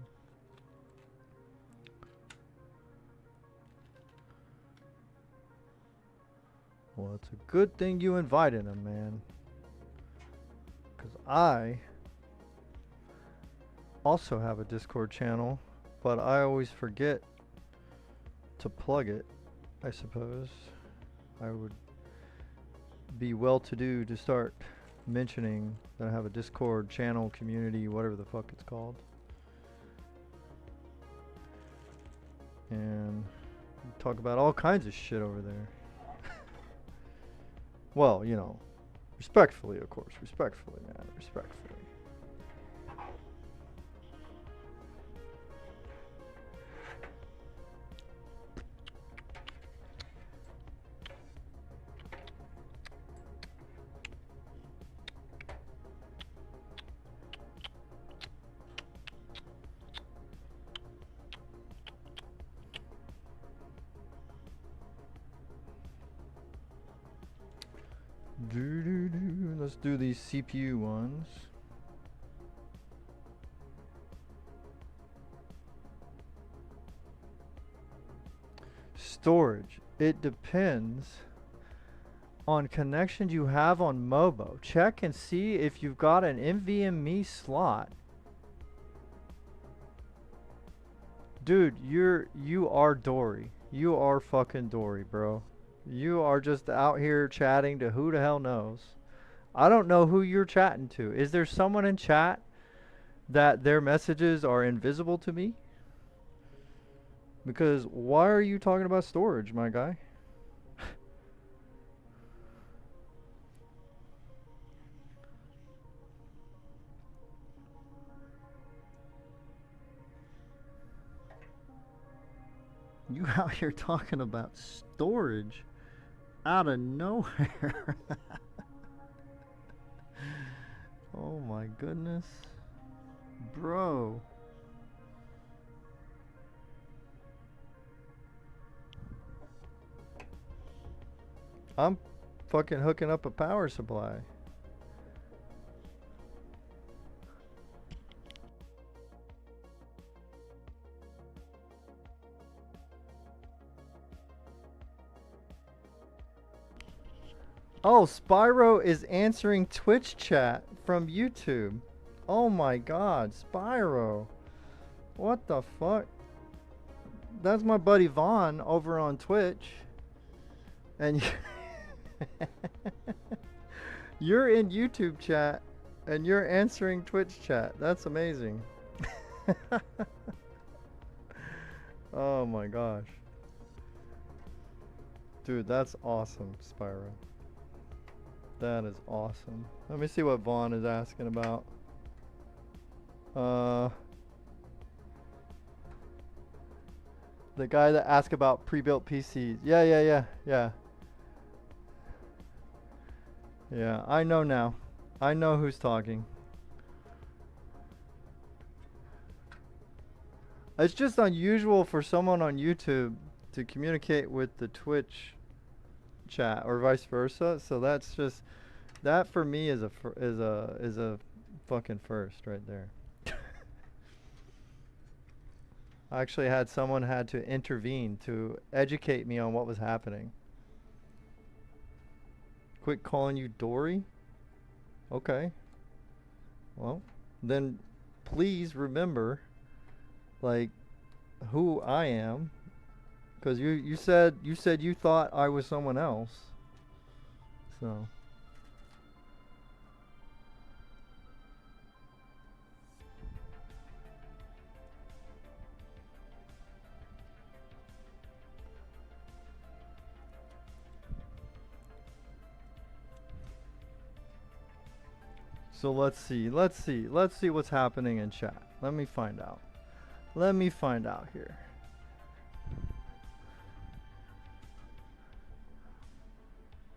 Well, it's a good thing you invited him, man. Because I also have a Discord channel, but I always forget to plug it, I suppose. I would be well-to-do to start mentioning that I have a Discord channel, community, whatever the fuck it's called. And talk about all kinds of shit over there. Well, you know, respectfully, of course. Respectfully, man. Respectfully. Let's do these CPU ones. Storage. It depends on connections you have on Mobo. Check and see if you've got an NVMe slot. Dude, you are Dory. You are fucking Dory, bro. You are just out here chatting to who the hell knows. I don't know who you're chatting to. Is there someone in chat that their messages are invisible to me? Because why are you talking about storage, my guy? You out here talking about storage out of nowhere. Oh my goodness. Bro. I'm fucking hooking up a power supply. Oh, Spyro is answering Twitch chat from YouTube. Oh my god, Spyro. What the fuck? That's my buddy Vaughn over on Twitch. And you're in YouTube chat and you're answering Twitch chat. That's amazing. Oh my gosh. Dude, that's awesome, Spyro. That is awesome. Let me see what Vaughn is asking about. The guy that asked about pre-built PCs. Yeah. Yeah, I know now. I know who's talking. It's just unusual for someone on YouTube to communicate with the Twitch chat or vice versa. So that's just that for me is a fucking first right there. I actually had someone had to intervene to educate me on what was happening. Quit calling you Dory? Okay. Well, then please remember like who I am, because you said you thought I was someone else. So let's see what's happening in chat. Let me find out. Let me find out here.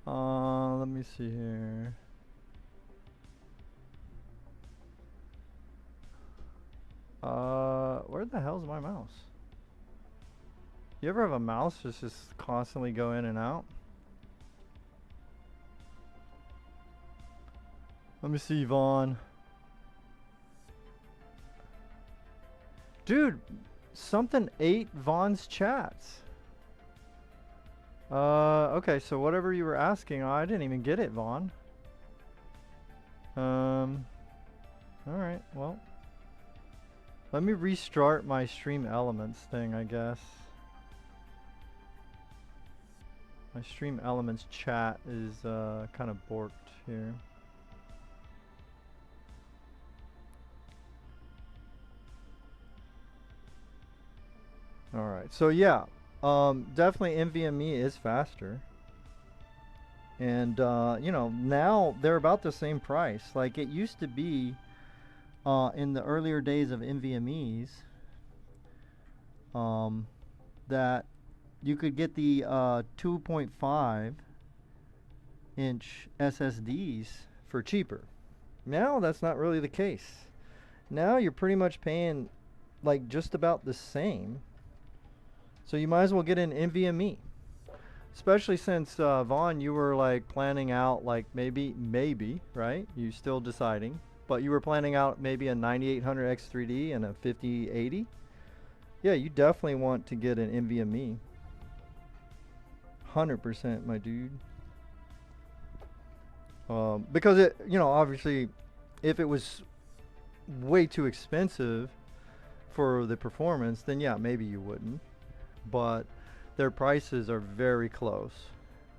Let me see here. Where the hell's my mouse? You ever have a mouse just constantly go in and out? Let me see, Vaughn. Dude, something ate Vaughn's chats. Okay, so whatever you were asking, I didn't even get it, Vaughn. Alright, well. Let me restart my Stream Elements thing, I guess. My Stream Elements chat is kind of borked here. Alright, so yeah, definitely NVMe is faster. And, you know, now they're about the same price. Like it used to be in the earlier days of NVMe's that you could get the 2.5 inch SSDs for cheaper. Now that's not really the case. Now you're pretty much paying like just about the same. So you might as well get an NVMe. Especially since, Vaughn, you were like planning out like maybe, right? You still deciding. But you were planning out maybe a 9800 X3D and a 5080. Yeah, you definitely want to get an NVMe. 100%, my dude. Because it, you know, obviously, if it was way too expensive for the performance, then yeah, maybe you wouldn't. But their prices are very close.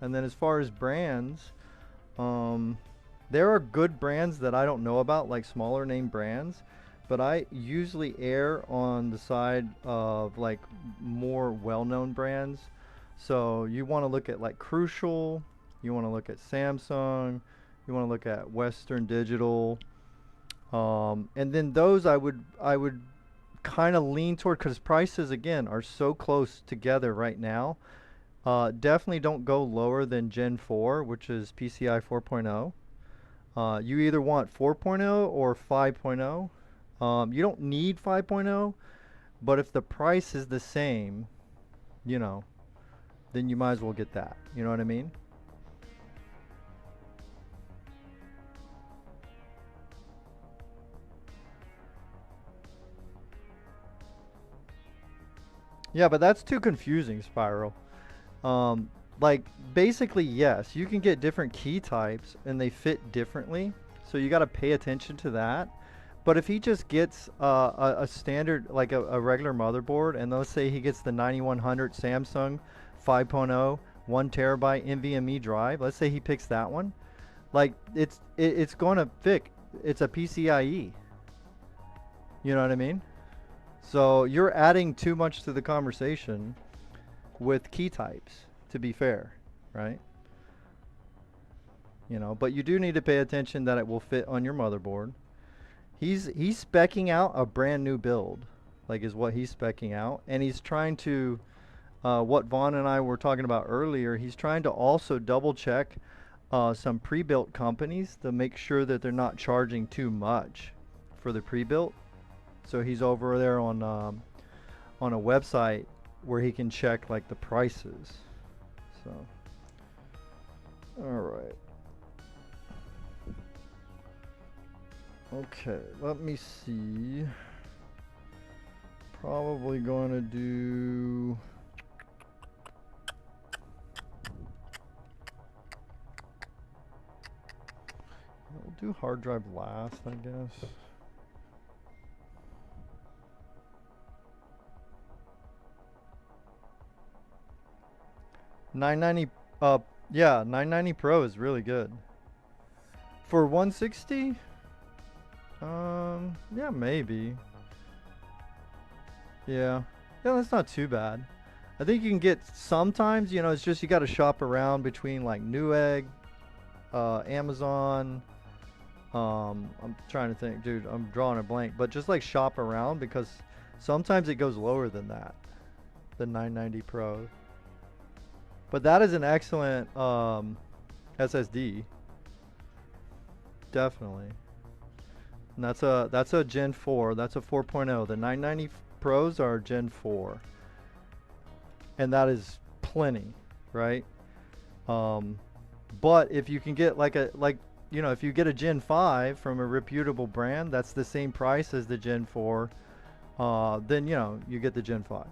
And then as far as brands, there are good brands that I don't know about, like smaller name brands, but I usually err on the side of like more well-known brands. So you want to look at like Crucial, you want to look at Samsung, you want to look at Western Digital, and then those I would kind of lean toward, because prices again are so close together right now. Definitely don't go lower than Gen 4, which is PCI 4.0. You either want 4.0 or 5.0. You don't need 5.0, but if the price is the same, you know, then you might as well get that. You know what I mean? Yeah, but that's too confusing, Spiral. Like, basically, yes, you can get different key types and they fit differently. So you got to pay attention to that. But if he just gets a standard, like a regular motherboard, and let's say he gets the 9100 Samsung 5.0 1 terabyte NVMe drive, let's say he picks that one, like it's going to fit. It's a PCIe. You know what I mean? So you're adding too much to the conversation with key types, to be fair, right? You know, but you do need to pay attention that it will fit on your motherboard. He's speccing out a brand new build, like is what he's speccing out, and he's trying to, what Vaughn and I were talking about earlier, he's trying to also double check some pre-built companies to make sure that they're not charging too much for the pre-built. So he's over there on a website where he can check like the prices. So Alright. Okay, let me see. Probably going to do... We'll do hard drive last, I guess. $990, yeah, $990 Pro is really good. For 160, yeah, maybe. Yeah, that's not too bad. I think you can get sometimes, you know, it's just you got to shop around between like Newegg, Amazon. I'm trying to think, dude. I'm drawing a blank, but just like shop around because sometimes it goes lower than that, the 990 Pro. But that is an excellent SSD. Definitely. And that's a Gen 4. That's a 4.0. The 990 Pros are Gen 4. And that is plenty, right? But if you can get you know, if you get a Gen 5 from a reputable brand that's the same price as the Gen 4, then, you know, you get the Gen 5.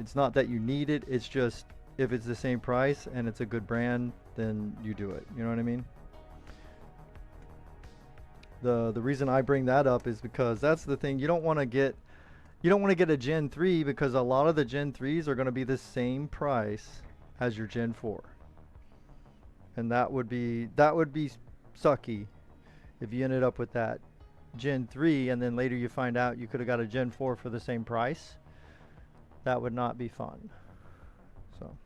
It's not that you need it, it's just if it's the same price and it's a good brand, then you do it. You know what I mean? The reason I bring that up is because that's the thing. You don't want to get a Gen 3 because a lot of the Gen 3s are going to be the same price as your Gen 4. And that would be sucky if you ended up with that Gen 3 and then later you find out you could have got a Gen 4 for the same price. That would not be fun. So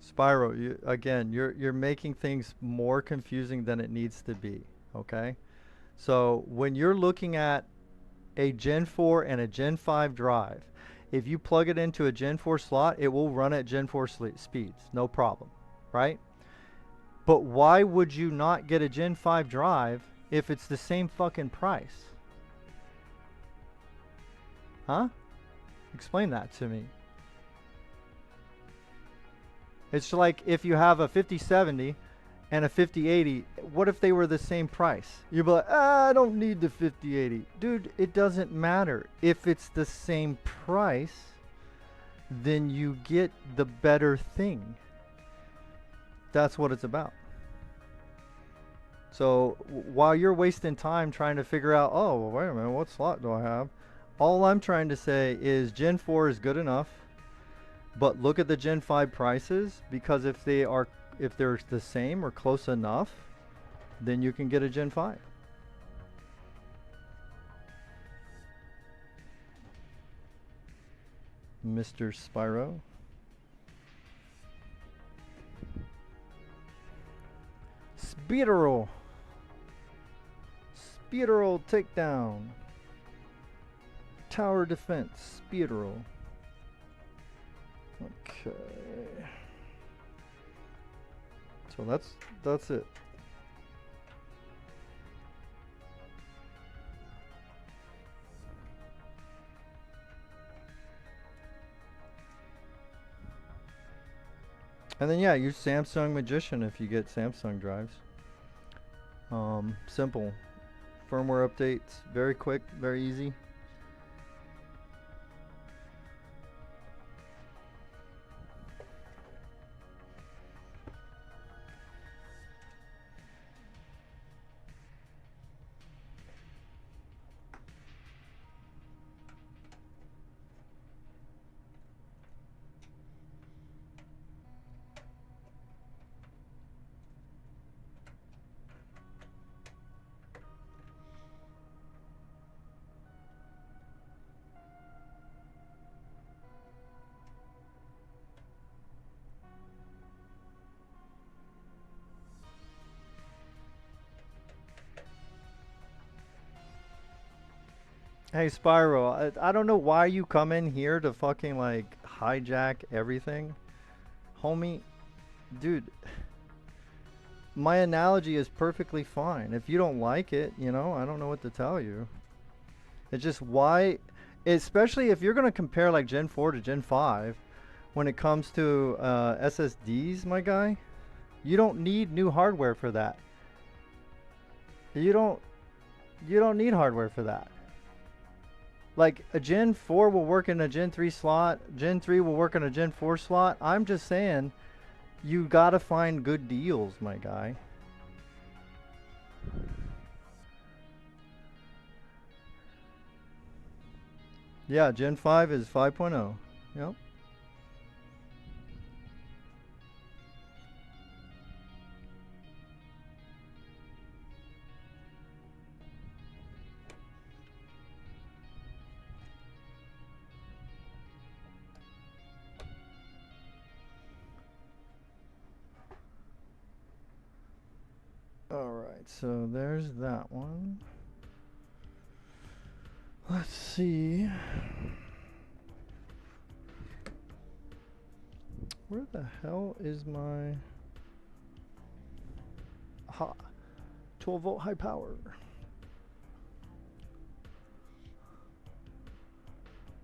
Spyro, you're making things more confusing than it needs to be, okay? So when you're looking at a Gen 4 and a Gen 5 drive, if you plug it into a Gen 4 slot, it will run at Gen 4 speeds, no problem, right? But why would you not get a Gen 5 drive if it's the same fucking price? Huh? Explain that to me. It's like if you have a 5070 and a 5080, what if they were the same price? You'd be like, I don't need the 5080. Dude, it doesn't matter. If it's the same price, then you get the better thing. That's what it's about. So while you're wasting time trying to figure out, oh, well, wait a minute, what slot do I have? All I'm trying to say is Gen 4 is good enough, but look at the Gen 5 prices, because if they're the same or close enough, then you can get a Gen 5. Mr. Spyro. Speederal takedown. Tower defense. Speederal. Okay. So that's it. And then yeah, use Samsung Magician if you get Samsung drives. Simple. Firmware updates, very quick, very easy. Hey Spyro, I don't know why you come in here to fucking like hijack everything. Homie, dude, my analogy is perfectly fine. If you don't like it, you know, I don't know what to tell you. It's just why, especially if you're going to compare like Gen 4 to Gen 5, when it comes to SSDs, my guy, you don't need new hardware for that. You don't need hardware for that. Like a Gen 4 will work in a Gen 3 slot, Gen 3 will work in a Gen 4 slot. I'm just saying, you gotta find good deals, my guy. Yeah, Gen 5 is 5.0. Yep. Alright, so there's that one. Let's see. Where the hell is my 12 volt high power?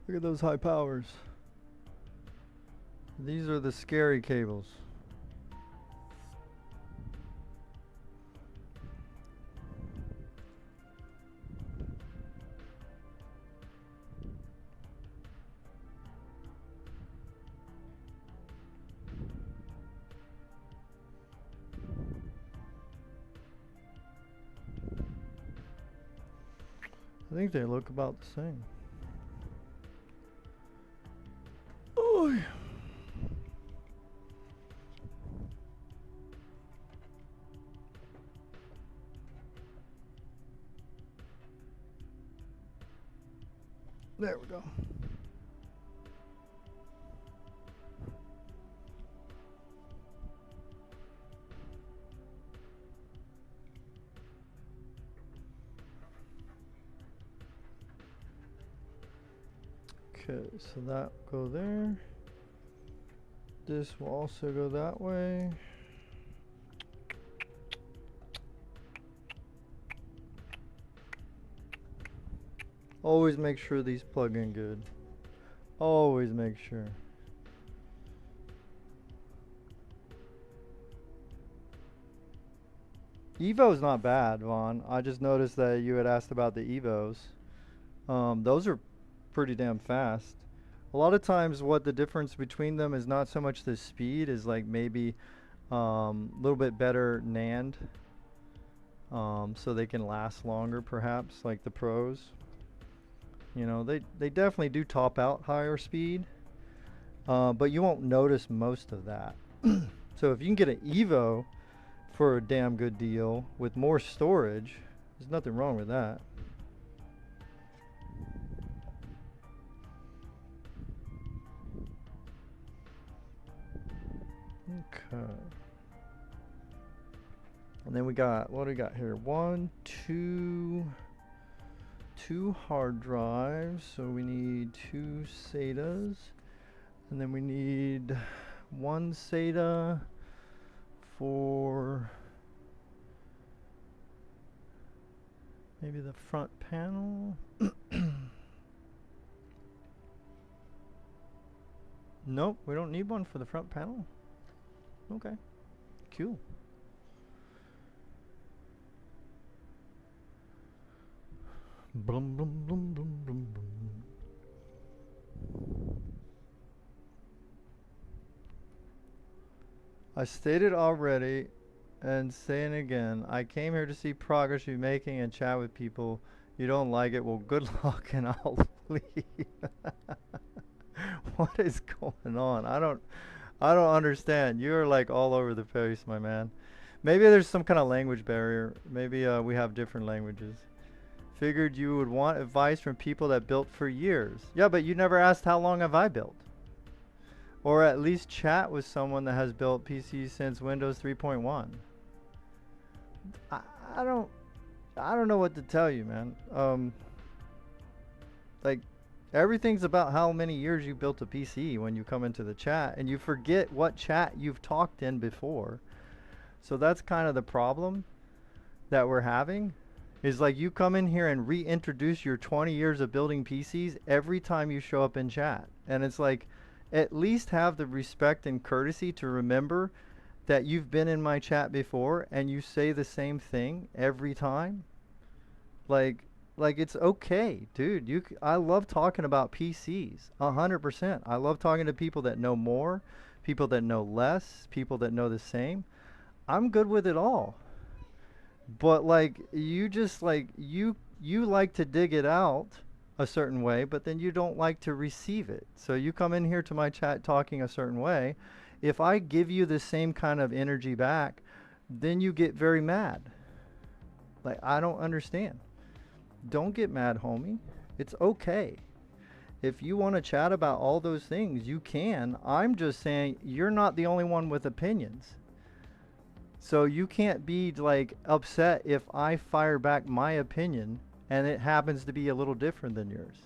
Look at those high powers. These are the scary cables. I think they look about the same. Oh. There we go. Okay, so that will go there. This will also go that way. Always make sure these plug in good. Always make sure. Evo's not bad, Vaughn. I just noticed that you had asked about the Evos. Those are pretty damn fast. A lot of times what the difference between them is not so much the speed, is like maybe a little bit better NAND, so they can last longer perhaps, like the pros. You know, they definitely do top out higher speed, but you won't notice most of that. So if you can get an Evo for a damn good deal with more storage, there's nothing wrong with that. Okay. And then we got, what do we got here? Two hard drives. So we need 2 SATAs. And then we need 1 SATA for maybe the front panel. Nope, we don't need one for the front panel. Okay, cool. Blum, blum, blum, blum, blum, blum. I stated already and saying again, I came here to see progress you're making and chat with people. You don't like it, well, good luck and I'll leave. What is going on? I don't understand. You're like all over the place, my man. Maybe there's some kind of language barrier. Maybe we have different languages. Figured you would want advice from people that built for years. Yeah, but you never asked how long have I built. Or at least chat with someone that has built PCs since Windows 3.1. I don't know what to tell you, man. Like, everything's about how many years you built a PC when you come into the chat, and you forget what chat you've talked in before. So that's kind of the problem that we're having, is like you come in here and reintroduce your 20 years of building PCs every time you show up in chat. And it's like, at least have the respect and courtesy to remember that you've been in my chat before and you say the same thing every time. Like it's okay, dude. I love talking about PCs, 100%. I love talking to people that know more, people that know less, people that know the same. I'm good with it all. But like you just like you like to dig it out a certain way, but then you don't like to receive it. So you come in here to my chat talking a certain way. If I give you the same kind of energy back, then you get very mad. Like, I don't understand. Don't get mad, homie. It's okay. If you want to chat about all those things, you can. I'm just saying you're not the only one with opinions. So you can't be like upset if I fire back my opinion and it happens to be a little different than yours.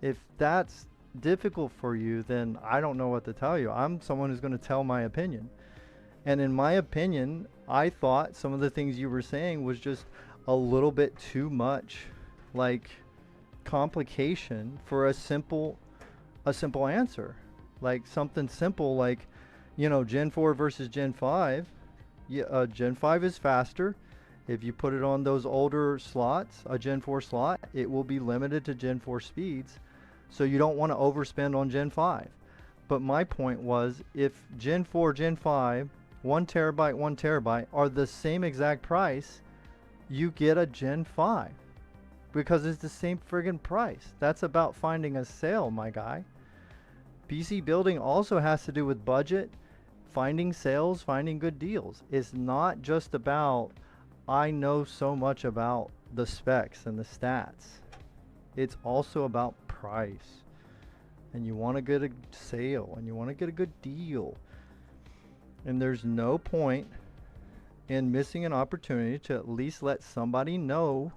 If that's difficult for you, then I don't know what to tell you. I'm someone who's going to tell my opinion. And in my opinion, I thought some of the things you were saying was just a little bit too much like complication for a simple answer. Like something simple like, you know, Gen 4 versus Gen 5. Yeah, Gen 5 is faster. If you put it on those older slots, a Gen 4 slot, it will be limited to Gen 4 speeds. So you don't want to overspend on Gen 5. But my point was, if Gen 4, Gen 5, 1 terabyte, 1 terabyte are the same exact price, you get a Gen 5. Because it's the same friggin' price. That's about finding a sale, my guy. PC building also has to do with budget, finding sales, finding good deals. It's not just about, I know so much about the specs and the stats. It's also about price. And you want to get a sale, and you want to get a good deal. And there's no point in missing an opportunity to at least let somebody know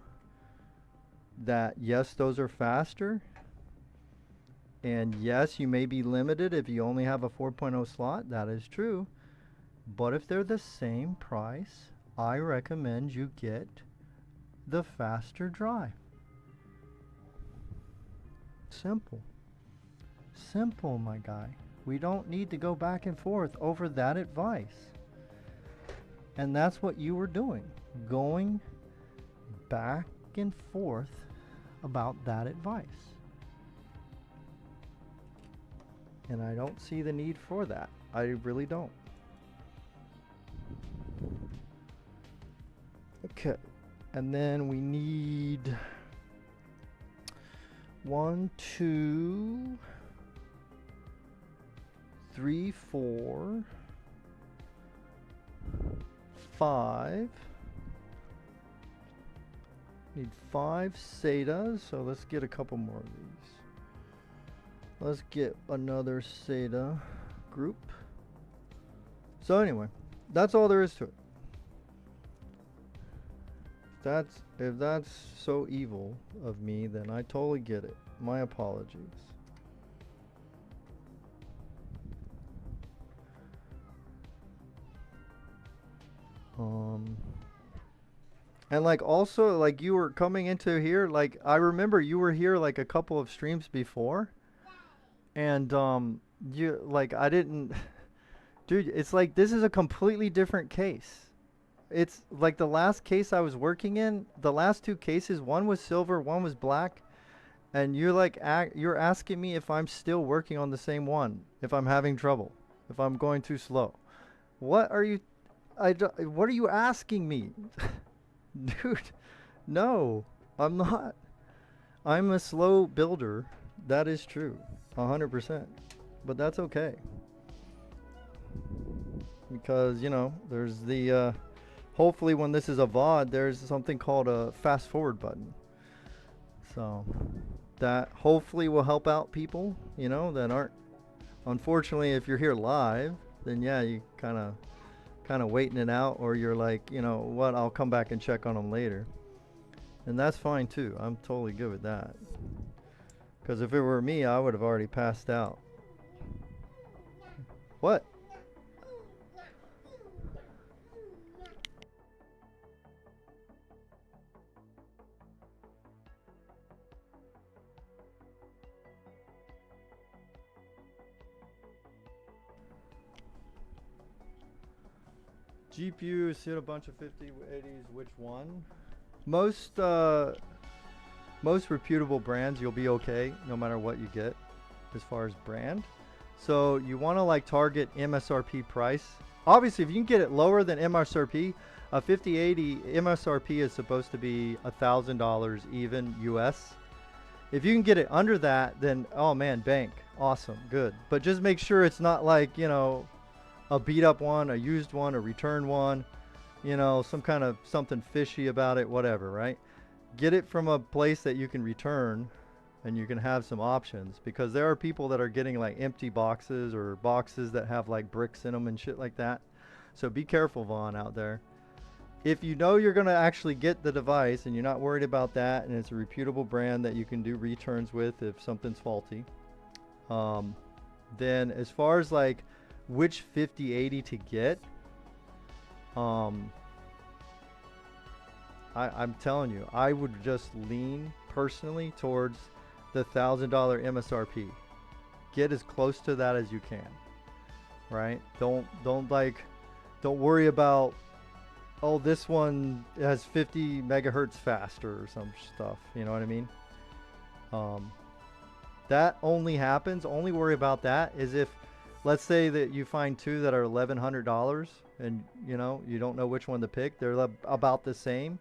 that yes, those are faster. And yes, you may be limited if you only have a 4.0 slot. That is true. But if they're the same price, I recommend you get the faster drive. Simple. Simple, my guy. We don't need to go back and forth over that advice. And that's what you were doing. Going back and forth about that advice. And I don't see the need for that. I really don't. Okay. And then we need 1, 2, 3, 4, 5. Need 5 SATAs, so let's get a couple more of these. Let's get another SATA group. So anyway, that's all there is to it. If that's so evil of me, then I totally get it. My apologies. And like also like you were coming into here, like I remember you were here like a couple of streams before, and you like I didn't dude, it's like this is a completely different case. It's like the last case I was working in, the last 2 cases, one was silver, one was black, and you're like you're asking me if I'm still working on the same one, if I'm having trouble, if I'm going too slow. What are you what are you asking me? Dude, no, I'm not. I'm a slow builder. That is true, 100%. But that's okay. Because, you know, there's the, hopefully when this is a VOD, there's something called a fast forward button. So, that hopefully will help out people, you know, that aren't, unfortunately, if you're here live, then yeah, you kind of waiting it out, or you're like, you know what, I'll come back and check on them later. And that's fine too. I'm totally good with that. Because if it were me, I would have already passed out. What? GPUs hit a bunch of 5080s. Which one? Most reputable brands, you'll be okay no matter what you get as far as brand. So you want to like target MSRP price. Obviously, if you can get it lower than MSRP, a 5080 MSRP is supposed to be $1,000 even US. If you can get it under that, then oh man, bank, awesome, good. But just make sure it's not like, you know, a beat up one, a used one, a return one, you know, some kind of something fishy about it, whatever, right? Get it from a place that you can return and you can have some options, because there are people that are getting like empty boxes or boxes that have like bricks in them and shit like that. So be careful, Vaughn, out there. If you know you're going to actually get the device and you're not worried about that, and it's a reputable brand that you can do returns with if something's faulty, then as far as like which 5080 to get, I'm telling you, I would just lean personally towards the $1,000 MSRP. Get as close to that as you can, right? Don't worry about, oh, this one has 50 megahertz faster or some stuff, you know what I mean? That only happens, only worry about that is if, let's say that you find two that are $1,100 and you know, you don't know which one to pick, they're about the same,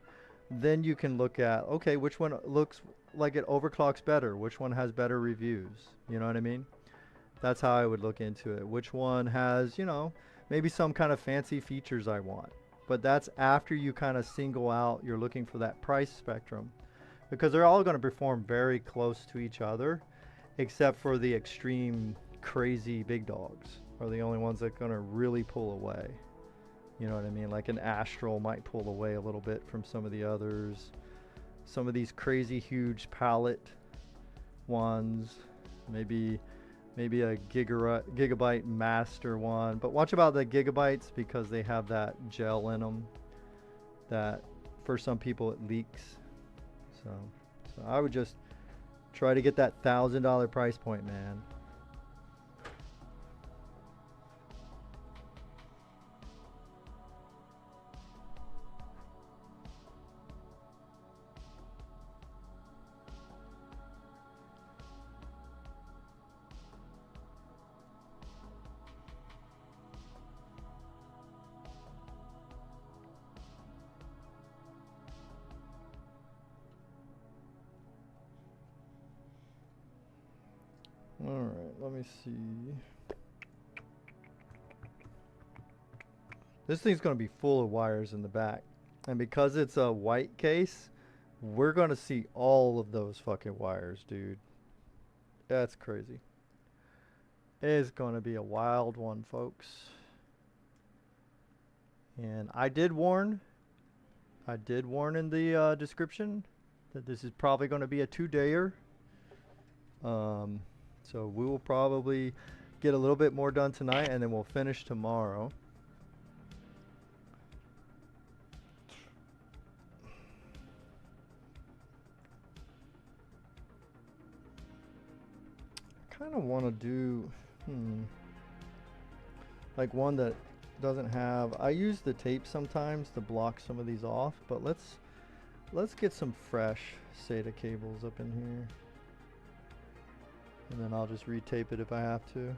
then you can look at, okay, which one looks like it overclocks better, which one has better reviews, you know what I mean? That's how I would look into it. Which one has, you know, maybe some kind of fancy features I want. But that's after you kind of single out, you're looking for that price spectrum, because they're all going to perform very close to each other, except for the extreme crazy big dogs are the only ones that are going to really pull away. You know what I mean? Like an Astral might pull away a little bit from some of the others. Some of these crazy huge palette ones, maybe a Gigabyte Master one, but watch about the Gigabytes because they have that gel in them that for some people it leaks. So I would just try to get that $1,000 price point, man. Alright, let me see. This thing's going to be full of wires in the back. And because it's a white case, we're going to see all of those fucking wires, dude. That's crazy. It's going to be a wild one, folks. And I did warn in the description that this is probably going to be a 2-dayer. So we will probably get a little bit more done tonight and then we'll finish tomorrow. I kind of want to do like one that doesn't have, I use the tape sometimes to block some of these off, but let's get some fresh SATA cables up in here. And then I'll just retape it if I have to.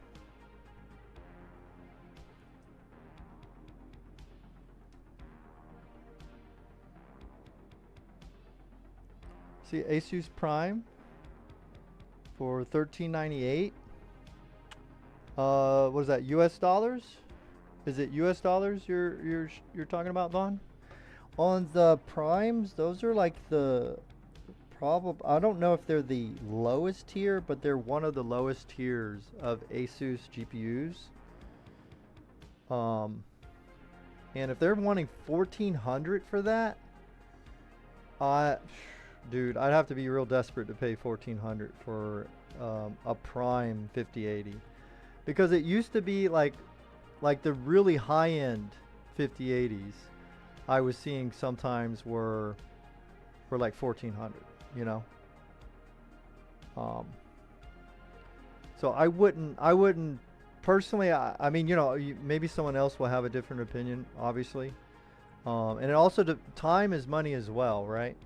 See, Asus Prime for $13.98. What is that? US dollars? Is it US dollars you're talking about, Vaughn? On the Primes, those are like the I don't know if they're the lowest tier, but they're one of the lowest tiers of Asus GPUs. And if they're wanting $1,400 for that, dude, I'd have to be real desperate to pay $1,400 for a Prime 5080, because it used to be like the really high-end 5080s I was seeing sometimes were like $1,400. You know, so I wouldn't personally, I mean, you know, maybe someone else will have a different opinion, obviously. And it also, time is money as well, right?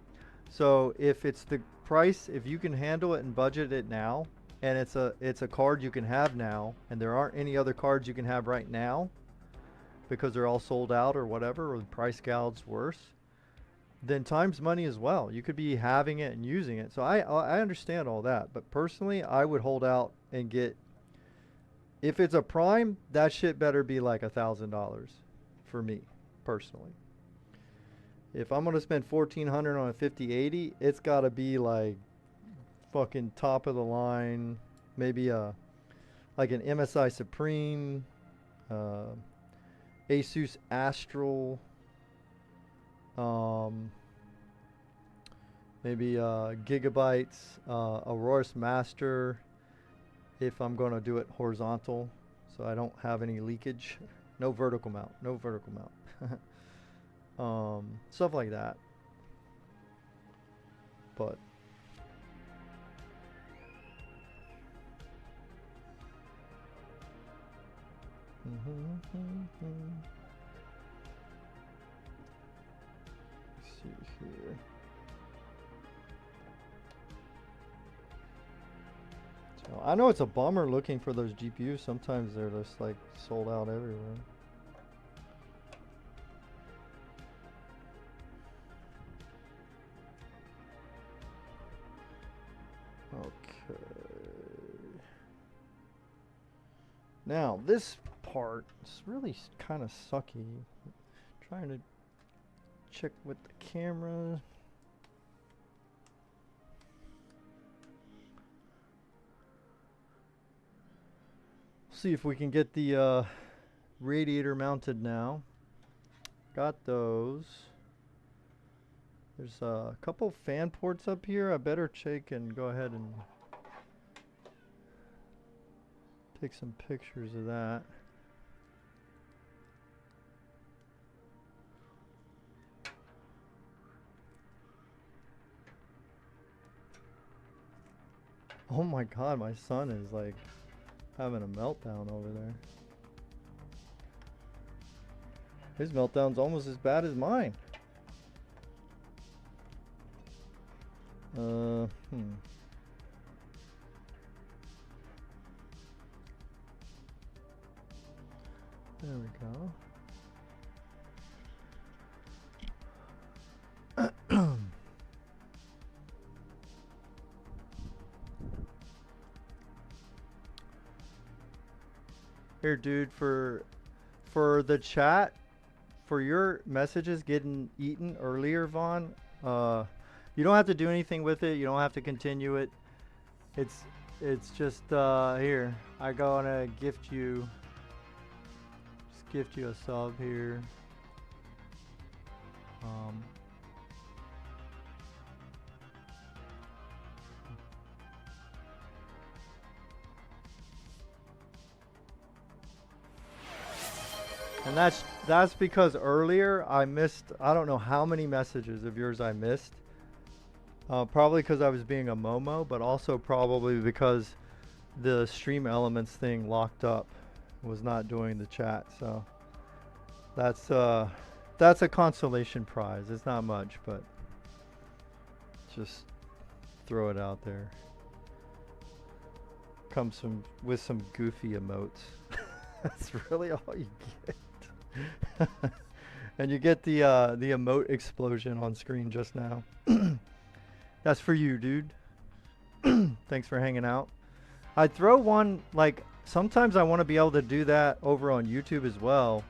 So if it's the price, if you can handle it and budget it now, and it's a card you can have now, and there aren't any other cards you can have right now because they're all sold out or whatever, or the price gouged's worse, then time's money as well. You could be having it and using it. So I understand all that, but personally, I would hold out and get. If it's a prime, that shit better be like $1,000 for me personally. If I'm gonna spend $1,400 on a 5080, it's gotta be like fucking top of the line, maybe like an MSI Supreme, Asus Astral, maybe Gigabyte's Aurorus Master, if I'm gonna do it horizontal, so I don't have any leakage. No vertical mount, no vertical mount. Stuff like that. But let's see here. So I know it's a bummer looking for those GPUs. Sometimes they're just like sold out everywhere. Okay. Now this part is really kind of sucky. Trying to check with the camera. See if we can get the radiator mounted now. Got those. There's a couple fan ports up here. I better check and go ahead and take some pictures of that. Oh my god, my son is like having a meltdown over there. His meltdown's almost as bad as mine. There we go. Here, dude, for the chat, for your messages getting eaten earlier, Vaughn, you don't have to do anything with it. You don't have to continue it. It's just here. I gonna gift you. Just gift you a sub here. And that's because earlier I missed, I don't know how many messages of yours I missed. Probably because I was being a Momo, but also probably because the Stream Elements thing locked up, was not doing the chat. So that's a consolation prize. It's not much, but just throw it out there. Comes with some goofy emotes. That's really all you get. And you get the emote explosion on screen just now. That's for you, dude. Thanks for hanging out. I'd throw one, like, sometimes I want to be able to do that over on YouTube as well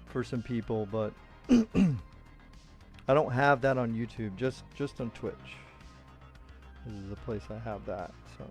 for some people, but I don't have that on YouTube, just on Twitch. This is the place I have that, so.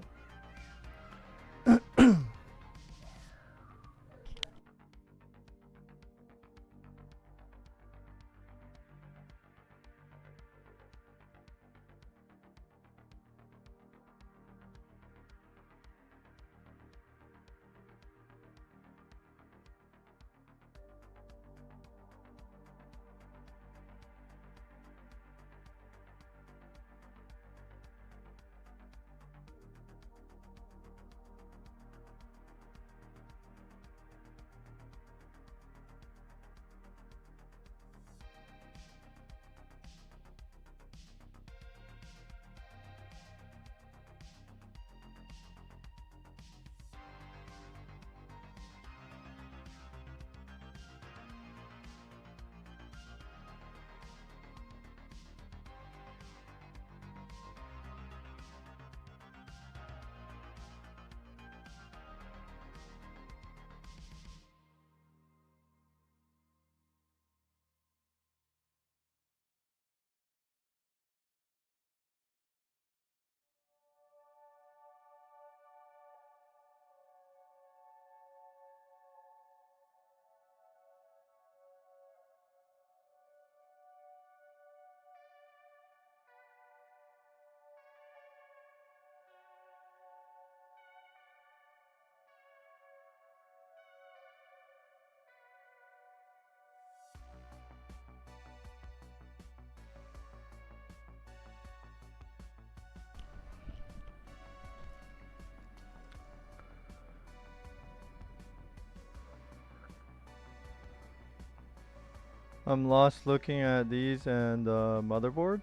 I'm lost looking at these and motherboards.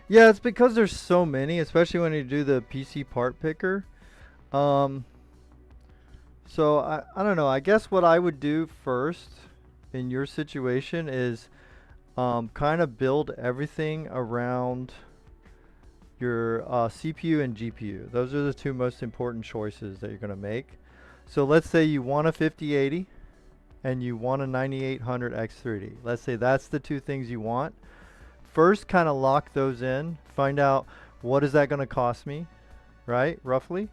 Yeah, it's because there's so many, especially when you do the PC part picker. Um, so I don't know. I guess what I would do first in your situation is kind of build everything around your CPU and GPU. Those are the two most important choices that you're going to make. So let's say you want a 5080 and you want a 9800 X3D. Let's say that's the two things you want. First, kind of lock those in. Find out what is that going to cost me, right? Roughly.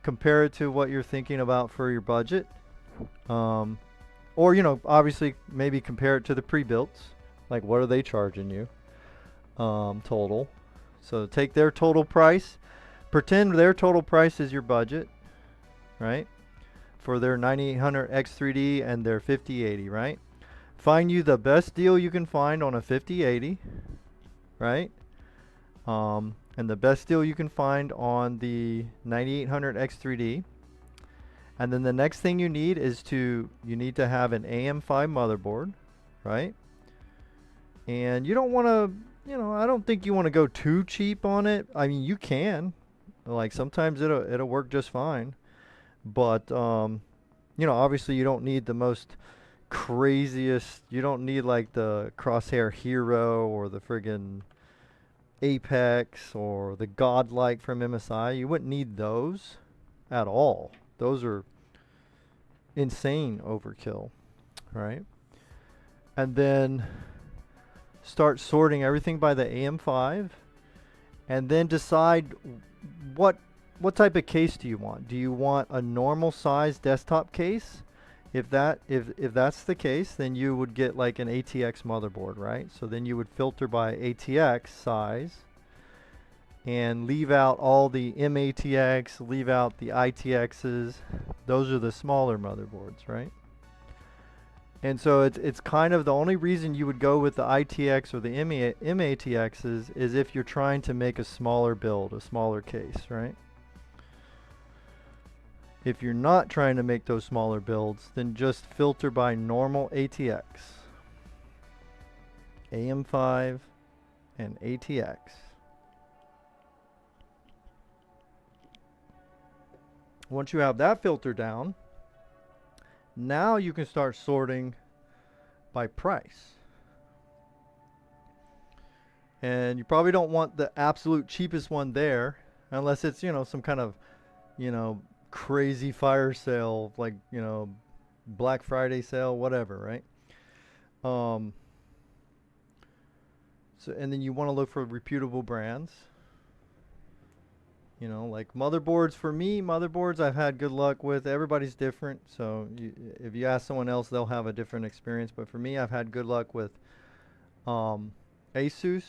Compare it to what you're thinking about for your budget. Or, you know, obviously maybe compare it to the pre-builts. Like, what are they charging you total? So take their total price. Pretend their total price is your budget, right? For their 9800 X3D and their 5080, right? Find you the best deal you can find on a 5080, right? And the best deal you can find on the 9800 X3D. And then the next thing you need is you need to have an AM5 motherboard, right? And you don't want to, you know, I don't think you want to go too cheap on it. I mean, you can, like sometimes it'll work just fine, but you know, obviously you don't need the most craziest. You don't need like the Crosshair Hero or the friggin' Apex or the Godlike from MSI. You wouldn't need those at all. Those are insane overkill, right? And then start sorting everything by the AM5 and then decide what type of case do you want. Do you want a normal size desktop case? If that's the case, then you would get like an ATX motherboard, right? So then you would filter by ATX size and leave out all the MATX, leave out the ITXs. Those are the smaller motherboards, right? And so it's kind of the only reason you would go with the ITX or the MATXs is if you're trying to make a smaller build, a smaller case, right? If you're not trying to make those smaller builds, then just filter by normal ATX, AM5, and ATX. Once you have that filter down, now you can start sorting by price. And you probably don't want the absolute cheapest one there, unless it's, you know, some kind of, you know, crazy fire sale, like, you know, Black Friday sale, whatever, right? So, and then you want to look for reputable brands. You know, like motherboards. For me, motherboards I've had good luck with. Everybody's different, so if you ask someone else, they'll have a different experience. But for me, I've had good luck with Asus.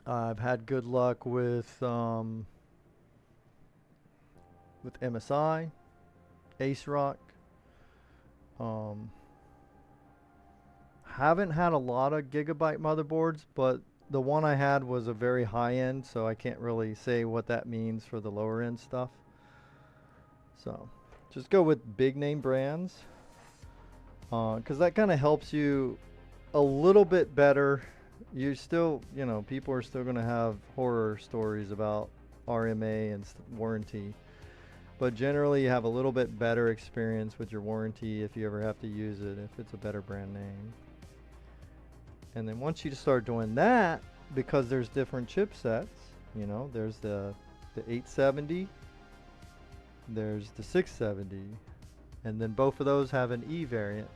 I've had good luck with MSI, Ace Rock. Haven't had a lot of Gigabyte motherboards, but the one I had was a very high end, so I can't really say what that means for the lower end stuff. So just go with big name brands, because that kind of helps you a little bit better. You still, you know, people are still going to have horror stories about RMA and warranty, but generally you have a little bit better experience with your warranty if you ever have to use it, if it's a better brand name. And then once you start doing that, because there's different chipsets, you know, there's the 870, there's the 670, and then both of those have an E variant.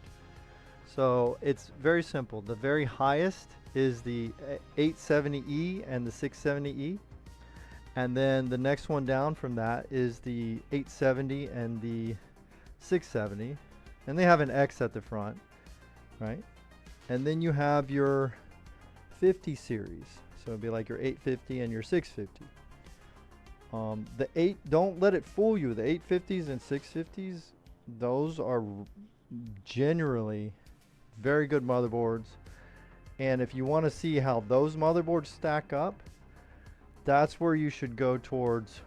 So it's very simple. The very highest is the 870E and the 670E. And then the next one down from that is the 870 and the 670. And they have an X at the front, right? And then you have your 50 series. So it'd be like your 850 and your 650. Don't let it fool you. The 850s and 650s, those are generally very good motherboards. And if you want to see how those motherboards stack up, that's where you should go towards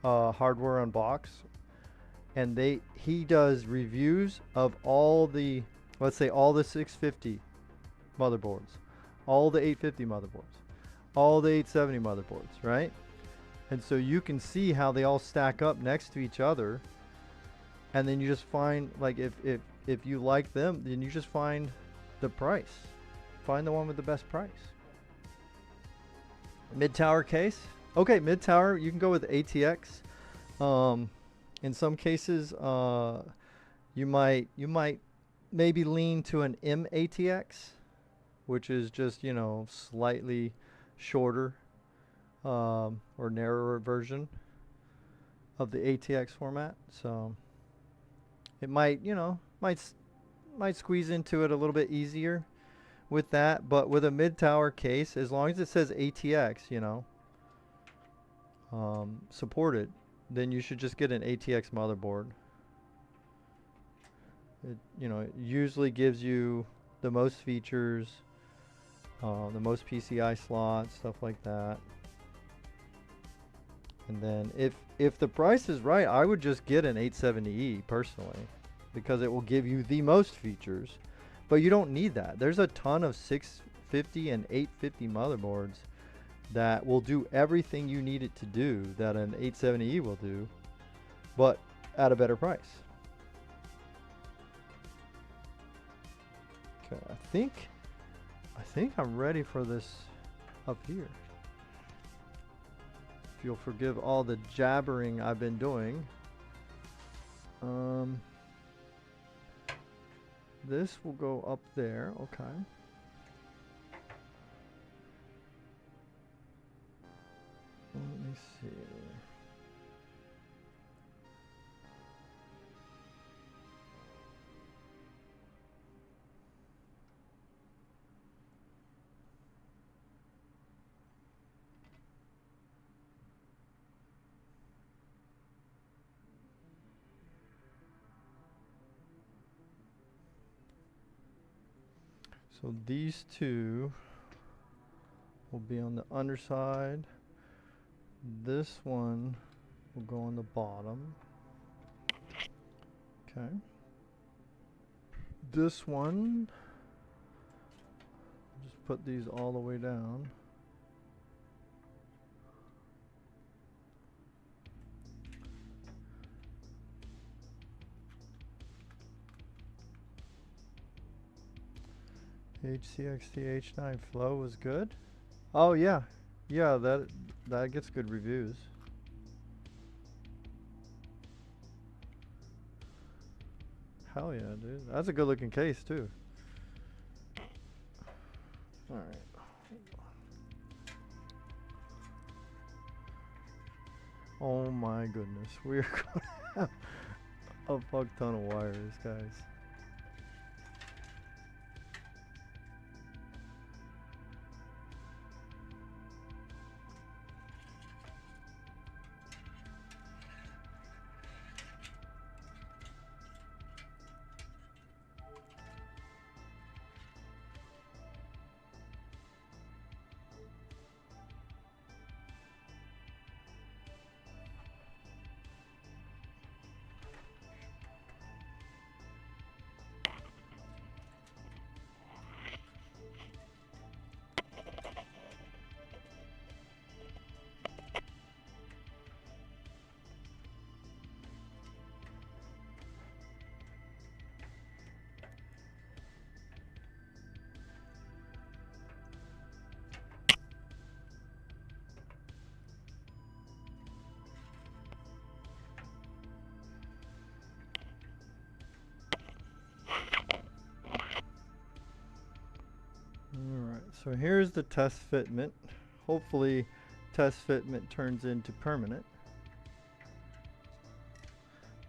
Hardware Unbox. And he does reviews of all the let's say all the 650 motherboards, all the 850 motherboards, all the 870 motherboards, right? And so you can see how they all stack up next to each other, and then you just find, like, if you like them, then you just find the price. Find the one with the best price. Mid-tower case. Okay, mid-tower, you can go with ATX. In some cases, you might maybe lean to an M-ATX, which is just, you know, slightly shorter or narrower version of the ATX format. So it might, you know, might squeeze into it a little bit easier with that. But with a mid-tower case, as long as it says ATX, you know, supported, then you should just get an ATX motherboard. It, you know, it usually gives you the most features, the most PCI slots, stuff like that. And then if the price is right, I would just get an 870E personally, because it will give you the most features. But you don't need that. There's a ton of 650 and 850 motherboards that will do everything you need it to do that an 870E will do, but at a better price. Okay, I think I'm ready for this up here. If you'll forgive all the jabbering I've been doing. This will go up there, okay. Let me see. So these two will be on the underside. This one will go on the bottom. Okay. This one, just put these all the way down. HCXT H9 flow was good. Oh yeah, yeah, that gets good reviews. Hell yeah, dude. That's a good looking case too. All right. Oh my goodness, we're gonna have a fuck ton of wires, guys. Alright, so here's the test fitment. Hopefully test fitment turns into permanent.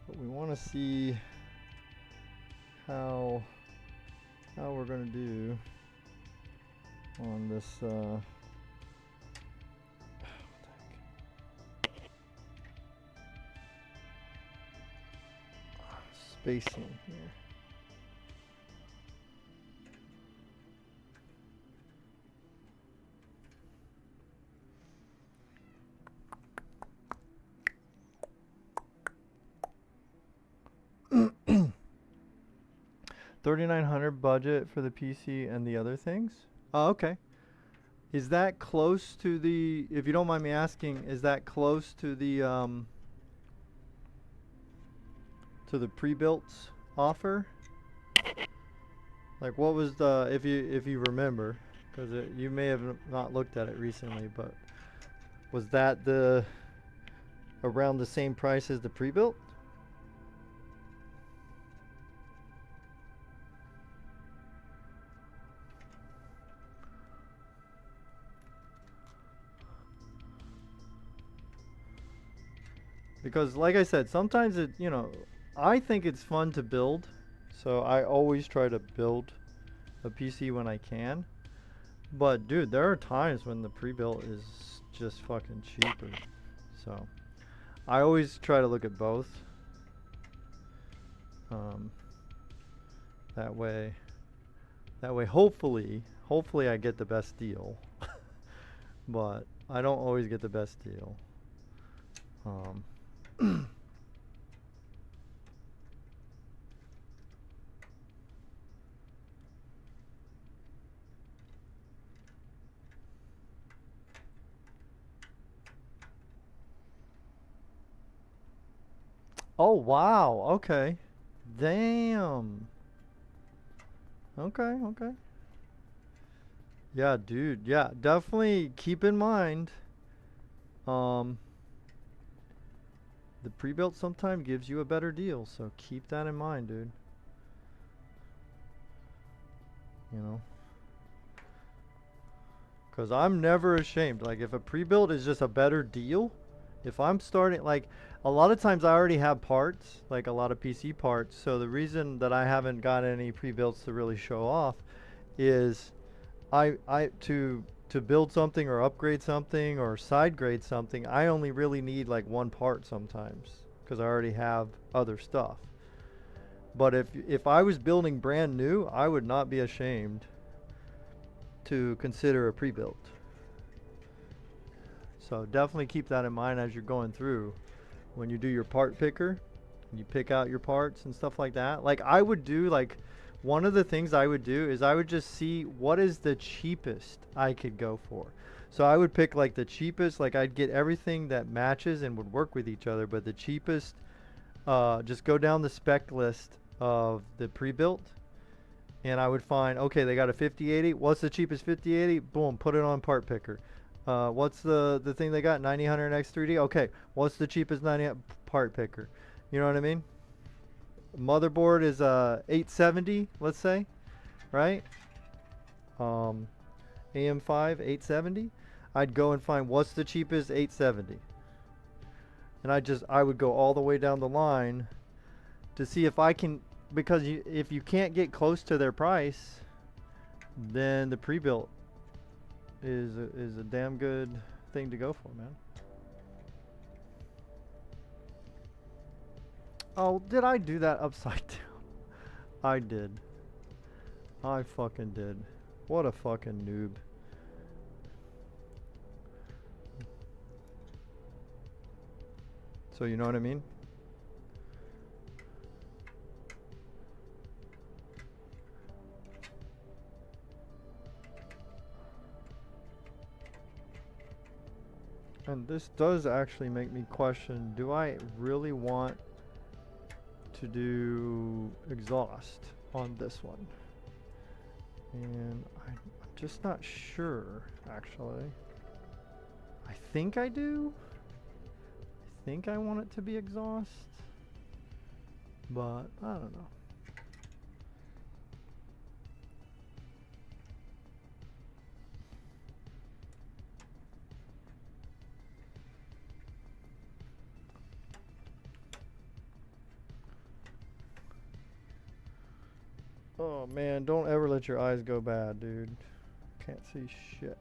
But we want to see how we're going to do on this spacing here. $3,900 budget for the PC and the other things. Oh, okay. Is that close to the? If you don't mind me asking, is that close to the pre-built offer? Like, what was the, if you remember, because you may have not looked at it recently, but was that the around the same price as the pre-built? Because like I said, sometimes it, you know, I think it's fun to build, so I always try to build a PC when I can. But dude, there are times when the pre-built is just fucking cheaper. So I always try to look at both. That way hopefully I get the best deal. But I don't always get the best deal. Oh wow, okay. Damn. Okay, okay. Yeah, dude. Yeah, definitely keep in mind the pre-built sometimes gives you a better deal, so keep that in mind, dude. You know, because I'm never ashamed. Like, if a pre-built is just a better deal, if I'm starting, like, a lot of times I already have parts, like a lot of PC parts, so the reason that I haven't got any pre-builts to really show off is to build something or upgrade something or side grade something, I only really need like one part sometimes because I already have other stuff. But if I was building brand new, I would not be ashamed to consider a pre-built. So definitely keep that in mind as you're going through when you do your part picker. You pick out your parts and stuff like that. Like I would do, like one of the things I would do is I would just see what is the cheapest I could go for. So I would pick like the cheapest, like I'd get everything that matches and would work with each other, but the cheapest, just go down the spec list of the pre-built and I would find, okay, they got a 5080. What's the cheapest 5080? Boom, put it on part picker. What's the thing they got? 9000X 3D? Okay, what's the cheapest 90 part picker? You know what I mean? Motherboard is 870, let's say, right? AM5 870. I'd go and find what's the cheapest 870. And I would go all the way down the line to see if I can, because if you can't get close to their price, then the pre-built is a damn good thing to go for, man. Oh, did I do that upside down? I did. I fucking did. What a fucking noob. So you know what I mean? And this does actually make me question, do I really want to do exhaust on this one? And I'm just not sure, actually. I think I do. I think I want it to be exhaust, but I don't know. Oh man, don't ever let your eyes go bad, dude. Can't see shit.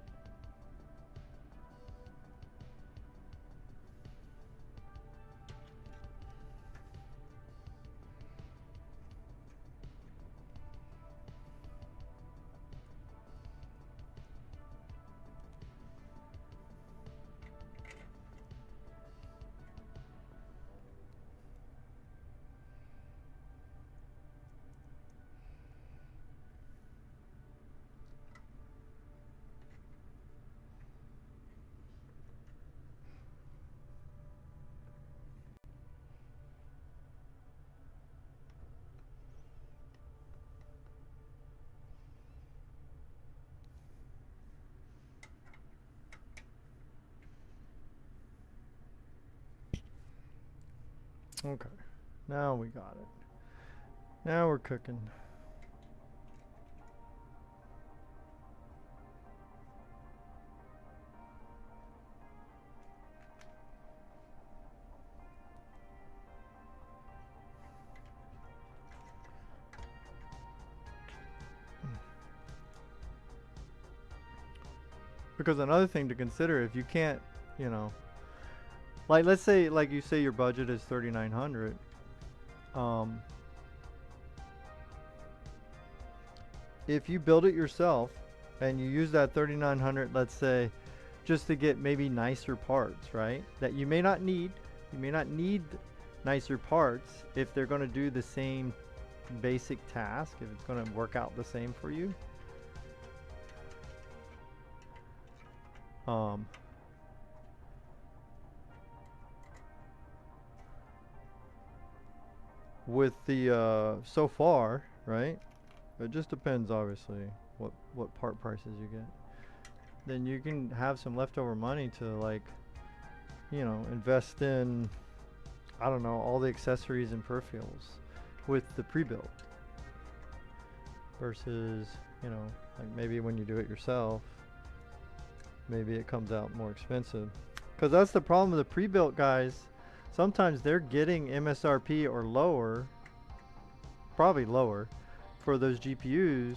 Okay. Now we got it. Now we're cooking. Because another thing to consider, if you can't, you know, like let's say, like you say your budget is 3,900. If you build it yourself and you use that 3,900, let's say, just to get maybe nicer parts, right? That you may not need. You may not need nicer parts if they're going to do the same basic task, if it's going to work out the same for you. With the so far, right? It just depends, obviously, what part prices you get. Then you can have some leftover money to, like, you know, invest in, I don't know, all the accessories and peripherals with the pre-built versus, you know, like maybe when you do it yourself, maybe it comes out more expensive. Because that's the problem with the pre-built guys. Sometimes they're getting MSRP or lower, probably lower, for those GPUs.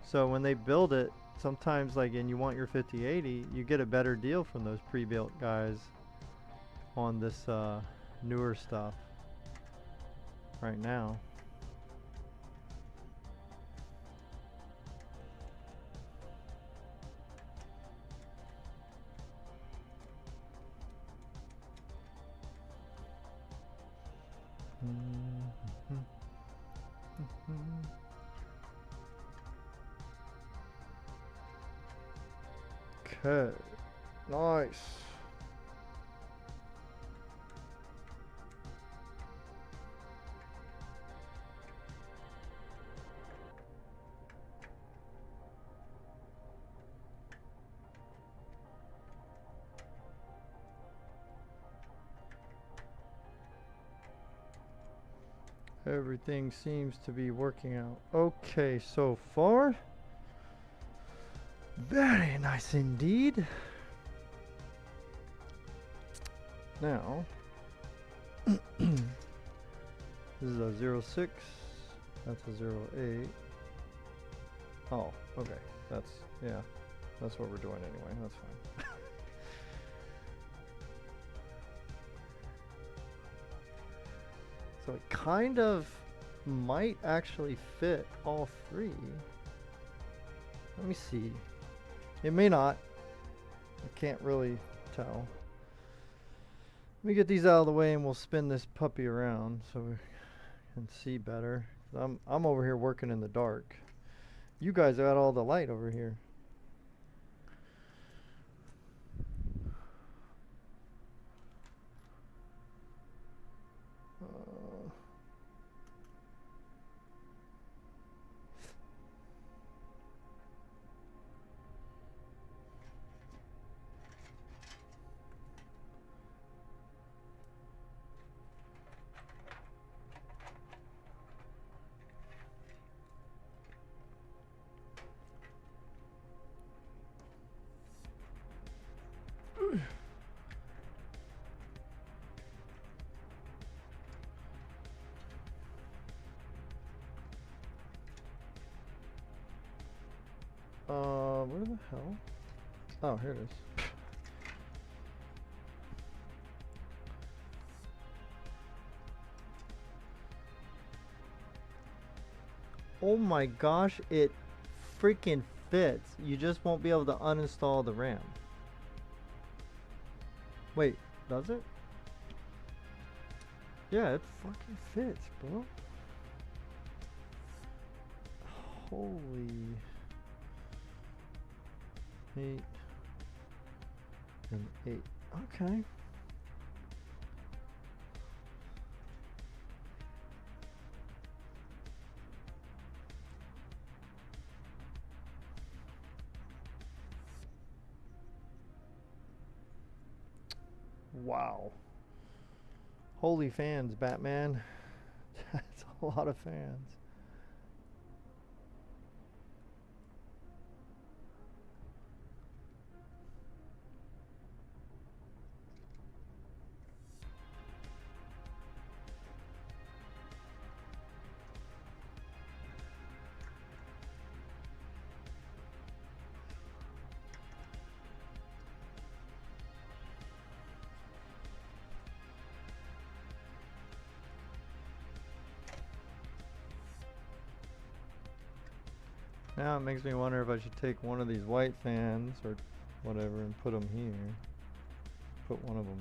So when they build it, sometimes, like, and you want your 5080, you get a better deal from those pre-built guys on this newer stuff right now. Okay, nice. Everything seems to be working out okay so far. Very nice indeed. Now, this is a 06. That's a 08. Oh, okay. That's, yeah. That's what we're doing anyway. That's fine. So it kind of might actually fit all three. Let me see. It may not. I can't really tell. Let me get these out of the way and we'll spin this puppy around so we can see better. I'm over here working in the dark. You guys got all the light over here. Where the hell? Oh, here it is. Oh my gosh, it freaking fits. You just won't be able to uninstall the RAM. Wait, does it? Yeah, it fucking fits, bro. Holy. 8 and 8. Okay. Wow. Holy fans, Batman. That's a lot of fans. Now it makes me wonder if I should take one of these white fans or whatever and put them here. Put one of them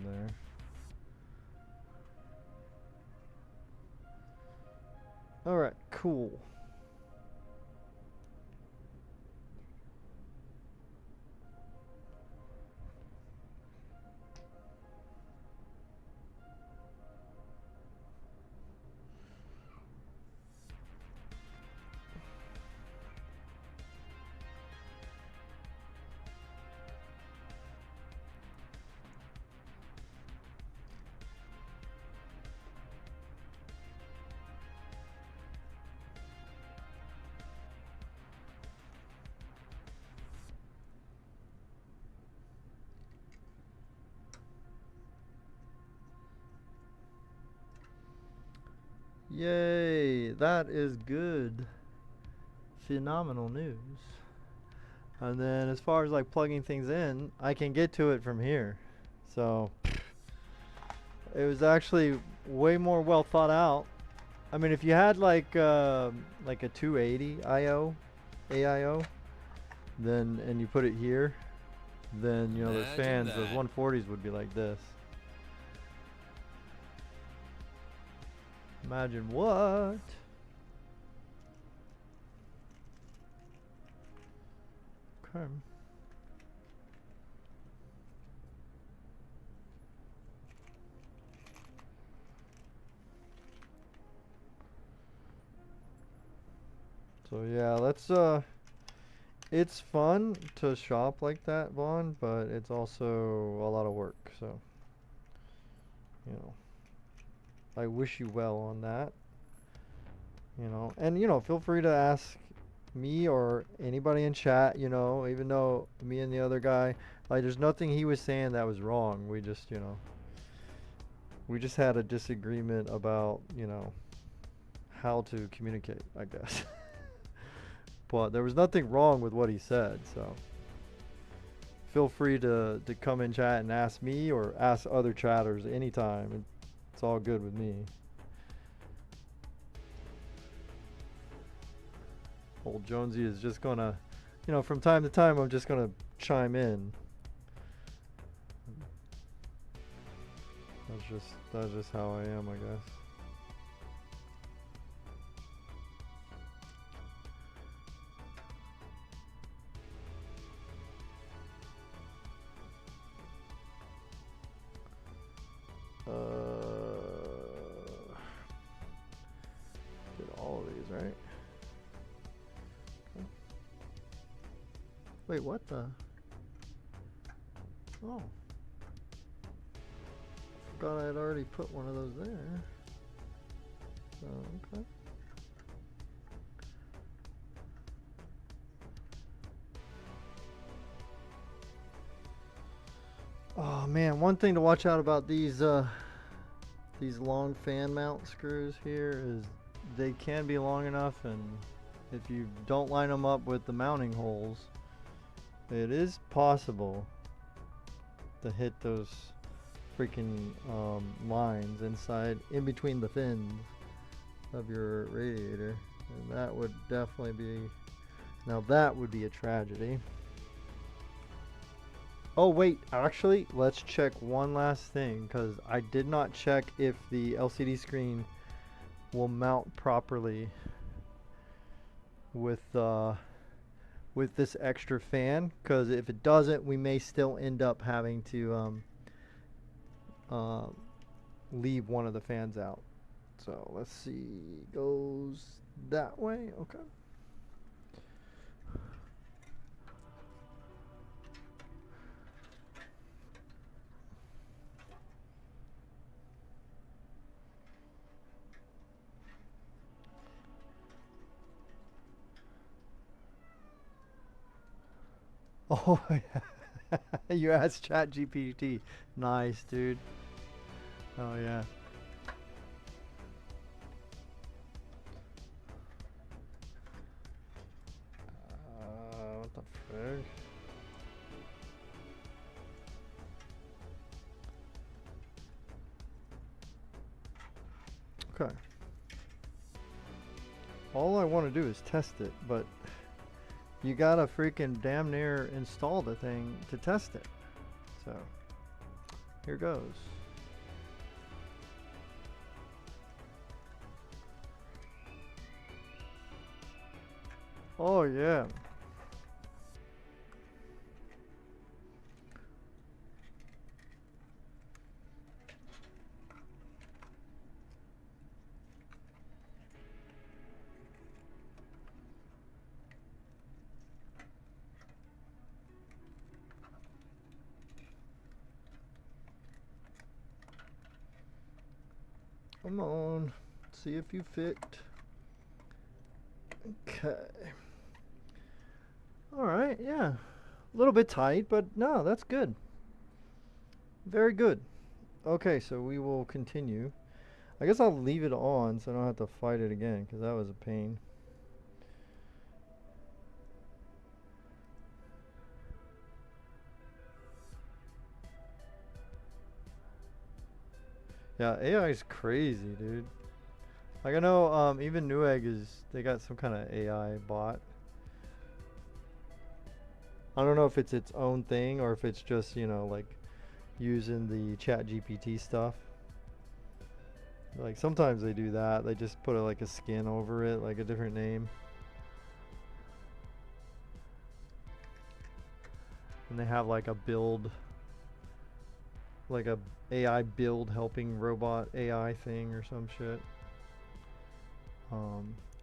there. Alright, cool. Yay, that is good. Phenomenal news. And then as far as like plugging things in, I can get to it from here. So it was actually way more well thought out. I mean, if you had like a 280 IO, AIO, then and you put it here, then you know those fans, those 140s would be like this. Imagine what? Okay. So yeah, let's it's fun to shop like that, Vaughn, but it's also a lot of work, so you know. I wish you well on that. You know, and you know, feel free to ask me or anybody in chat, you know, even though me and the other guy, like there's nothing he was saying that was wrong. We just, you know, we just had a disagreement about, you know, how to communicate, I guess. But there was nothing wrong with what he said, so feel free to come in chat and ask me or ask other chatters anytime. It's all good with me. Old Jonesy is just gonna, you know, from time to time I'm just gonna chime in. That's just how I am, I guess. Get all of these, right? Okay. Wait, what the? Oh. Forgot I had already put one of those there. Okay. Oh man, one thing to watch out about these long fan mount screws here is they can be long enough, and if you don't line them up with the mounting holes, it is possible to hit those freaking lines inside, in between the fins of your radiator, and that would definitely be, now that would be a tragedy. Oh wait, actually, let's check one last thing, because I did not check if the LCD screen will mount properly with this extra fan, because if it doesn't, we may still end up having to leave one of the fans out. So let's see, goes that way, okay. Oh yeah. You asked ChatGPT. Nice, dude. Oh yeah. What the frig? Okay. All I want to do is test it, but you gotta freaking damn near install the thing to test it. So, here goes. Oh yeah. Come on, see if you fit. Okay. Alright, yeah. A little bit tight, but no, that's good. Very good. Okay, so we will continue. I guess I'll leave it on so I don't have to fight it again, because that was a pain. Yeah, AI is crazy, dude. Like I know, even Newegg they got some kind of AI bot. I don't know if it's its own thing or if it's just, you know, like using the ChatGPT stuff. Like sometimes they do that. They just put like a skin over it, like a different name. And they have like a build, like a AI build helping robot AI thing or some shit.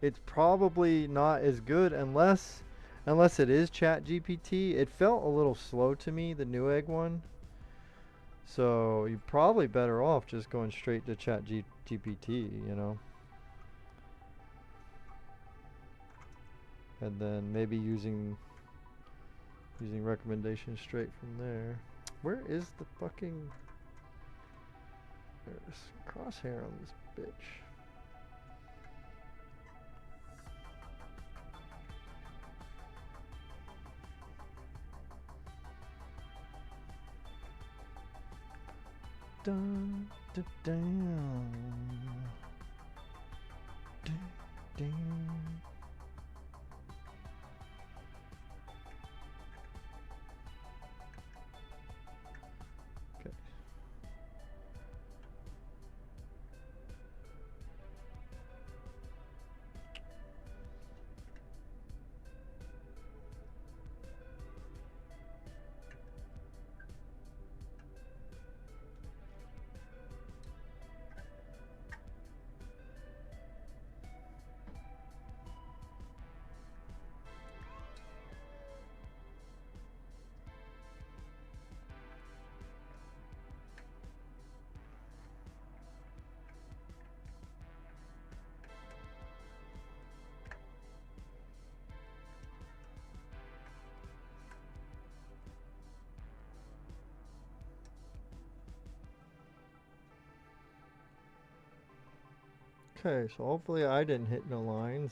It's probably not as good unless it is ChatGPT. It felt a little slow to me, the Newegg one. So you're probably better off just going straight to ChatGPT, you know. And then maybe using recommendations straight from there. Where is the fucking... There's crosshair on this bitch. Dun, dun, dun. Dun, dun. Okay. Okay, so hopefully I didn't hit no lines.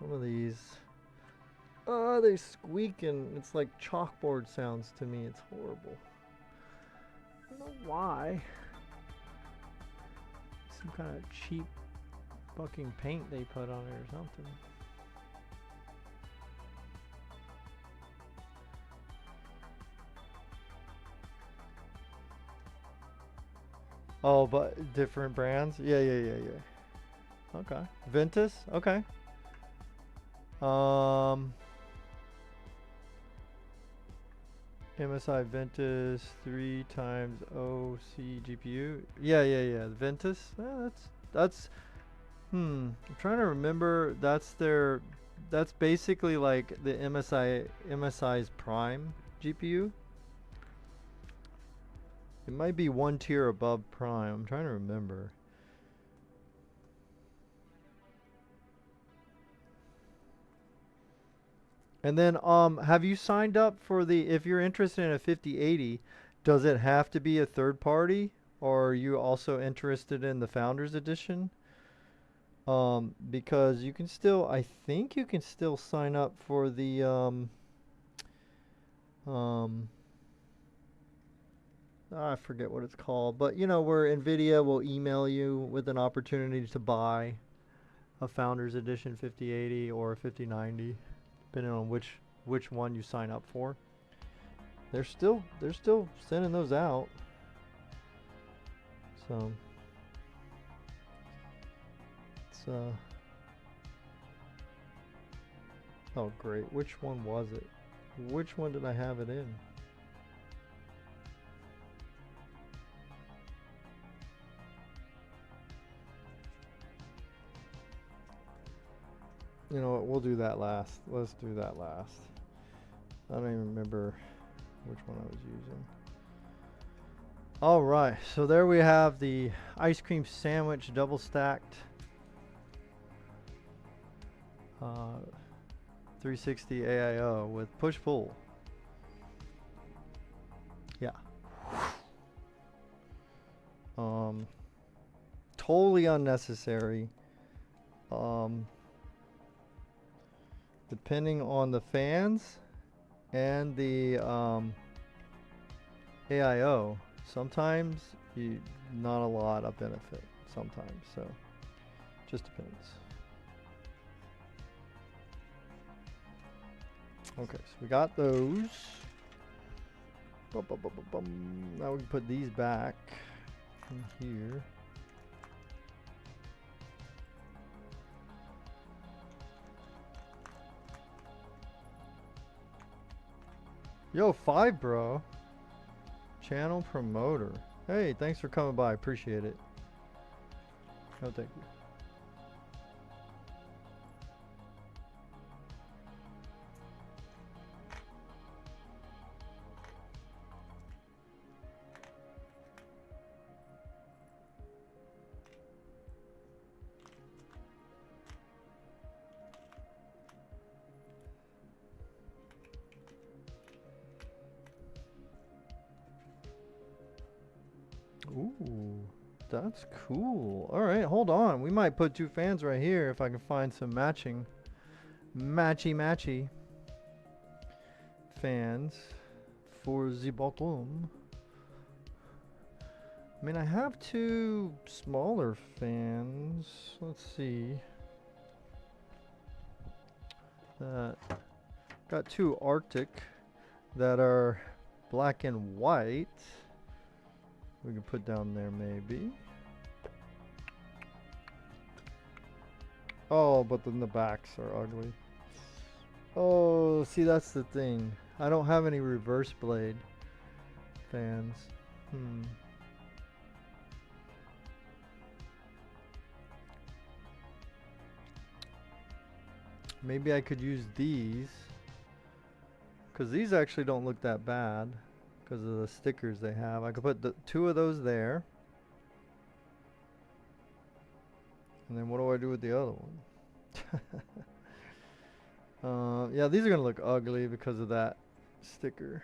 One of these. Oh, they squeaking. It's like chalkboard sounds to me. It's horrible. I don't know why. Some kind of cheap fucking paint they put on it or something. Oh, but different brands? Yeah. Okay. Ventus? Okay. MSI Ventus 3 times OC GPU. Yeah. Ventus. That's I'm trying to remember. That's basically like the MSI's Prime GPU. It might be one tier above Prime. I'm trying to remember. And then have you signed up for the, if you're interested in a 5080, does it have to be a third party, or are you also interested in the Founders Edition? Because you can still, I think you can still sign up for the I forget what it's called, but you know, where Nvidia will email you with an opportunity to buy a Founders Edition 5080 or a 5090, depending on which one you sign up for. They're still sending those out. So it's oh great, which one was it? Which one did I have it in? You know what, we'll do that last. Let's do that last. I don't even remember which one I was using. Alright, so there we have the ice cream sandwich double stacked 360 AIO with push-pull. Yeah. Totally unnecessary. Depending on the fans and the AIO, sometimes not a lot of benefit. Sometimes, so just depends. Okay, so we got those. Now we can put these back in here. Yo, 5 bro. Channel promoter. Hey, thanks for coming by. Appreciate it. No, thank you. Ooh, that's cool. All right, hold on. We might put 2 fans right here if I can find some matching, matchy fans for the bottom. I mean, I have 2 smaller fans. Let's see. Got 2 Arctic that are black and white. We can put down there maybe. Oh, but then the backs are ugly. Oh, see, that's the thing. I don't have any reverse blade fans. Maybe I could use these, because these actually don't look that bad because of the stickers they have. I could put 2 of those there. And then what do I do with the other one? Yeah, these are going to look ugly because of that sticker.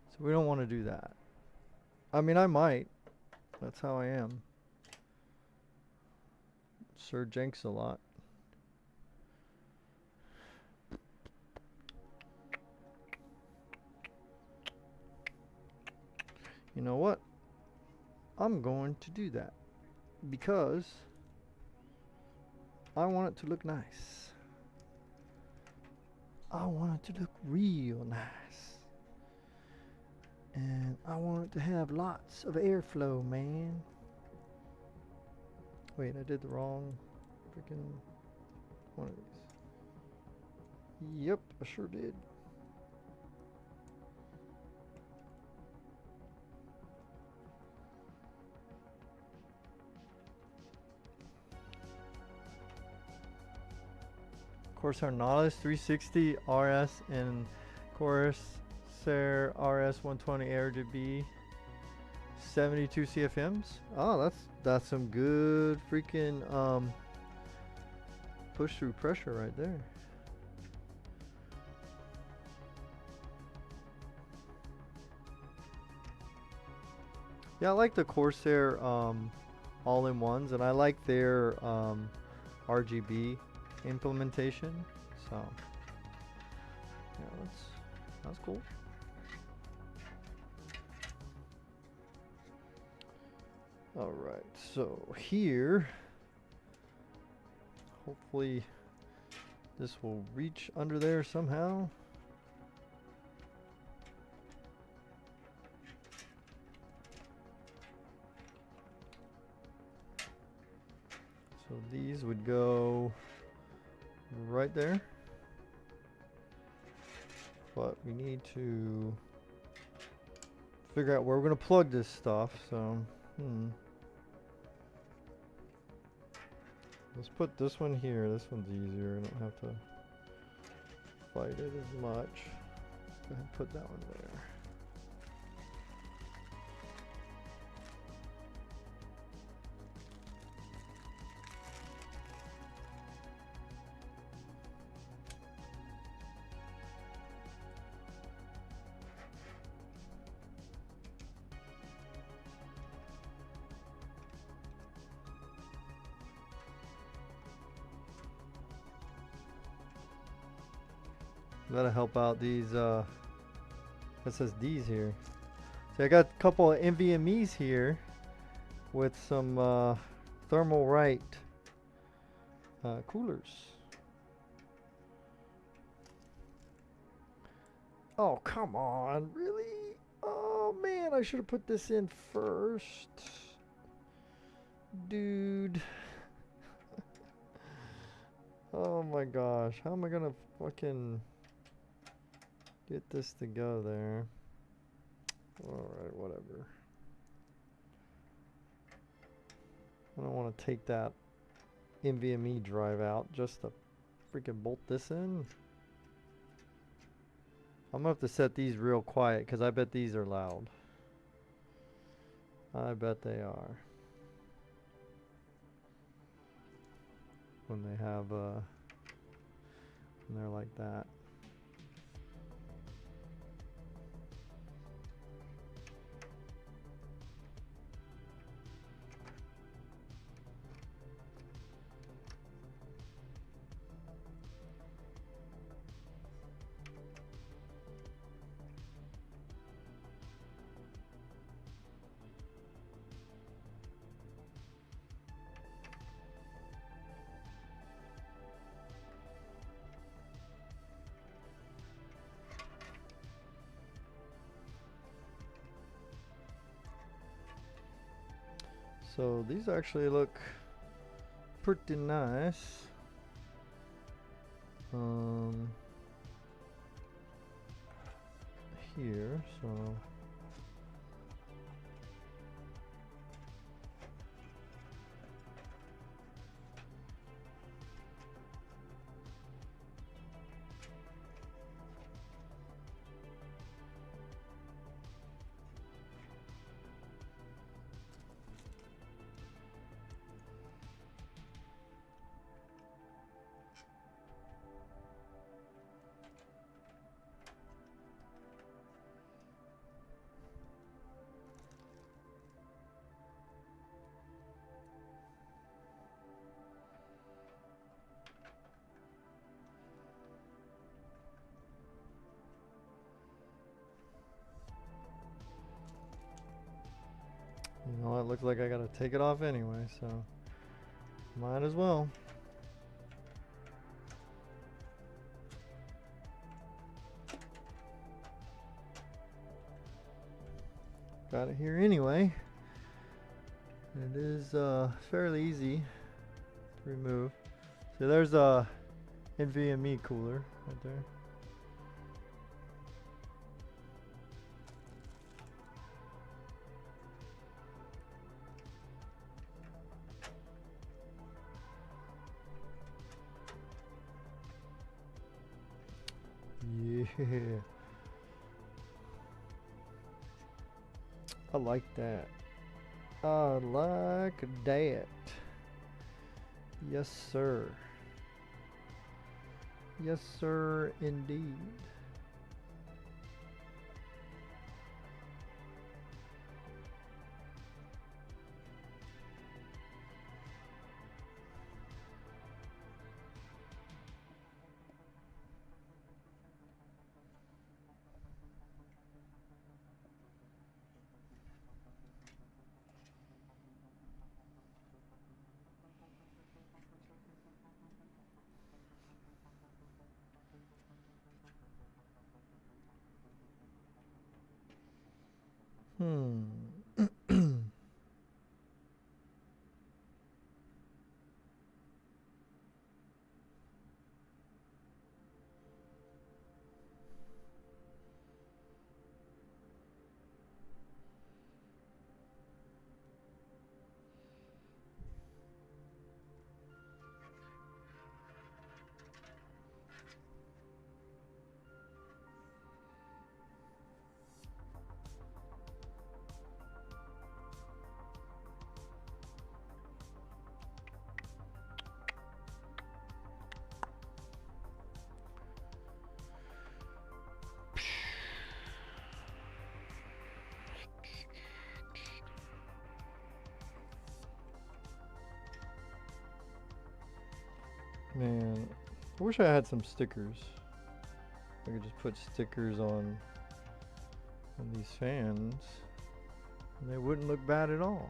So we don't want to do that. I mean, I might. That's how I am. Sir Jenks a lot. You know what? I'm going to do that because I want it to look nice. I want it to look real nice. And I want it to have lots of airflow, man. Wait, I did the wrong freaking one of these. Yep, I sure did. Corsair Nautilus 360 RS and Corsair RS 120 Aero GB 72 CFMs. Oh, that's some good freaking push through pressure right there. Yeah, I like the Corsair all-in-ones, and I like their RGB implementation. So yeah, that's cool. All right, so here, hopefully this will reach under there somehow. So these would go right there. But we need to figure out where we're going to plug this stuff. So, let's put this one here. This one's easier. I don't have to fight it as much. Go ahead and put that one there. That'll help out these SSDs here. So I got a couple of NVMe's here with some thermal right coolers. Oh, come on, really? Oh man, I should have put this in first. Dude. Oh my gosh, how am I gonna fucking get this to go there? Alright, whatever. I don't want to take that NVMe drive out just to freaking bolt this in. I'm gonna have to set these real quiet because I bet these are loud. I bet they are. When they have when they're like that. So these actually look pretty nice. Here, so you know, it looks like I gotta take it off anyway, so might as well. Got it here anyway. It is fairly easy to remove. So there's a NVMe cooler right there. Yeah. I like that. I like that. Yes, sir. Yes, sir, indeed. Hmm. Man, I wish I had some stickers. I could just put stickers on these fans, and they wouldn't look bad at all.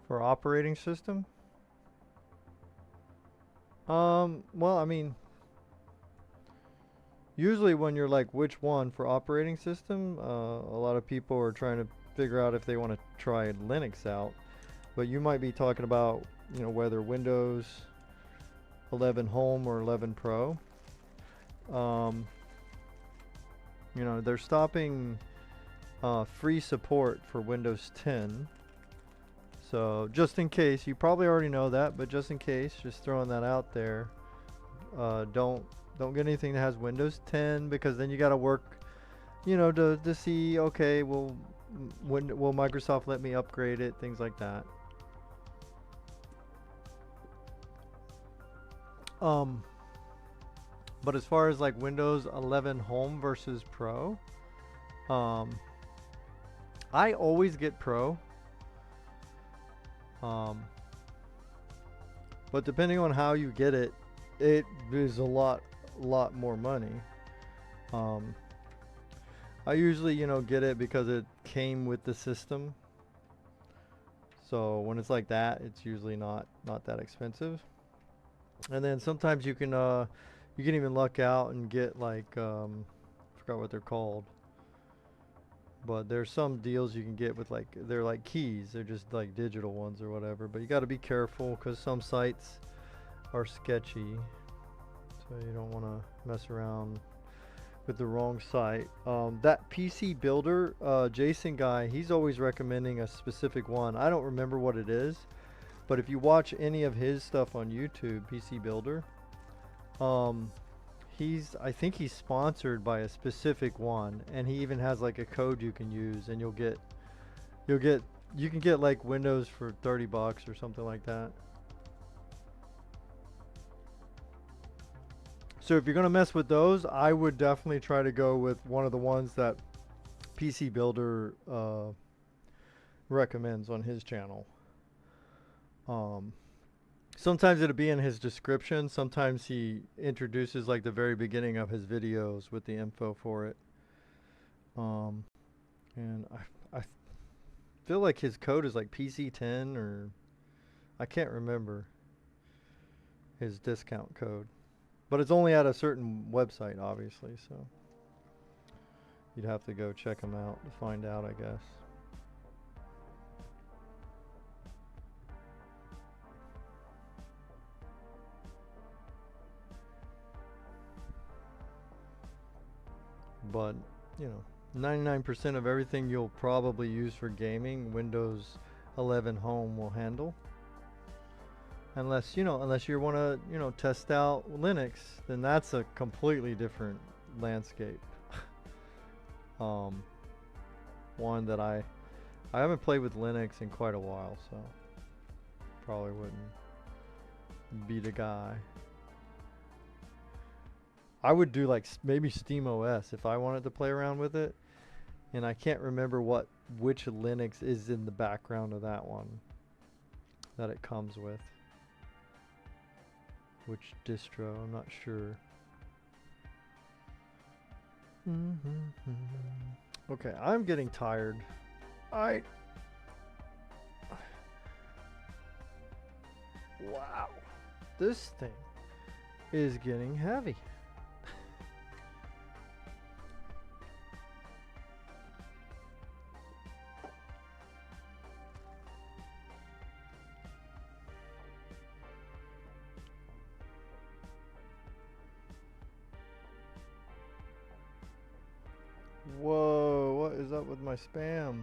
For operating system? Well, I mean, usually when you're like, which one for operating system, a lot of people are trying to figure out if they want to try Linux out. But you might be talking about, you know, whether Windows 11 Home or 11 Pro. You know, they're stopping free support for Windows 10. So just in case, you probably already know that, but just in case, just throwing that out there. Don't get anything that has Windows 10, because then you got to work, you know, to see, okay, will Microsoft let me upgrade it, things like that. But as far as like Windows 11 Home versus Pro, I always get Pro. But depending on how you get it, it is a lot more money. I usually, you know, get it because it came with the system. So when it's like that, it's usually not that expensive. And then sometimes you can even luck out and get like I forgot what they're called. But there's some deals you can get with like, they're like keys. They're just like digital ones or whatever. But you got to be careful because some sites are sketchy. So you don't want to mess around with the wrong site. That PC builder, Jason guy, he's always recommending a specific one. I don't remember what it is. But if you watch any of his stuff on YouTube, PC Builder, I think he's sponsored by a specific one, and he even has like a code you can use, and you can get like Windows for $30 or something like that. So if you're gonna mess with those, I would definitely try to go with one of the ones that PC Builder recommends on his channel. Sometimes it'll be in his description. Sometimes he introduces like the very beginning of his videos with the info for it. And I feel like his code is like PC10, or I can't remember his discount code. But it's only at a certain website, obviously, so you'd have to go check him out to find out, I guess. But, you know, 99% of everything you'll probably use for gaming, Windows 11 Home will handle. Unless you want to, you know, test out Linux, then that's a completely different landscape. One that I haven't played with Linux in quite a while, so probably wouldn't be the guy. I would do like maybe Steam OS if I wanted to play around with it, and I can't remember which Linux is in the background of that one that it comes with. Which distro? I'm not sure. Okay, I'm getting tired. Wow. This thing is getting heavy. Whoa, what is up with my spam?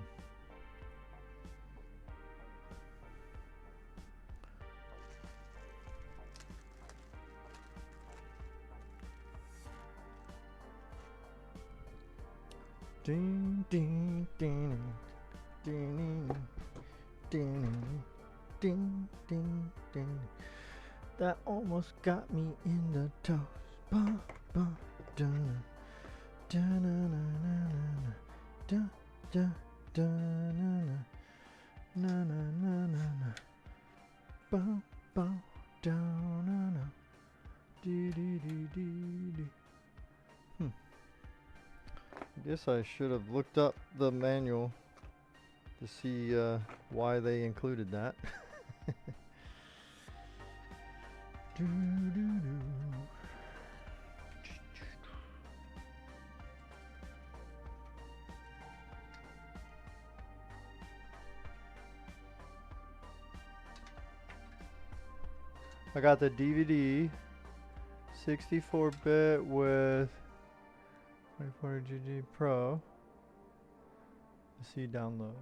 Ding ding ding ding ding ding ding ding. That almost got me in the toes. Ba ba da da na na na na da da da na na na na na na ba ba da na na dee dee dee dee dee. Guess I should have looked up the manual to see why they included that. I got the DVD 64-bit with 24GG Pro. Let's see, download.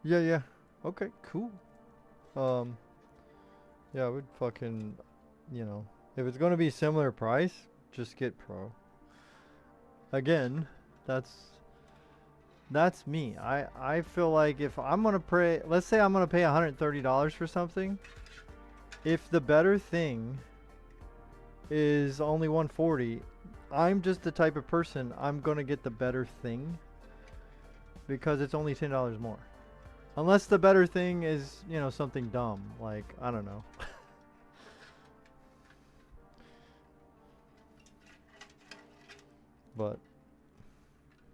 Yeah. Okay, cool. Yeah, I would fucking, you know, if it's gonna be similar price, just get Pro. Again, that's me. I feel like if I'm gonna pay, let's say I'm gonna pay $130 for something, if the better thing is only $140, I'm just the type of person, I'm gonna get the better thing because it's only $10 more. Unless the better thing is, you know, something dumb, like, I don't know. But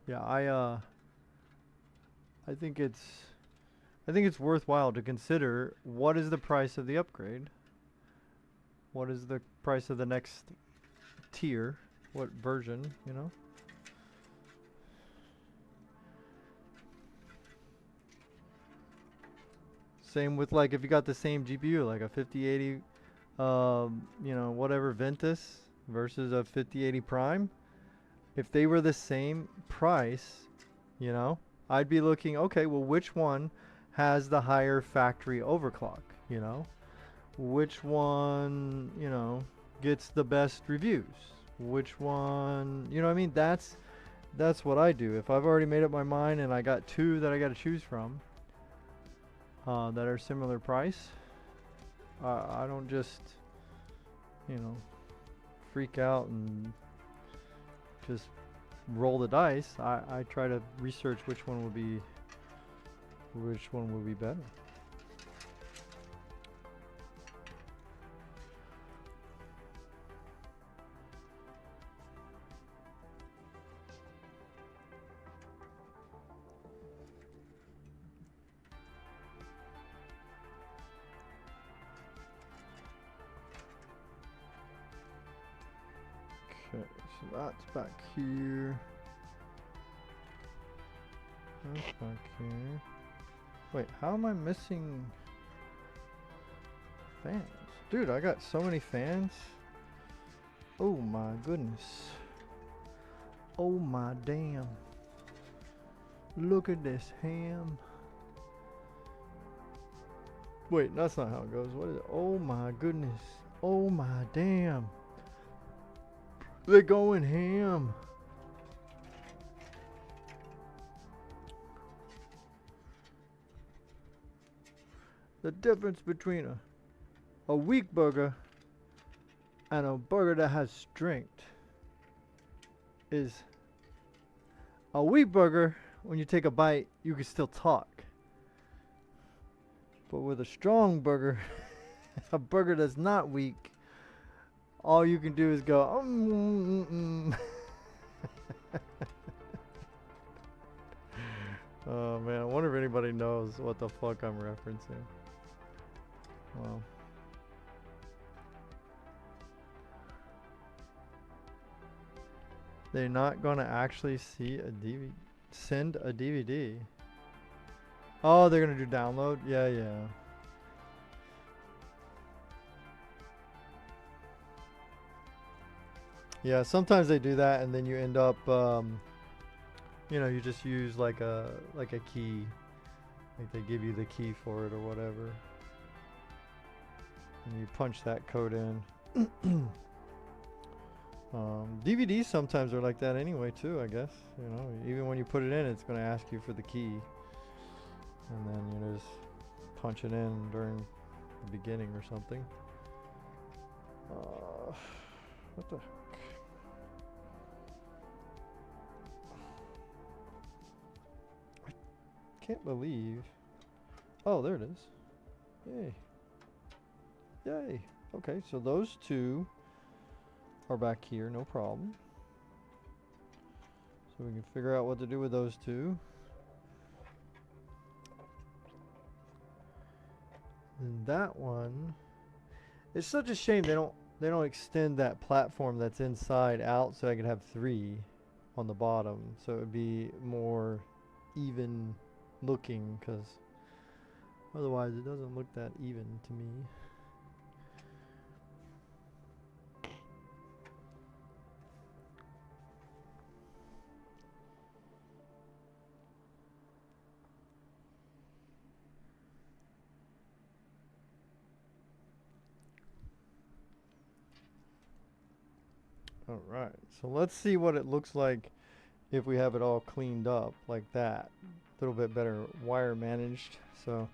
yeah, I think it's worthwhile to consider what is the price of the upgrade? What is the price of the next tier? What version, you know? Same with, like, if you got the same GPU, like a 5080, you know, whatever Ventus versus a 5080 Prime. If they were the same price, you know, I'd be looking, okay, well, which one has the higher factory overclock, you know? Which one, you know, gets the best reviews? Which one, you know what I mean? That's what I do. If I've already made up my mind and I got two that I got to choose from that are similar price, I don't just, you know, freak out and just roll the dice. I try to research which one would be better. Okay, so that's back here. That's back here. Wait, how am I missing fans? Dude, I got so many fans. Oh my goodness. Oh my damn. Look at this ham. Wait, that's not how it goes. What is it? Oh my goodness. Oh my damn. They're going ham. The difference between a weak burger and a burger that has strength is a weak burger, when you take a bite, you can still talk. But with a strong burger, a burger that's not weak, all you can do is go, Oh man, I wonder if anybody knows what the fuck I'm referencing. Well. They're not gonna actually see a DVD. Send a DVD. Oh, they're gonna do download? Yeah, yeah. Yeah, sometimes they do that and then you end up, you know, you just use like a key. Like they give you the key for it or whatever. And you punch that code in. DVDs sometimes are like that anyway too, I guess. You know, even when you put it in, it's going to ask you for the key. And then you just punch it in during the beginning or something. What the heck? I can't believe. Oh, there it is. Yay. Yay. Okay, so those two are back here, no problem. So we can figure out what to do with those two. And that one, it's such a shame they don't extend that platform that's inside out so I could have 3 on the bottom, so it would be more even looking, because otherwise it doesn't look that even to me. Alright, so let's see what it looks like if we have it all cleaned up like that. A little bit better wire managed. So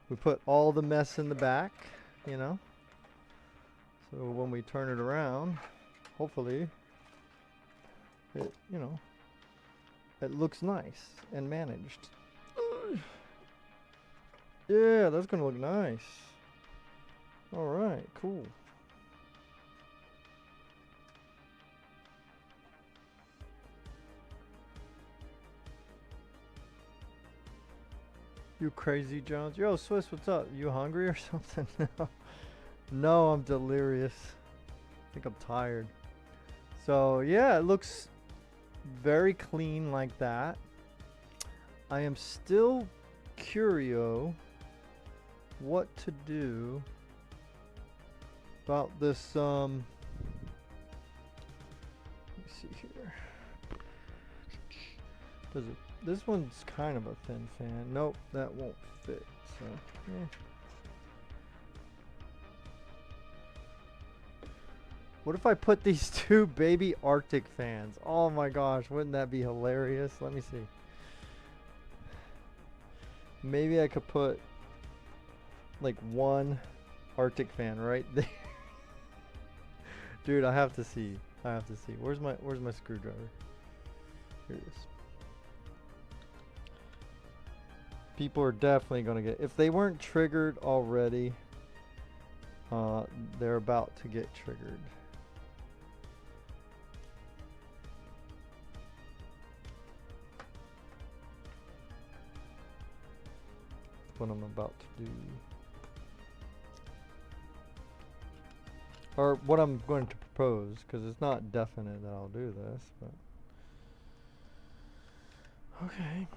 we put all the mess in the back, you know. So when we turn it around, hopefully it, you know, it looks nice and managed. Yeah, that's gonna look nice. Alright, cool. You crazy Jones. Yo, Swiss, what's up? You hungry or something? No, I'm delirious. I think I'm tired. So, yeah, it looks very clean like that. I am still curious what to do about this, let me see here. Does it? This one's kind of a thin fan. Nope, that won't fit. So, yeah. What if I put these 2 baby Arctic fans? Oh my gosh, wouldn't that be hilarious? Let me see. Maybe I could put like 1 Arctic fan right there. Dude, I have to see. I have to see. Where's my screwdriver? Here it is. People are definitely going to get, if they weren't triggered already, they're about to get triggered. What I'm about to do. Or what I'm going to propose, because it's not definite that I'll do this, but. Okay.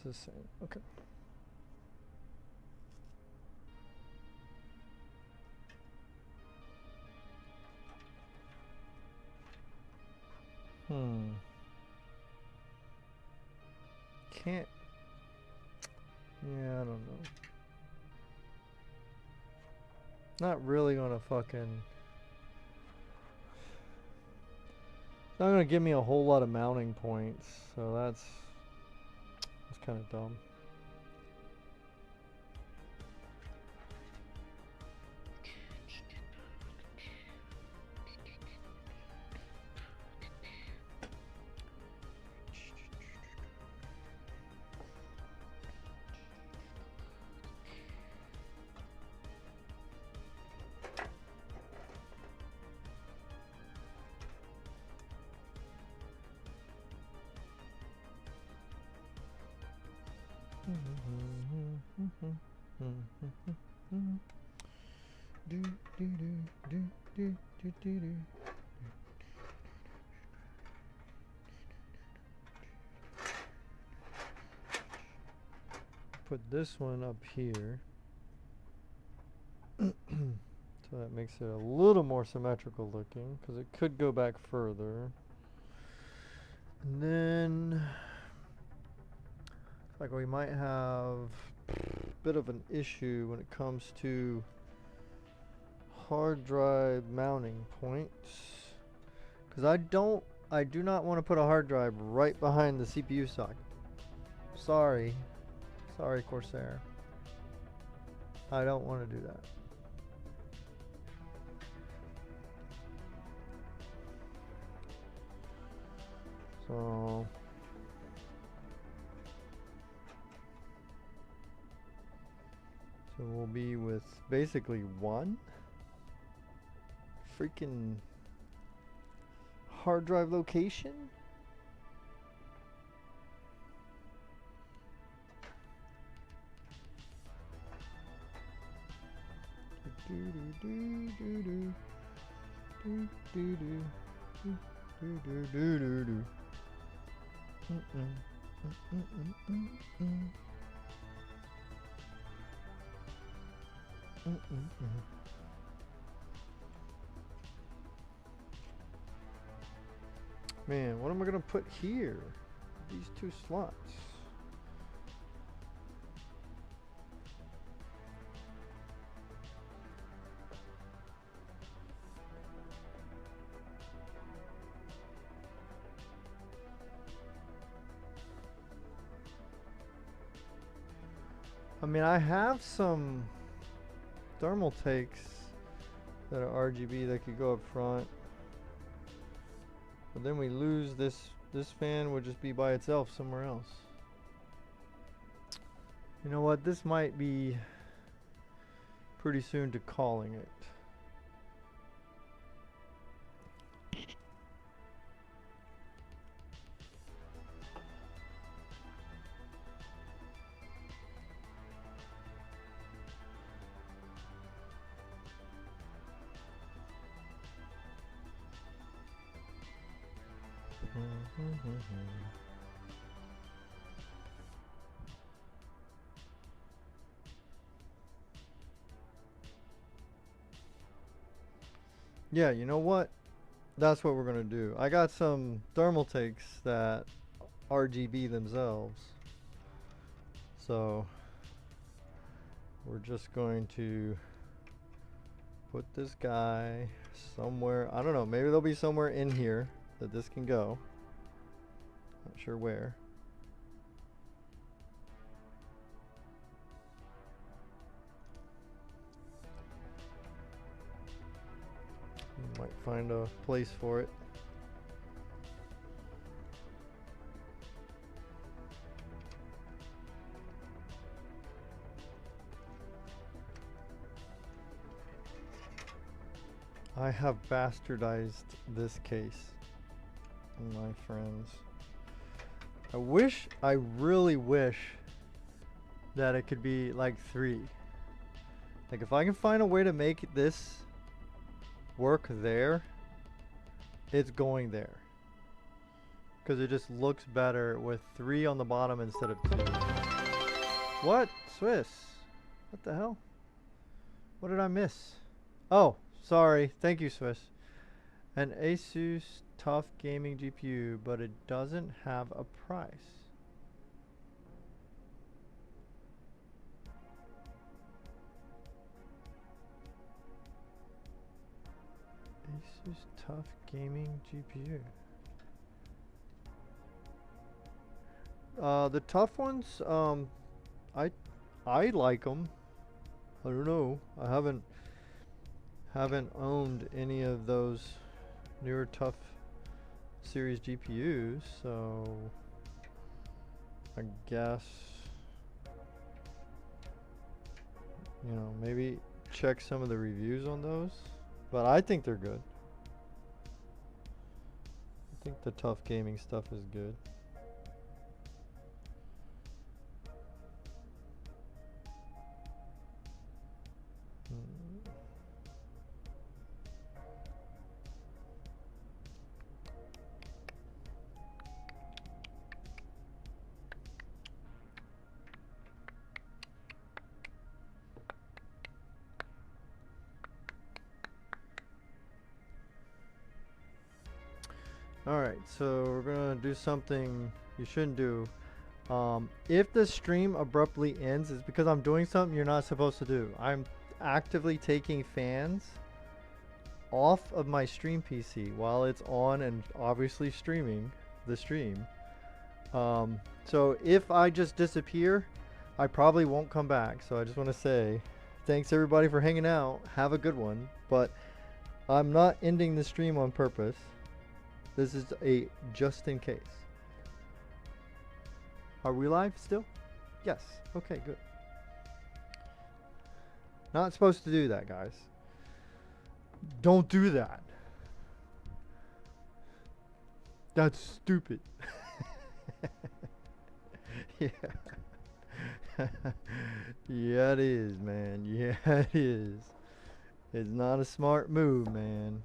The same. Okay. Can't. Yeah, I don't know. Not really gonna fucking. It's not gonna give me a whole lot of mounting points, so that's kind of dumb. Put this one up here. So that makes it a little more symmetrical looking, because it could go back further. And then, like, we might have a bit of an issue when it comes to hard drive mounting points, because I do not want to put a hard drive right behind the CPU socket. Sorry, Corsair. I don't want to do that. So we'll be with basically one freaking hard drive location. Man, what am I gonna put here? These two slots. I mean, I have some thermal takes that are RGB that could go up front, but then we lose this fan would just be by itself somewhere else. You know what, this might be pretty soon to calling it. Yeah, you know what? That's what we're gonna do. I got some thermal takes that RGB themselves. So we're just going to put this guy somewhere. I don't know, maybe there'll be somewhere in here that this can go. Not sure where. You might find a place for it. I have bastardized this case, my friends. I really wish that it could be like 3. Like, if I can find a way to make this work there, it's going there. Because it just looks better with 3 on the bottom instead of 2. What? Swiss? What the hell? What did I miss? Oh, sorry. Thank you, Swiss. An Asus tough gaming GPU, but it doesn't have a price. Asus tough gaming GPU. The tough ones, I like them. I don't know. I haven't owned any of those newer tough series GPUs, so I guess, you know, maybe check some of the reviews on those, but I think they're good. I think the tough gaming stuff is good. Alright, so we're gonna do something you shouldn't do. If the stream abruptly ends, it's because I'm doing something you're not supposed to do. I'm actively taking fans off of my stream PC while it's on and obviously streaming the stream. So if I just disappear, I probably won't come back. So I just want to say thanks everybody for hanging out. Have a good one. But I'm not ending the stream on purpose. This is a just in case. Are we live still? Yes. Okay, good. Not supposed to do that, guys. Don't do that. That's stupid. Yeah. Yeah, it is, man. Yeah, it is. It's not a smart move, man.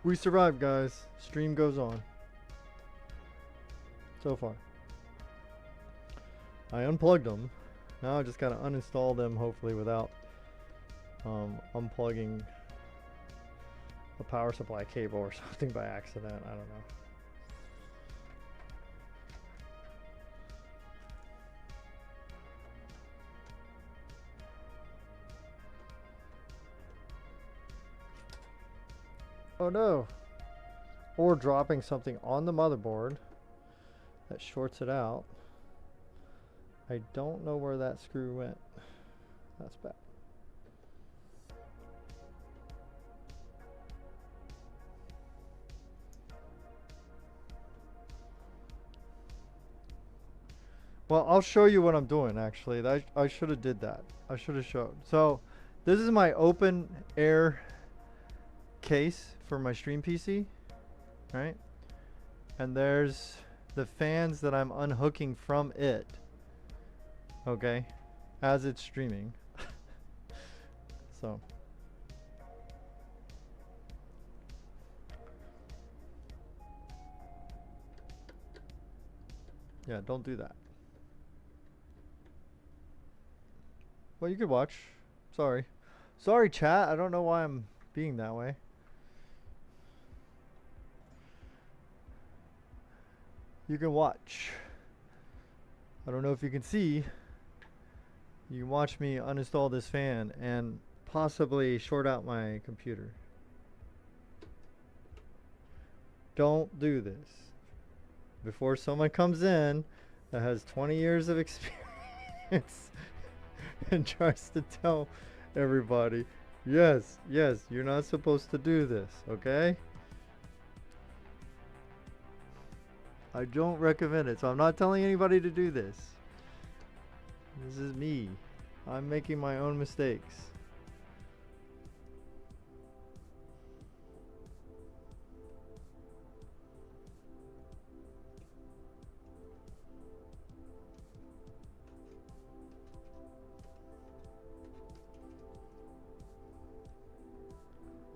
We survived, guys. Stream goes on. So far. I unplugged them. Now I just gotta uninstall them, hopefully without unplugging a power supply cable or something by accident. I don't know. Oh no. Or dropping something on the motherboard that shorts it out. I don't know where that screw went. That's bad. Well, I'll show you what I'm doing actually. I should have did that. I should have showed. So, this is my open air case for my stream PC, right? And there's the fans that I'm unhooking from it, okay, as it's streaming. So yeah, don't do that. Well, you could watch. Sorry chat, I don't know why I'm being that way. You can watch. I don't know if you can see. You can watch me uninstall this fan and possibly short out my computer. Don't do this. Before someone comes in that has 20 years of experience and tries to tell everybody, yes, you're not supposed to do this, okay? I don't recommend it, so I'm not telling anybody to do this. This is me. I'm making my own mistakes.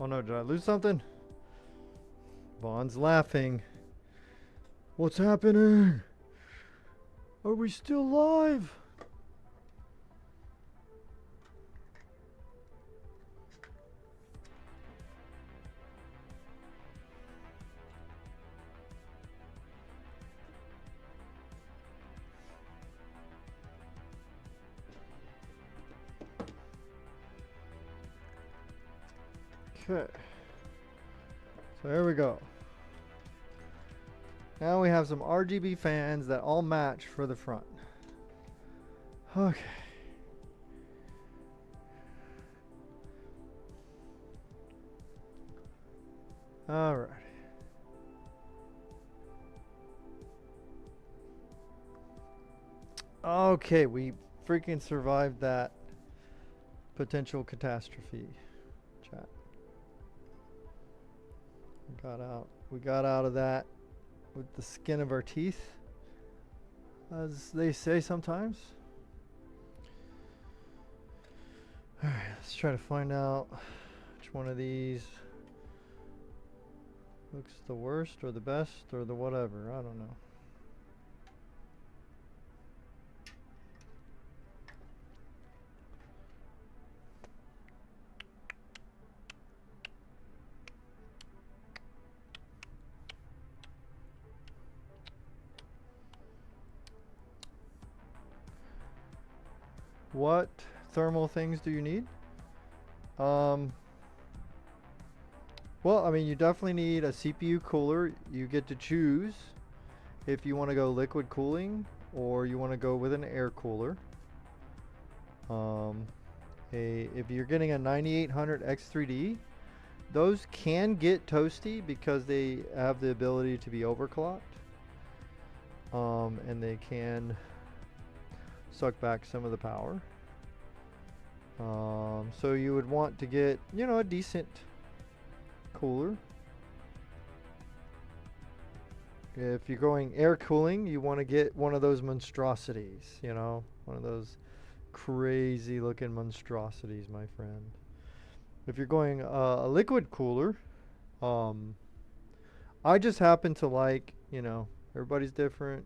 Oh no, did I lose something? Vaughn's laughing. What's happening? Are we still live? Okay. So here we go. Now we have some RGB fans that all match for the front. Okay. All right. Okay, we freaking survived that potential catastrophe, chat. We got out of that with the skin of our teeth, as they say sometimes. Alright, let's try to find out which one of these looks the worst or the best or the whatever. I don't know. What thermal things do you need? Well, I mean, you definitely need a CPU cooler. You get to choose if you want to go liquid cooling or you want to go with an air cooler. If you're getting a 9800 X3D, those can get toasty because they have the ability to be overclocked. And they can suck back some of the power. So you would want to get, you know, a decent cooler. If you're going air cooling, you want to get one of those monstrosities, you know, one of those crazy looking monstrosities, my friend. If you're going a liquid cooler, I just happen to like, you know, everybody's different,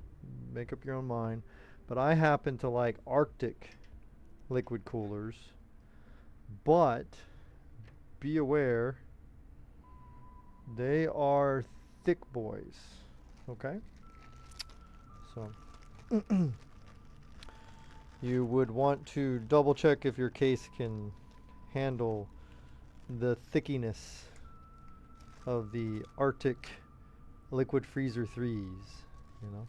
make up your own mind, but I happen to like Arctic liquid coolers. But be aware, they are thick boys. Okay? So you would want to double check if your case can handle the thickiness of the Arctic liquid freezer 3s, you know.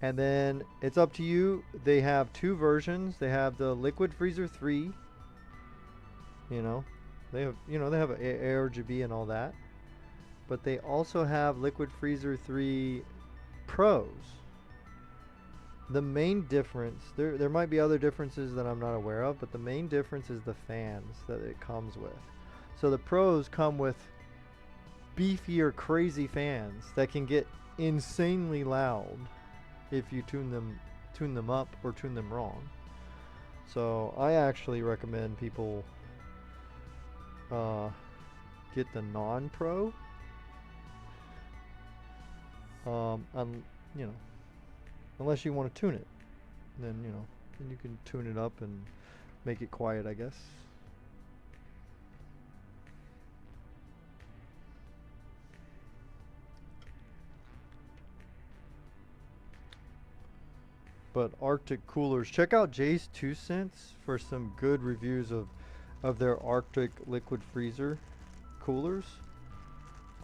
And then it's up to you. They have two versions. They have the liquid freezer 3, you know. They have, you know, they have ARGB and all that. But they also have liquid freezer 3 Pros. The main difference, there might be other differences that I'm not aware of, but the main difference is the fans that it comes with. So the Pros come with beefier, crazy fans that can get insanely loud if you tune them up or tune them wrong. So I actually recommend people get the non-Pro. You know, unless you want to tune it, then, you know, then you can tune it up and make it quiet, I guess. But Arctic coolers, check out Jay's 2 cents for some good reviews of their Arctic liquid freezer coolers.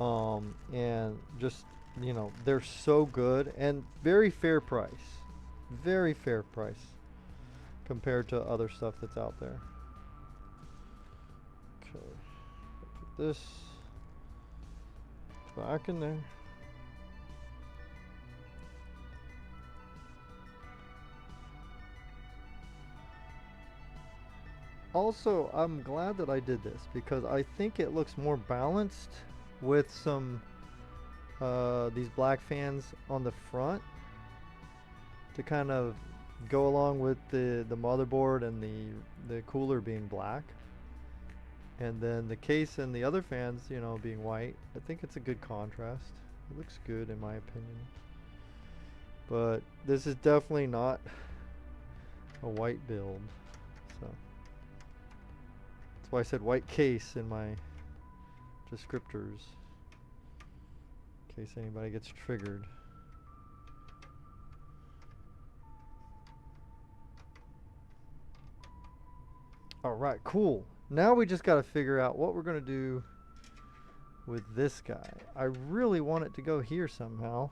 And just, you know, they're so good and very fair price. Very fair price compared to other stuff that's out there. Okay. Put this back in there. Also, I'm glad that I did this because I think it looks more balanced with some these black fans on the front to kind of go along with the motherboard and the cooler being black, and then the case and the other fans, you know, being white. I think it's a good contrast. It looks good in my opinion, but this is definitely not a white build, so that's why I said white case in my descriptors, in case anybody gets triggered. Alright, cool. Now we just got to figure out what we're going to do with this guy. I really want it to go here somehow.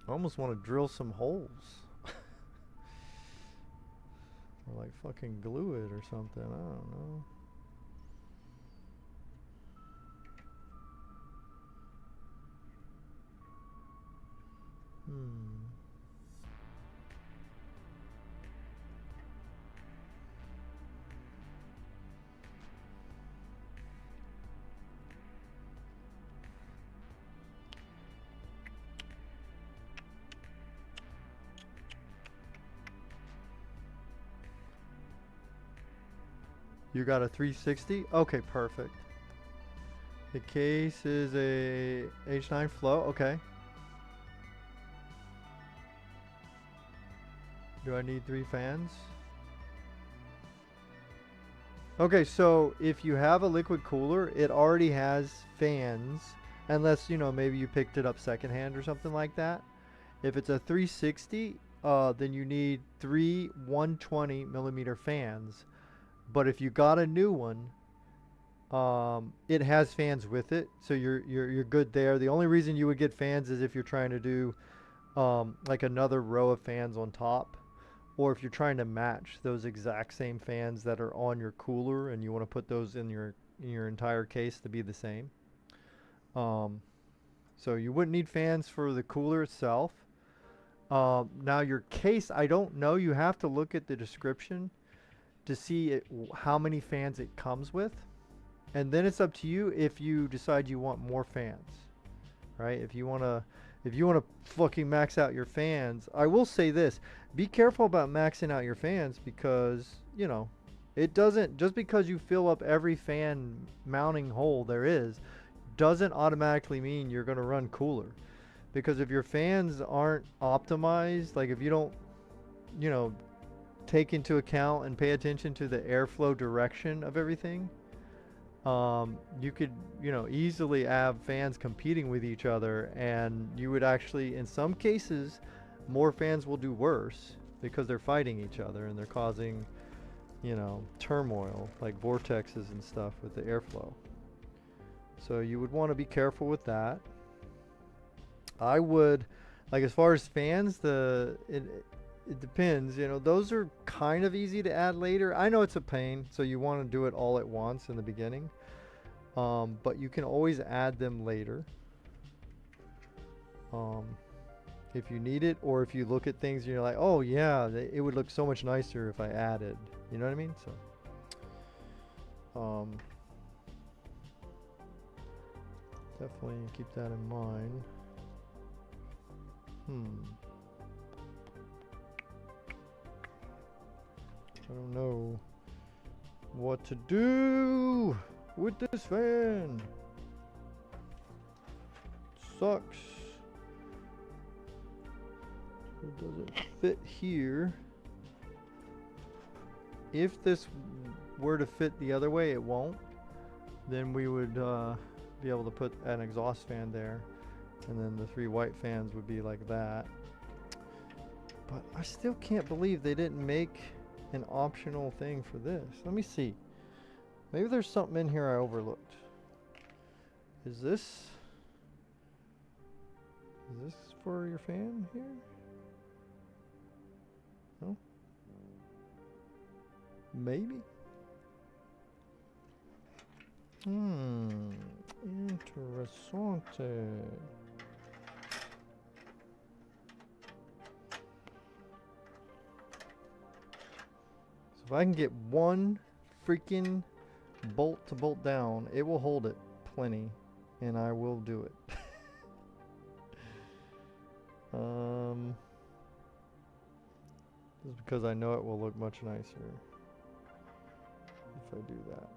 I almost want to drill some holes. Or like fucking glue it or something. I don't know. You got a 360? Okay, perfect. The case is a H9 flow. Okay. Do I need 3 fans? Okay, so if you have a liquid cooler, it already has fans, unless, you know, maybe you picked it up secondhand or something like that. If it's a 360, then you need 3 120 millimeter fans. But if you got a new one, it has fans with it, so you're good there. The only reason you would get fans is if you're trying to do like another row of fans on top, or if you're trying to match those exact same fans that are on your cooler and you want to put those in your entire case to be the same. So you wouldn't need fans for the cooler itself. Now your case, I don't know. You have to look at the description to see how many fans it comes with. And then it's up to you if you decide you want more fans, right? If you want to fucking max out your fans, I will say this, be careful about maxing out your fans because, you know, it doesn't, just because you fill up every fan mounting hole there is, doesn't automatically mean you're going to run cooler. Because if your fans aren't optimized, like if you don't, you know, take into account and pay attention to the airflow direction of everything, you could, you know, easily have fans competing with each other, and you would actually, in some cases, more fans will do worse because they're fighting each other and they're causing, you know, turmoil, like vortexes and stuff with the airflow. So you would want to be careful with that. I would, like, as far as fans, it depends, you know, those are kind of easy to add later. I know it's a pain, so you want to do it all at once in the beginning. But you can always add them later. If you need it, or if you look at things and you're like, oh yeah, it would look so much nicer if I added, you know what I mean? So, definitely keep that in mind. I don't know what to do with this fan. Sucks. It doesn't fit here. If this were to fit the other way, it won't. Then we would be able to put an exhaust fan there, and then the 3 white fans would be like that. But I still can't believe they didn't make an optional thing for this. Let me see. Maybe there's something in here I overlooked. Is this for your fan here? No? Maybe? Interessante. So if I can get one freaking bolt to bolt down, it will hold it plenty, and I will do it. Just because I know it will look much nicer if I do that.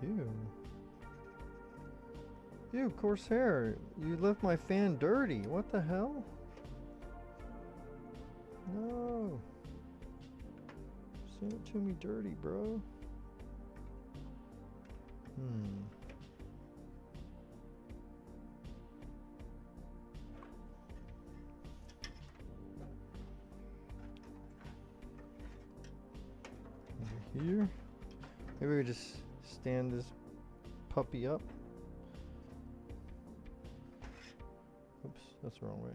Ew. Ew, Corsair, you left my fan dirty. What the hell? No. Send it to me dirty, bro. Over here. Maybe we just stand this puppy up. Oops, that's the wrong way.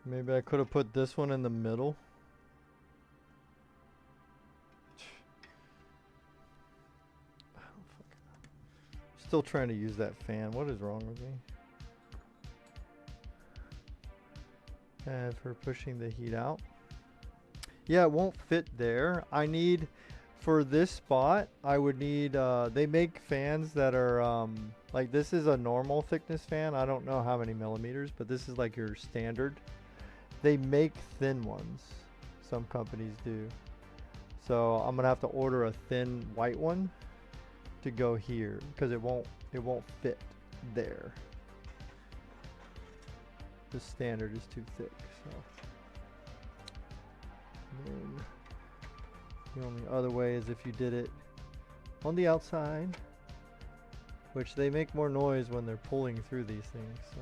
Maybe I could have put this one in the middle. Still trying to use that fan. What is wrong with me? For pushing the heat out. Yeah, it won't fit there. I need, for this spot, I would need, they make fans that are, like this is a normal thickness fan. I don't know how many millimeters, but this is like your standard. They make thin ones. Some companies do. So I'm gonna have to order a thin white one to go here because it won't fit there. The standard is too thick. So and then the only other way is if you did it on the outside, which they make more noise when they're pulling through these things, so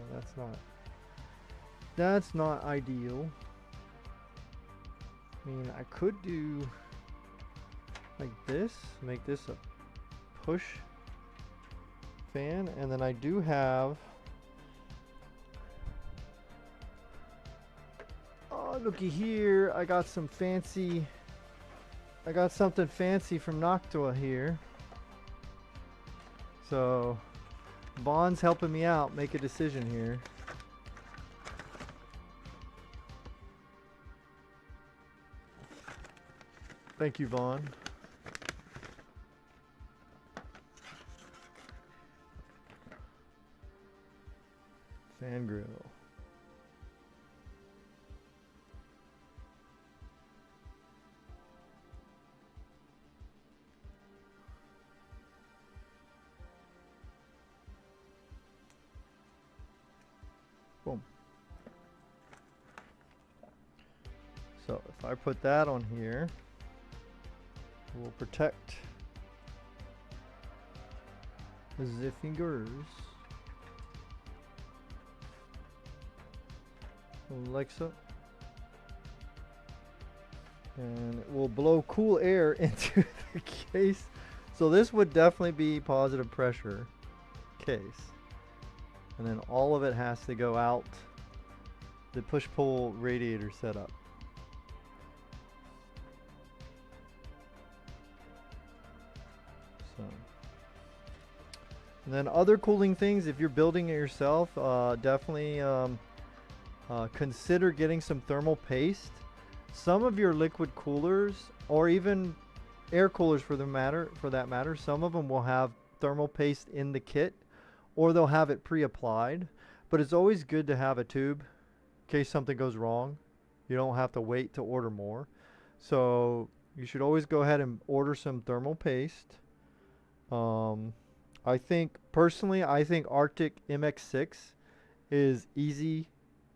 that's not ideal. I mean, I could do like this, make this a push fan, and then I do have, oh looky here, I got something fancy from Noctua here. So Vaughn's helping me out make a decision here. Thank you, Vaughn. Fan grill. Boom. So if I put that on here, it will protect the fingers. Like so. And it will blow cool air into the case. So this would definitely be positive pressure case. And then all of it has to go out the push-pull radiator setup. So. And then other cooling things, if you're building it yourself, definitely consider getting some thermal paste. Some of your liquid coolers, or even air coolers for that matter, some of them will have thermal paste in the kit, or they'll have it pre-applied. But it's always good to have a tube in case something goes wrong. You don't have to wait to order more. So you should always go ahead and order some thermal paste. I think personally, Arctic MX6 is easy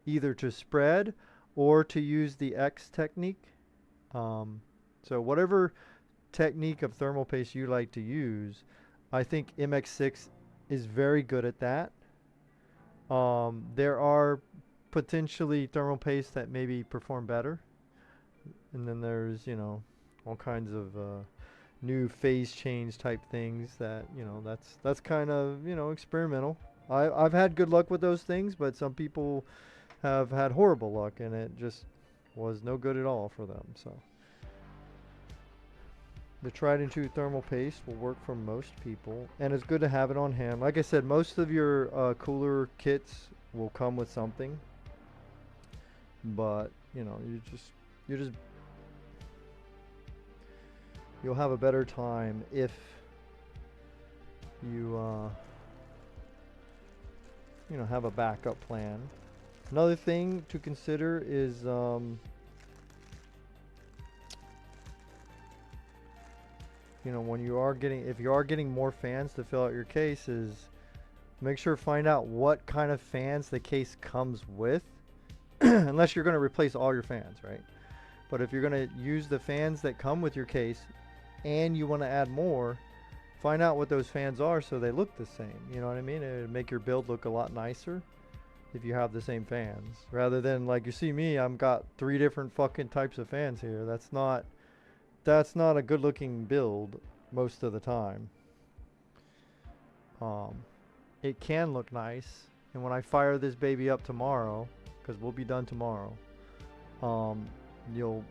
either to spread or to use the X technique. So whatever technique of thermal paste you like to use, I think MX6 is very good at that. There are potentially thermal paste that maybe perform better, and then there's, you know, all kinds of new phase change type things that, you know, that's kind of, you know, experimental. I've had good luck with those things, but some people have had horrible luck and it just was no good at all for them. So the tried and true thermal paste will work for most people, and it's good to have it on hand. Like I said, most of your cooler kits will come with something, but you know, you'll have a better time if you you know, have a backup plan. Another thing to consider is you know, when you are getting, if you are getting more fans to fill out your case, is make sure to find out what kind of fans the case comes with. Unless you're going to replace all your fans, right? But if you're going to use the fans that come with your case and you want to add more, find out what those fans are so they look the same. You know what I mean? It would make your build look a lot nicer if you have the same fans, rather than like you see me, I've got 3 different fucking types of fans here. That's not a good looking build most of the time. It can look nice, and when I fire this baby up tomorrow, because we'll be done tomorrow. You'll,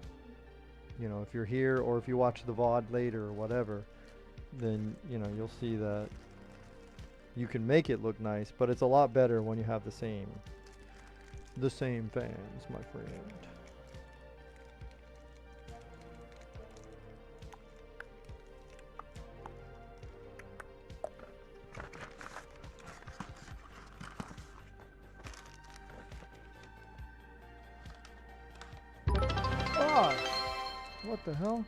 you know, if you're here or if you watch the VOD later or whatever, then, you know, you'll see that you can make it look nice, but it's a lot better when you have the same fans, my friend. Ah, what the hell?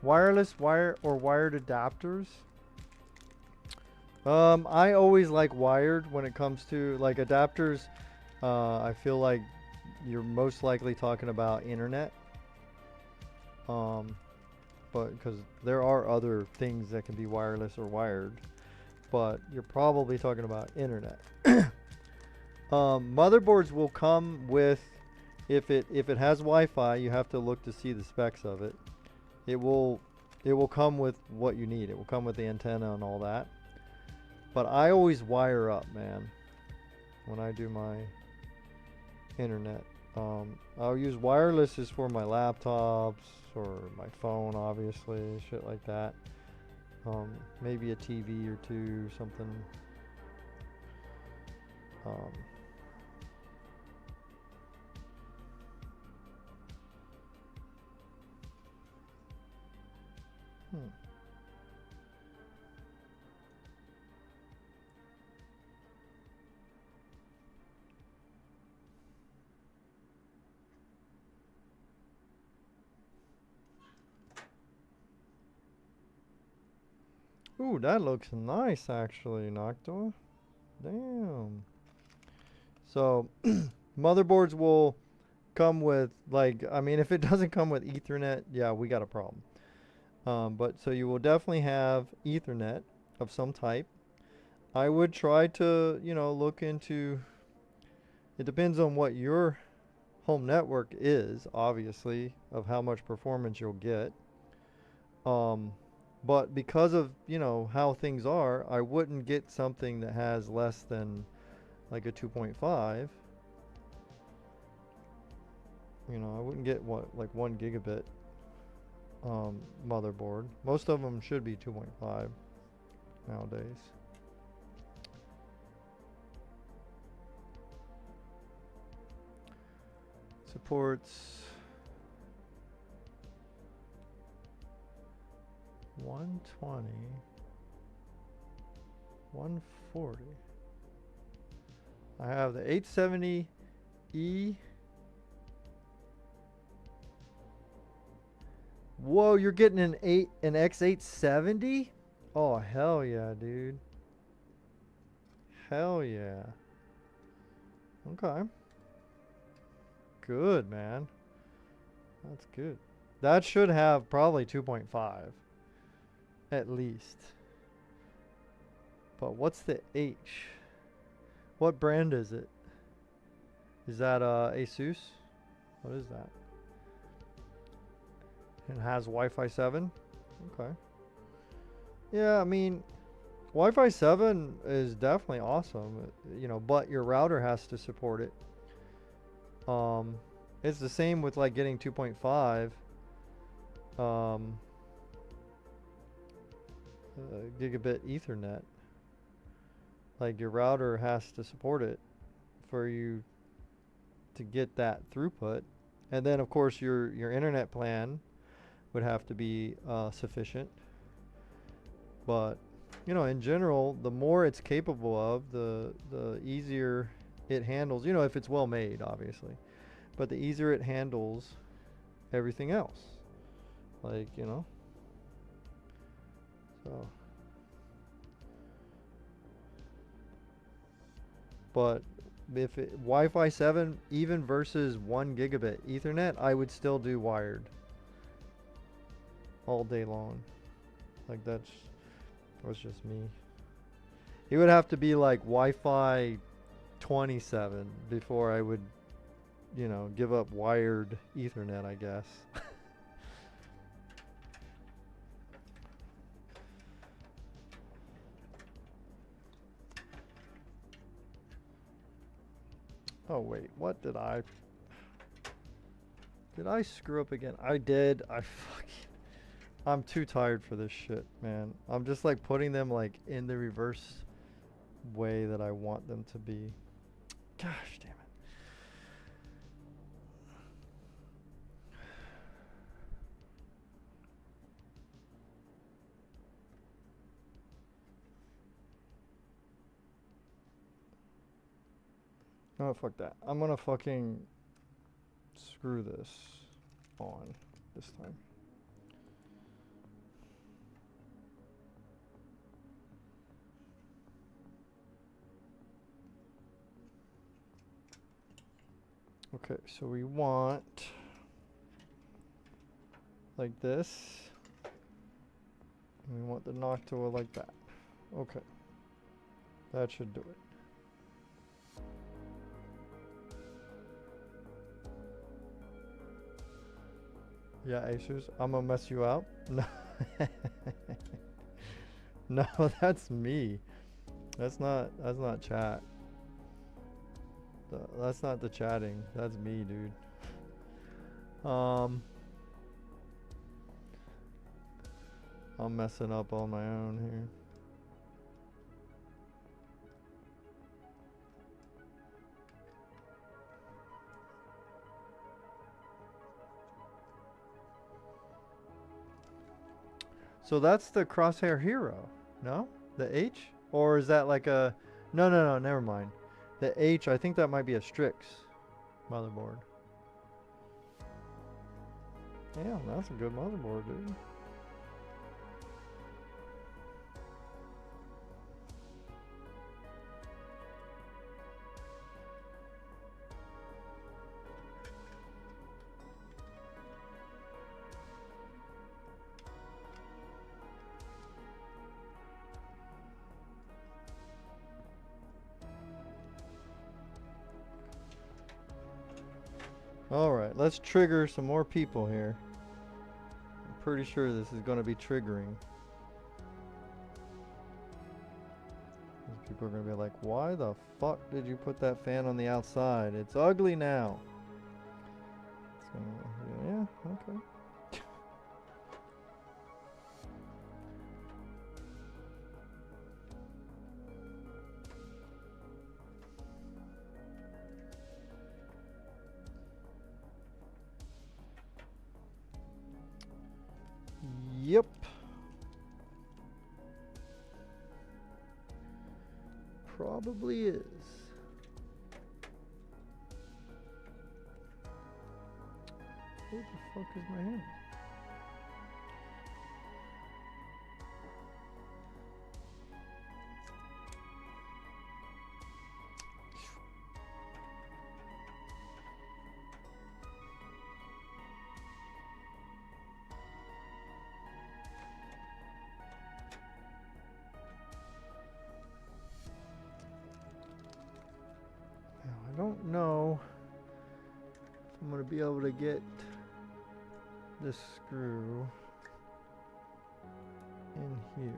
Wireless, wire, or wired adapters? I always like wired when it comes to like adapters. I feel like you're most likely talking about internet. But because there are other things that can be wireless or wired, but you're probably talking about internet. Motherboards will come with, if it has Wi-Fi, you have to look to see the specs of it. It will come with what you need. It will come with the antenna and all that. But I always wire up, man, when I do my internet. I'll use wirelesses for my laptops or my phone, obviously, shit like that. Maybe a TV or two, something. Ooh, that looks nice, actually, Noctua. Damn. So, motherboards will come with, like, I mean, if it doesn't come with Ethernet, yeah, we got a problem. But so you will definitely have Ethernet of some type. I would try to, you know, look into, it depends on what your home network is, obviously, of how much performance you'll get. But because of, you know, how things are, I wouldn't get something that has less than like a 2.5. You know, I wouldn't get what, like 1 gigabit motherboard. Most of them should be 2.5 nowadays. Supports 120, 140. I have the 870E. Whoa, you're getting an X870? Oh, hell yeah, dude. Hell yeah. Okay. Good, man. That's good. That should have probably 2.5 at least. But what's the H? What brand is it? Is that Asus? What is that? It has Wi-Fi 7? Okay. Yeah, I mean, Wi-Fi 7 is definitely awesome, you know, but your router has to support it. It's the same with like getting 2.5 gigabit Ethernet. Like your router has to support it for you to get that throughput, and then of course your internet plan would have to be sufficient. But you know, in general, the more it's capable of, the easier it handles. You know, if it's well made, obviously, but the easier it handles everything else. Like, you know, so. But if Wi-Fi 7 even versus 1 gigabit Ethernet, I would still do wired all day long. Like that's just me. It would have to be like Wi-Fi 27 before I would, you know, give up wired Ethernet, I guess. Oh wait, what did I screw up again? I did. I'm too tired for this shit, man. I'm just like putting them like in the reverse way that I want them to be. Gosh damn it. Oh, fuck that. I'm gonna fucking screw this on this time. Okay, so we want like this. And we want the Noctua like that. Okay. That should do it. Yeah, Asus, I'm gonna mess you out. No. No, that's me. That's not chat. That's not the chatting. That's me, dude. I'm messing up on my own here. So that's the Crosshair Hero, no? The H? Or is that like a... No, never mind. The H, I think that might be a Strix motherboard. Damn, that's a good motherboard, dude. Alright, let's trigger some more people here. I'm pretty sure this is going to be triggering. These people are going to be like, why the fuck did you put that fan on the outside? It's ugly now. It's gonna, yeah, okay. Yep. Probably is. Where the fuck is my hand? I don't know if I'm going to be able to get this screw in here.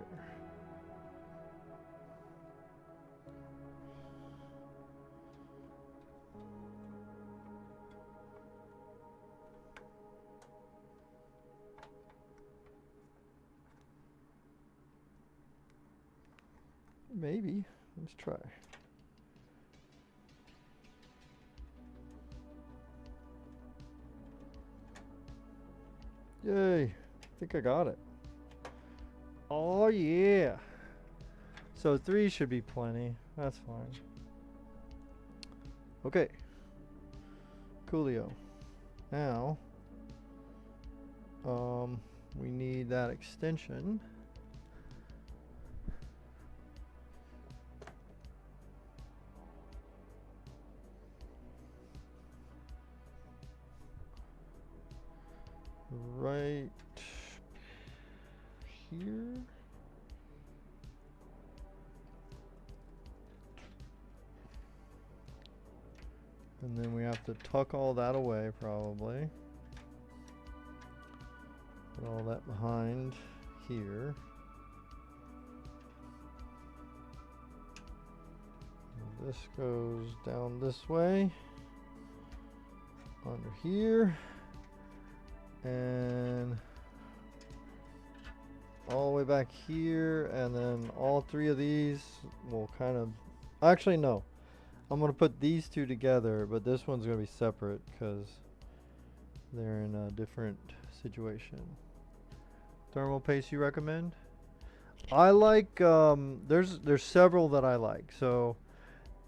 Maybe. Let's try. Yay. I think I got it. Oh yeah. So 3 should be plenty. That's fine. Okay. Coolio. Now, we need that extension. Right here. And then we have to tuck all that away probably. Put all that behind here. this goes down this way, under here, and all the way back here, and then all three of these will kind of, actually no, I'm going to put these two together, but this one's going to be separate because they're in a different situation. Thermal paste you recommend? I like, there's several that I like. So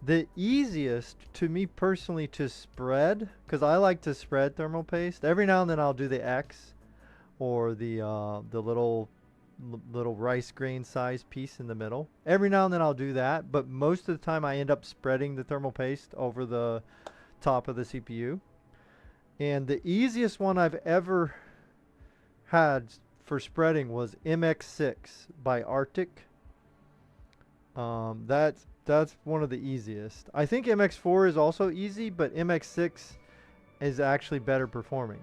the easiest to me personally to spread, because I like to spread thermal paste. Every now and then I'll do the X or the little rice grain size piece in the middle. Every now and then I'll do that, but most of the time I end up spreading the thermal paste over the top of the CPU. And the easiest one I've ever had for spreading was MX6 by Arctic. That's one of the easiest. I think MX4 is also easy, but MX6 is actually better performing.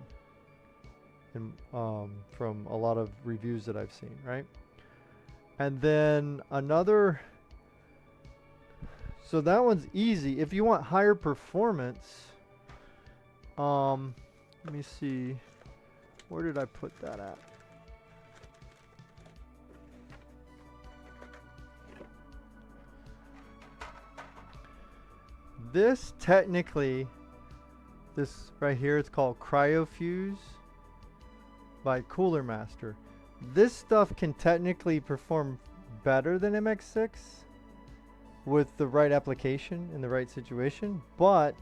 And, from a lot of reviews that I've seen, right? And then another, so that one's easy. If you want higher performance, let me see, where did I put that at? This technically, this right here, it's called CryoFuse by Cooler Master. This stuff can technically perform better than MX6 with the right application in the right situation, but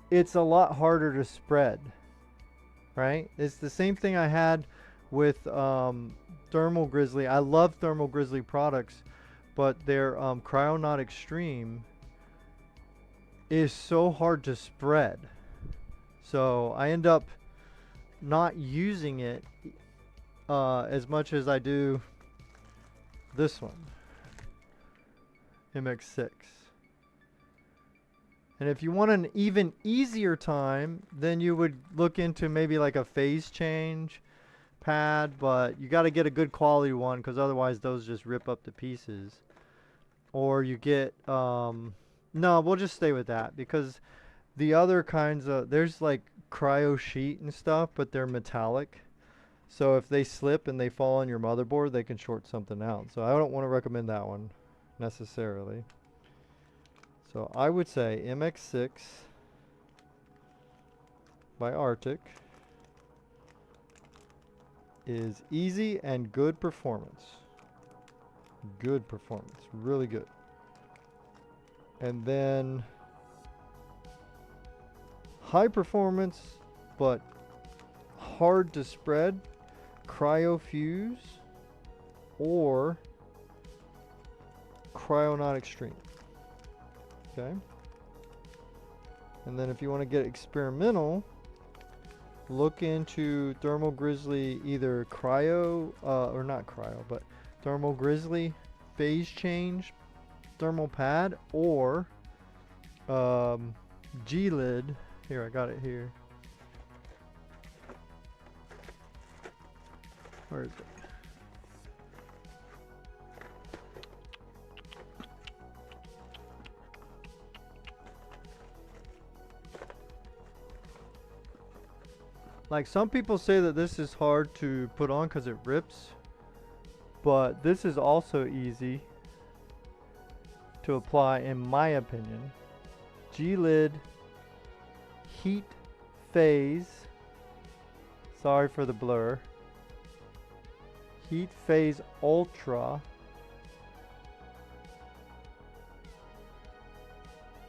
it's a lot harder to spread, right? It's the same thing I had with Thermal Grizzly. I love Thermal Grizzly products, but their Cryonaut Extreme is so hard to spread. So I end up not using it as much as I do this one, MX6. And if you want an even easier time, then you would look into maybe like a phase change pad, but you got to get a good quality one because otherwise those just rip up to pieces. Or you get, no, we'll just stay with that because the other kinds of, there's like cryo sheet and stuff, but they're metallic. So if they slip and they fall on your motherboard, they can short something out. So I don't want to recommend that one necessarily. So I would say MX6 by Arctic is easy and good performance. Good performance, really good. And then high performance but hard to spread, CryoFuse or Cryonaut Extreme. Okay. And then if you want to get experimental, look into Thermal Grizzly, either cryo, or not cryo, but Thermal Grizzly phase change thermal pad or G-lid. Here, I got it here. Where is it? Like some people say that this is hard to put on because it rips, but this is also easy to apply in my opinion. G-lid heat phase, sorry for the blur, heat phase ultra.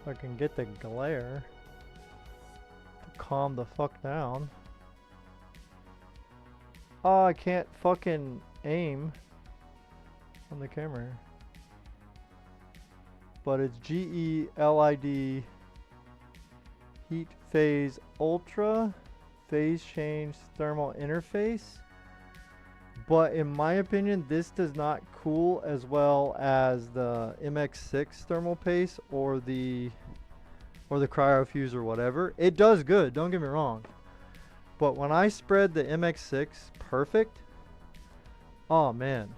If I can get the glare to calm the fuck down. Oh, I can't fucking aim on the camera. But it's GELID heat phase ultra phase change thermal interface. But in my opinion, this does not cool as well as the MX6 thermal paste or the CryoFuse or whatever. It does good, don't get me wrong. But when I spread the MX6 perfect, oh man,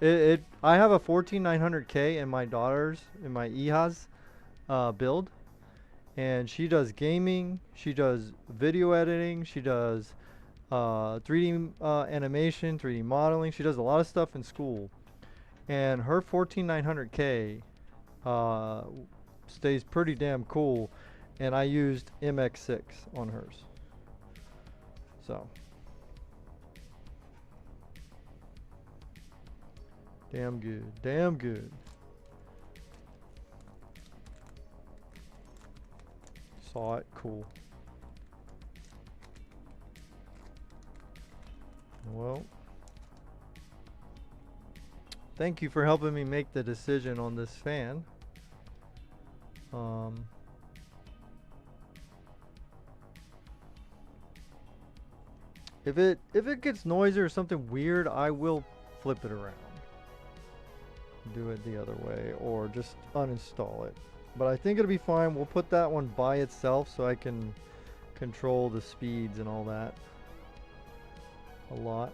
I have a 14900K in my daughter's, in my EHA's build, and she does gaming, she does video editing, she does 3D animation, 3D modeling. She does a lot of stuff in school, and her 14900K stays pretty damn cool, and I used MX6 on hers. So damn good, damn good. Saw it, cool. Well, thank you for helping me make the decision on this fan. If it gets noisy or something weird, I will flip it around, do it the other way, or just uninstall it. But I think it'll be fine. We'll put that one by itself so I can control the speeds and all that a lot.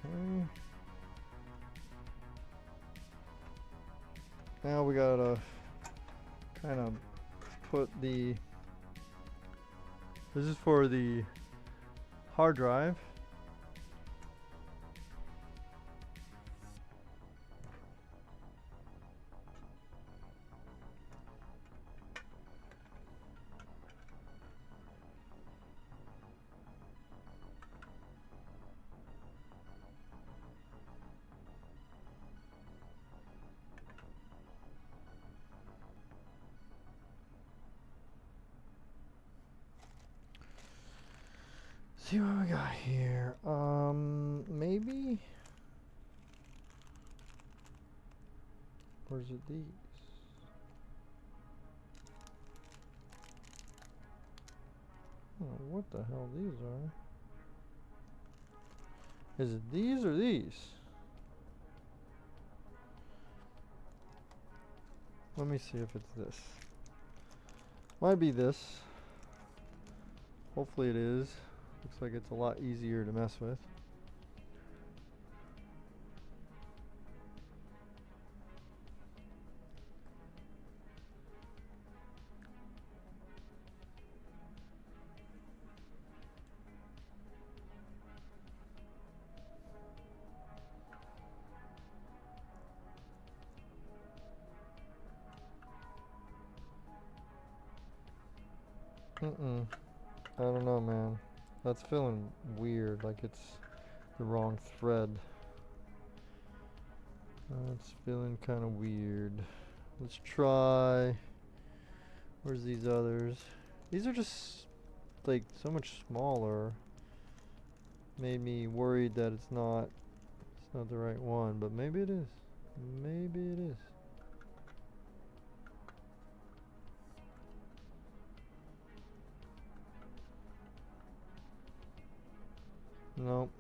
Okay. Now we gotta kind of put the, this is for the hard drive. See what we got here. Maybe. Or is it these? Oh, what the hell these are? Is it these or these? Let me see if it's this. Might be this. Hopefully it is. Looks like it's a lot easier to mess with. I don't know, man. That's feeling weird, like it's the wrong thread. That's feeling kind of weird. Let's try. Where's these others? These are just like so much smaller. Made me worried that it's not the right one, but maybe it is. Maybe it is. Nope.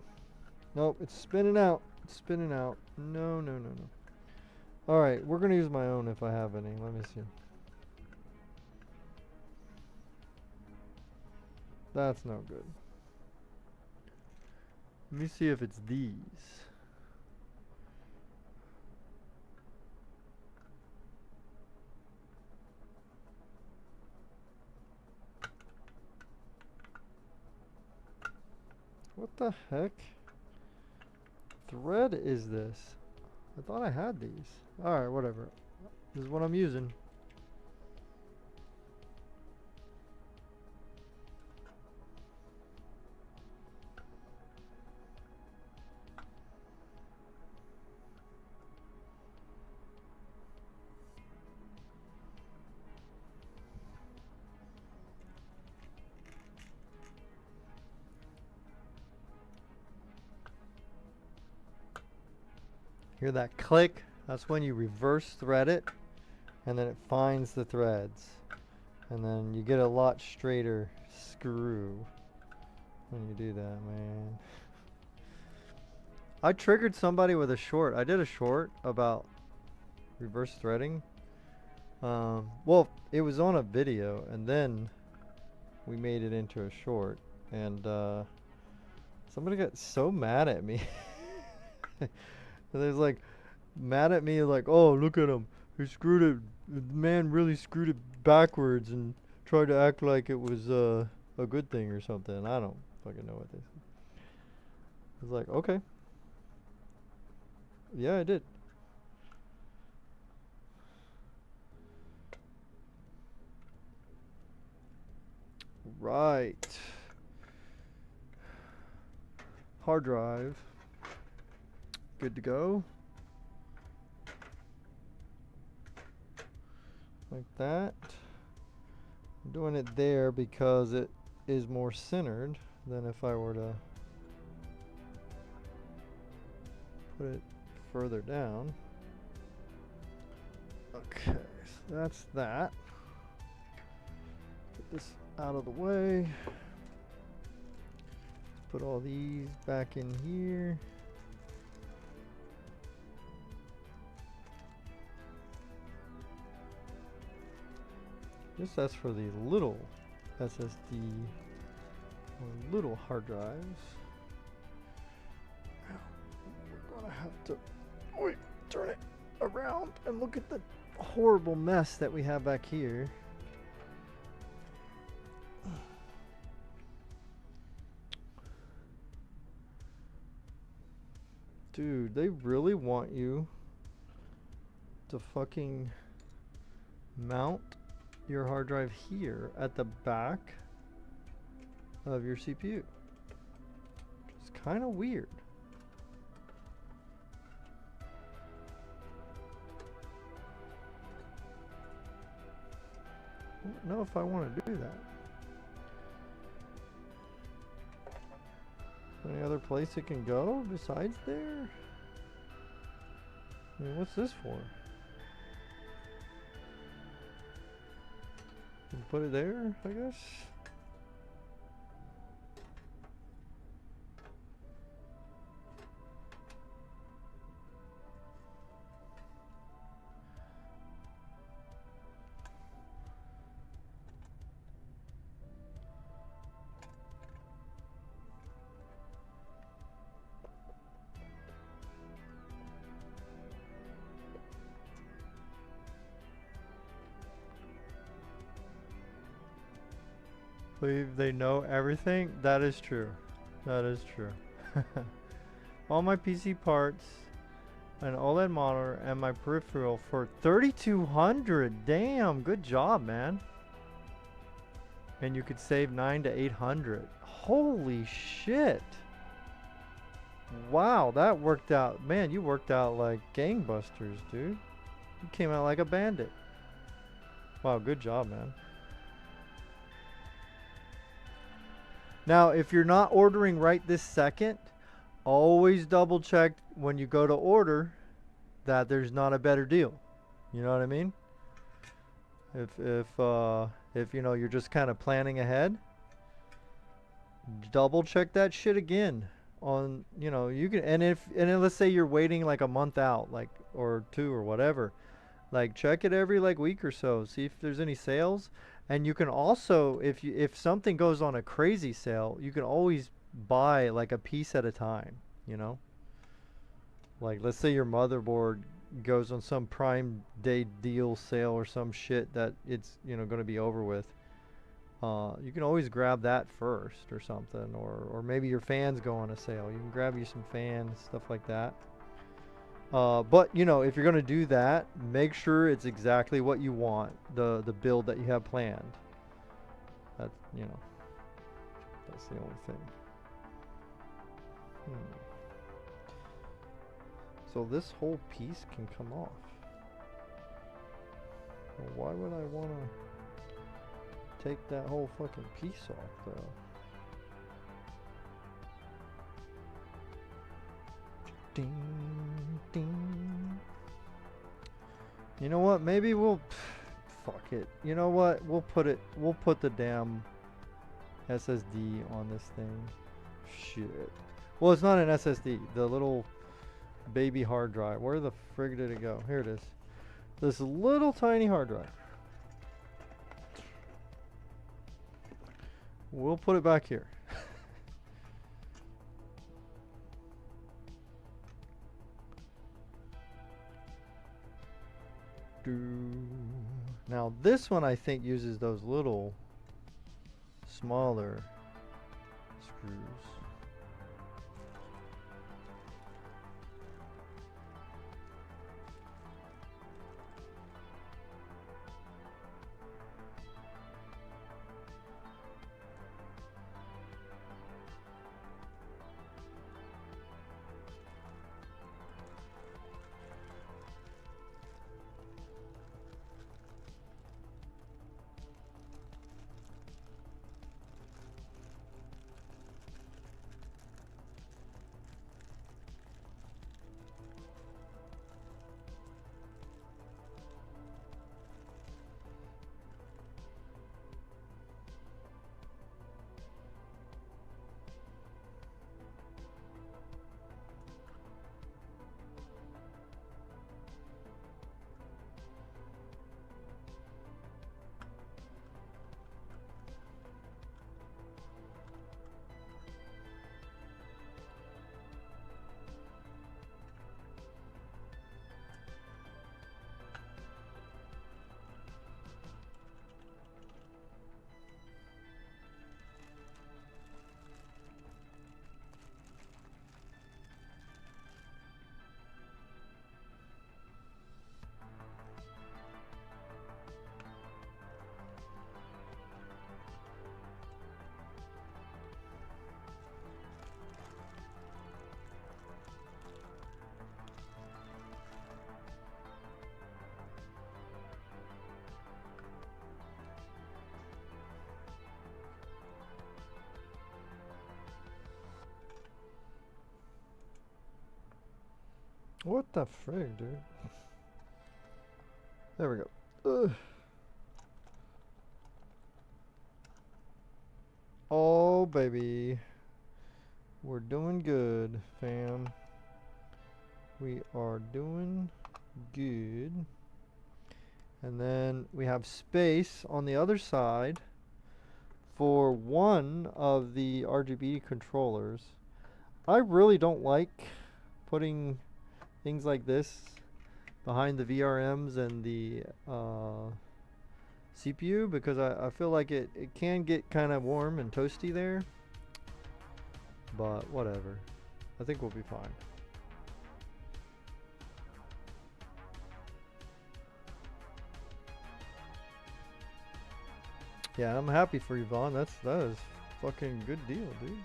Nope, it's spinning out. It's spinning out. No, no, no, no. Alright, we're going to use my own if I have any. Let me see. That's no good. Let me see if it's these. What the heck thread is this? I thought I had these. Alright, whatever. This is what I'm using. Hear that click? That's when you reverse thread it, and then it finds the threads. And then you get a lot straighter screw when you do that, man. I triggered somebody with a short. I did a short about reverse threading. Well, it was on a video, and then we made it into a short. And Somebody got so mad at me. There's like mad at me like, oh, look at him. He screwed it. The man really screwed it backwards and tried to act like it was a good thing or something. I don't fucking know what they said. I was like, okay. Yeah, I did. Right. Hard drive. Good to go. Like that. I'm doing it there because it is more centered than if I were to put it further down. Okay, so that's that. Get this out of the way. Let's put all these back in here. Just as for the little SSD or little hard drives, we're gonna have to turn it around and look at the horrible mess that we have back here. Dude, they really want you to fucking mount your hard drive here at the back of your CPU. It's kind of weird. I don't know if I want to do that. Any other place it can go besides there? I mean, what's this for? Put it there, I guess. Believe they know everything? That is true. That is true. All my PC parts, an OLED monitor, and my peripheral for $3,200. Damn, good job, man. And you could save $900 to $800. Holy shit. Wow, that worked out. Man, you worked out like gangbusters, dude. You came out like a bandit. Wow, good job, man. Now, if you're not ordering right this second, always double check when you go to order that there's not a better deal. You know what I mean? If you know you're just kind of planning ahead, double check that shit again. On, you know, you can, and then let's say you're waiting like a month out, like, or two or whatever, like check it every like week or so, see if there's any sales. And you can also, if something goes on a crazy sale, you can always buy like a piece at a time, you know? Like, let's say your motherboard goes on some Prime Day deal sale or some shit that it's, you know, going to be over with. You can always grab that first or something, or maybe your fans go on a sale. You can grab you some fans, stuff like that. But you know, if you're gonna do that, make sure it's exactly what you want, the build that you have planned. That's, you know, that's the only thing. So this whole piece can come off. Well, why would I want to take that whole fucking piece off though? Ding, ding. You know what? Maybe we'll fuck it. You know what? We'll put the damn SSD on this thing. Shit. Well, it's not an SSD. The little baby hard drive. Where the frig did it go? Here it is. This little tiny hard drive. We'll put it back here. Now this one I think uses those little smaller screws. What the frig, dude? There we go. Ugh. Oh, baby. We're doing good, fam. We are doing good. And then we have space on the other side for one of the RGB controllers. I really don't like putting things like this behind the VRMs and the CPU because I feel like it can get kind of warm and toasty there, but whatever. I think we'll be fine. Yeah, I'm happy for you, Vaughn. That is fucking good deal, dude.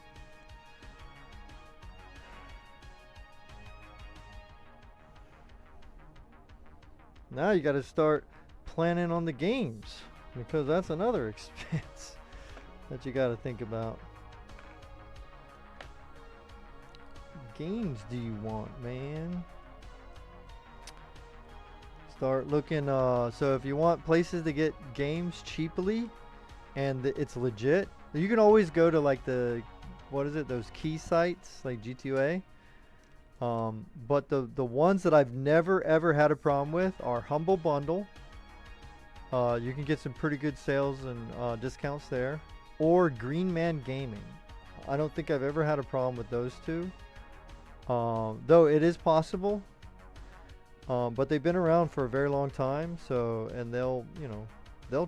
Now you got to start planning on the games because that's another expense that you got to think about. Games do you want, man? Start looking. So if you want places to get games cheaply and it's legit, you can always go to like the, what is it? Those key sites like G2A. But the ones that I've never ever had a problem with are Humble Bundle. You can get some pretty good sales and discounts there, or Green Man Gaming. I don't think I've ever had a problem with those two. Though it is possible. But they've been around for a very long time, so and they'll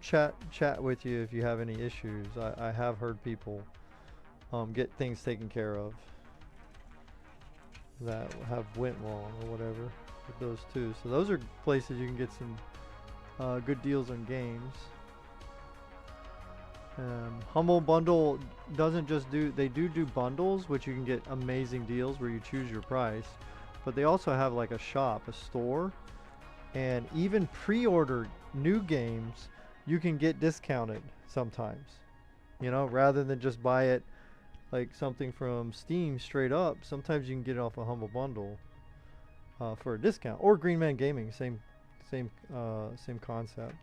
chat with you if you have any issues. I have heard people get things taken care of that have went wrong or whatever with those two. So those are places you can get some good deals on games. Humble Bundle doesn't just do, they do bundles, which you can get amazing deals where you choose your price, but they also have like a shop, a store, and even pre-order new games you can get discounted sometimes, you know, rather than just buy it like something from Steam straight up. Sometimes you can get it off a Humble Bundle for a discount, or Green Man Gaming, same concept.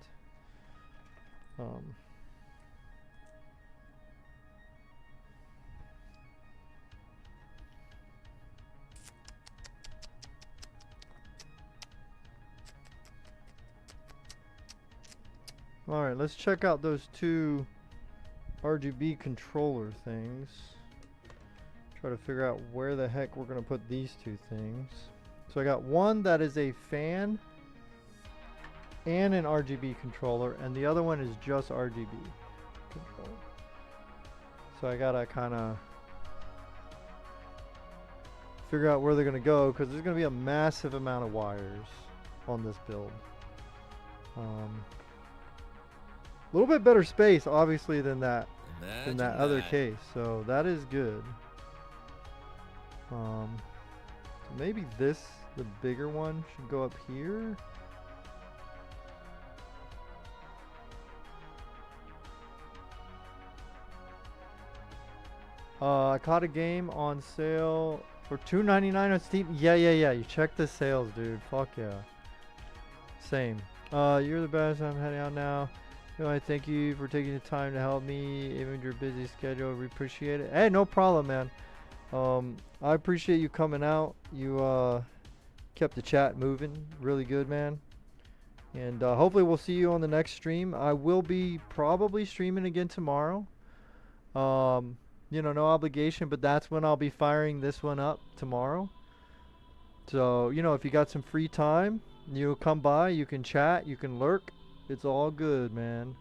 All right, let's check out those two RGB controller things. Try to figure out where the heck we're gonna put these two things. So I got one that is a fan and an RGB controller, and the other one is just RGB controller. So I gotta kind of figure out where they're gonna go, because there's gonna be a massive amount of wires on this build. A little bit better space, obviously, than that other case, so that is good. So maybe this, the bigger one, should go up here. I caught a game on sale for $2.99 on Steam. Yeah. You check the sales, dude. Fuck yeah. Same. You're the best. I'm heading out now. I thank you for taking the time to help me, even your busy schedule. We appreciate it. Hey, no problem, man. I appreciate you coming out. You kept the chat moving really good, man. And hopefully we'll see you on the next stream. I will be probably streaming again tomorrow. You know, no obligation, but that's when I'll be firing this one up tomorrow. So, you know, if you got some free time, you come by, you can chat, you can lurk. It's all good, man.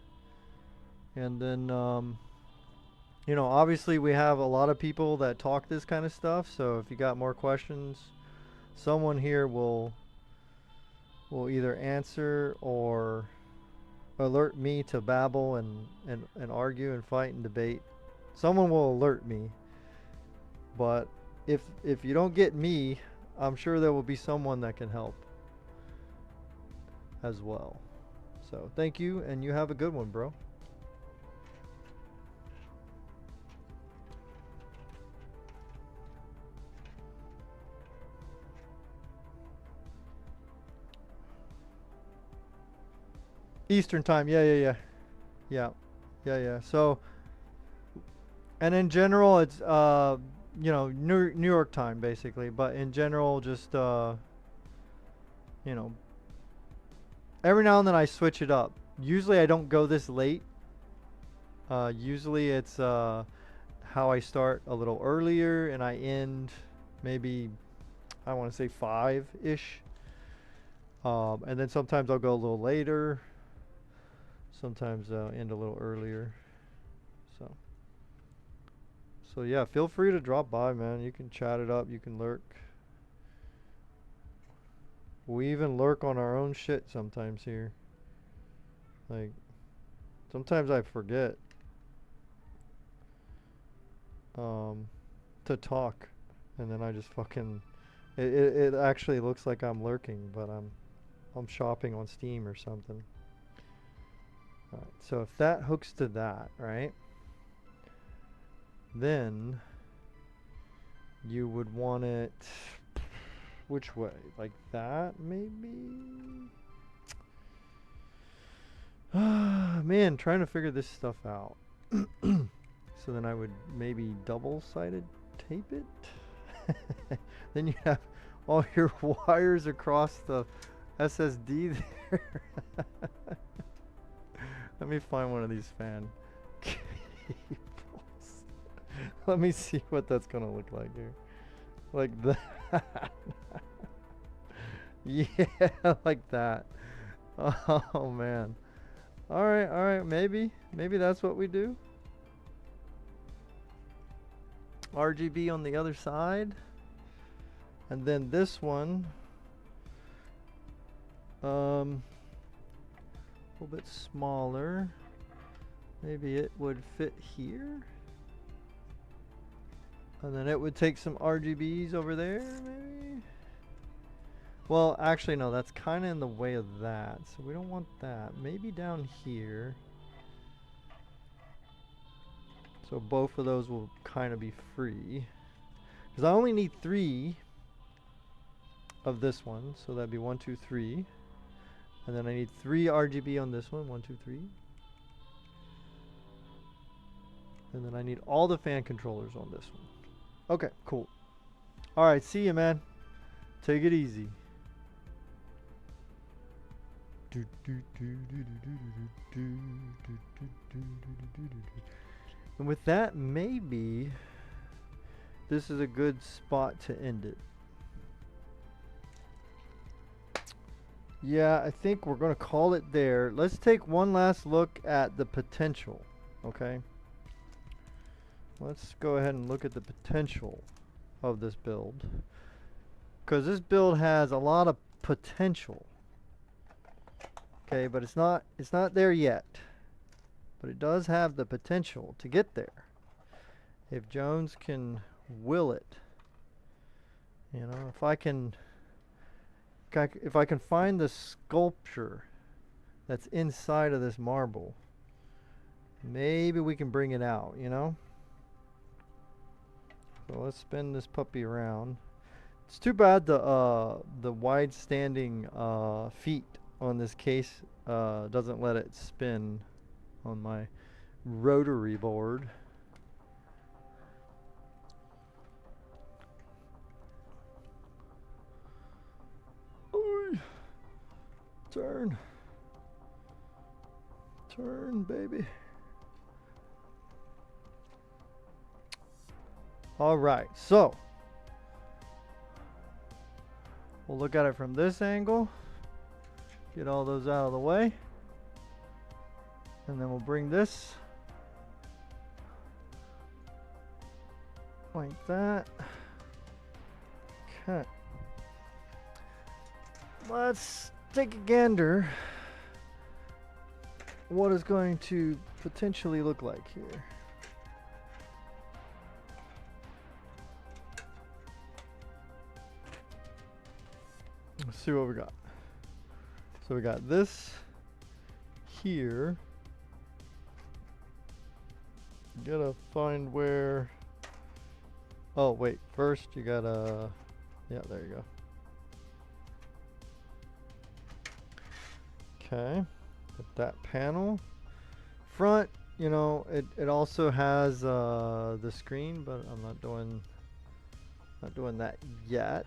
And then, you know, obviously we have a lot of people that talk this kind of stuff. So if you got more questions, someone here will either answer or alert me to babble and argue and fight and debate. Someone will alert me. But if you don't get me, I'm sure there will be someone that can help as well. So thank you, and you have a good one, bro. Eastern time, yeah. So, and in general, it's you know, New York time basically, but in general, just you know, every now and then I switch it up. Usually I don't go this late. Usually it's how I start a little earlier and I end maybe, I want to say 5-ish. And then sometimes I'll go a little later. Sometimes I'll end a little earlier. So yeah, feel free to drop by, man. You can chat it up, you can lurk. We even lurk on our own shit sometimes here. Like, sometimes I forget to talk, and then I just fucking it actually looks like I'm lurking, but I'm shopping on Steam or something. Alright, so if that hooks to that, right? Then you would want it which way? Like that, maybe? Man, trying to figure this stuff out. So then I would maybe double-sided tape it. Then you have all your wires across the SSD there. Let me find one of these fan cables. Let me see what that's gonna look like here. Like that. Yeah, like that. Oh man. Alright, maybe that's what we do. RGB on the other side. And then this one, a little bit smaller. Maybe it would fit here. And then it would take some RGBs over there, maybe? Well, actually, no, that's kind of in the way of that. So we don't want that. Maybe down here. So both of those will kind of be free. Because I only need 3 of this one. So that'd be 1, 2, 3. And then I need 3 RGB on this one. 1, 2, 3. And then I need all the fan controllers on this one. Okay, cool. Alright, see you, man. Take it easy. And with that, maybe this is a good spot to end it. Yeah, I think we're gonna call it there. Let's take one last look at the potential. Okay. Let's go ahead and look at the potential of this build, because this build has a lot of potential. Okay, but it's not there yet, but it does have the potential to get there if Jones can will it. You know, if I can find the sculpture that's inside of this marble, maybe we can bring it out, you know? So let's spin this puppy around. It's too bad the wide standing feet on this case doesn't let it spin on my rotary board. Oy. Turn. Turn, baby. All right, so we'll look at it from this angle, get all those out of the way, and then we'll bring this like that. Okay. Let's take a gander what is going to potentially look like here. Let's see what we got. So we got this here. Gotta find where. Oh wait, first you gotta. Yeah, there you go. Okay, put that panel. Front, you know, it also has the screen, but I'm not doing that yet.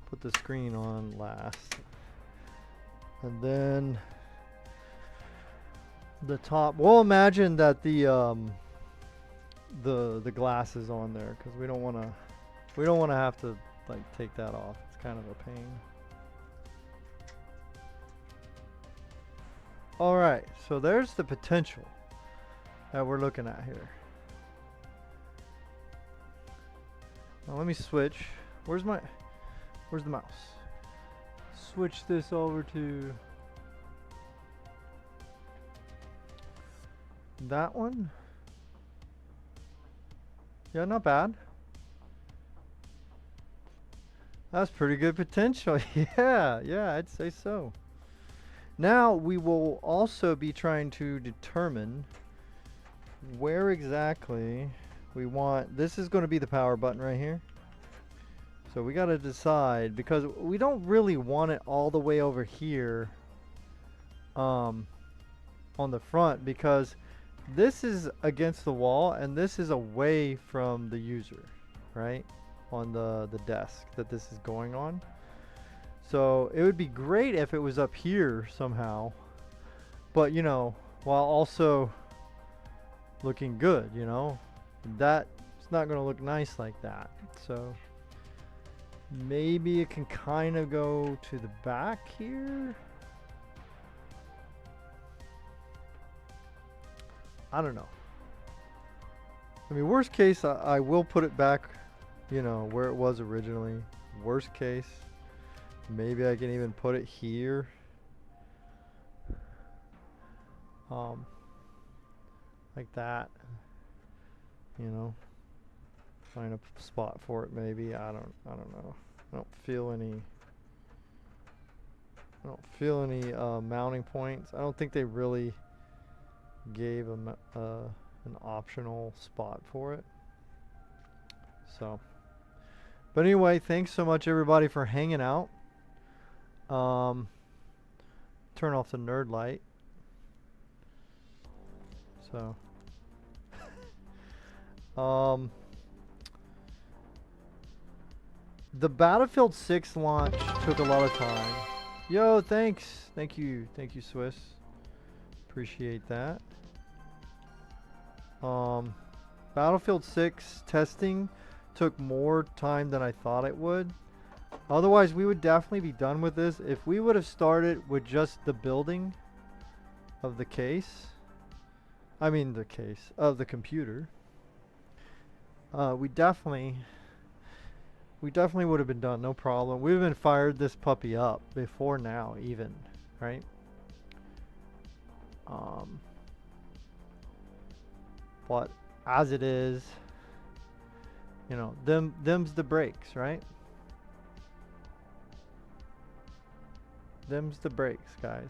Put the screen on last, and then the top. We'll imagine that the glass is on there, because we don't want to have to like take that off. It's kind of a pain. All right, so there's the potential that we're looking at here. Now let me switch. Where's the mouse? Switch this over to that one. Yeah, not bad. That's pretty good potential. Yeah, I'd say so. Now we will also be trying to determine where exactly we want. This is going to be the power button right here. So we got to decide, because we don't really want it all the way over here on the front, because this is against the wall and this is away from the user, right? On the desk that this is going on. So it would be great if it was up here somehow, but you know, while also looking good, you know, that it's not going to look nice like that. So maybe it can kind of go to the back here. I don't know. I mean, worst case, I will put it back, you know, where it was originally. Worst case, maybe I can even put it here. Like that. You know. Find a spot for it maybe. I don't know. I don't feel any mounting points. I don't think they really gave an optional spot for it. So, but anyway, thanks so much everybody for hanging out. Turn off the nerd light. So the Battlefield 6 launch took a lot of time. Yo, thanks. Thank you, Swiss. Appreciate that. Battlefield 6 testing took more time than I thought it would. Otherwise, we would definitely be done with this. If we would have started with just the building of the case, I mean the case of the computer, we definitely would have been done, no problem. We've been fired this puppy up before now, even, right? But as it is, you know, them's the breaks, right? Them's the breaks, guys.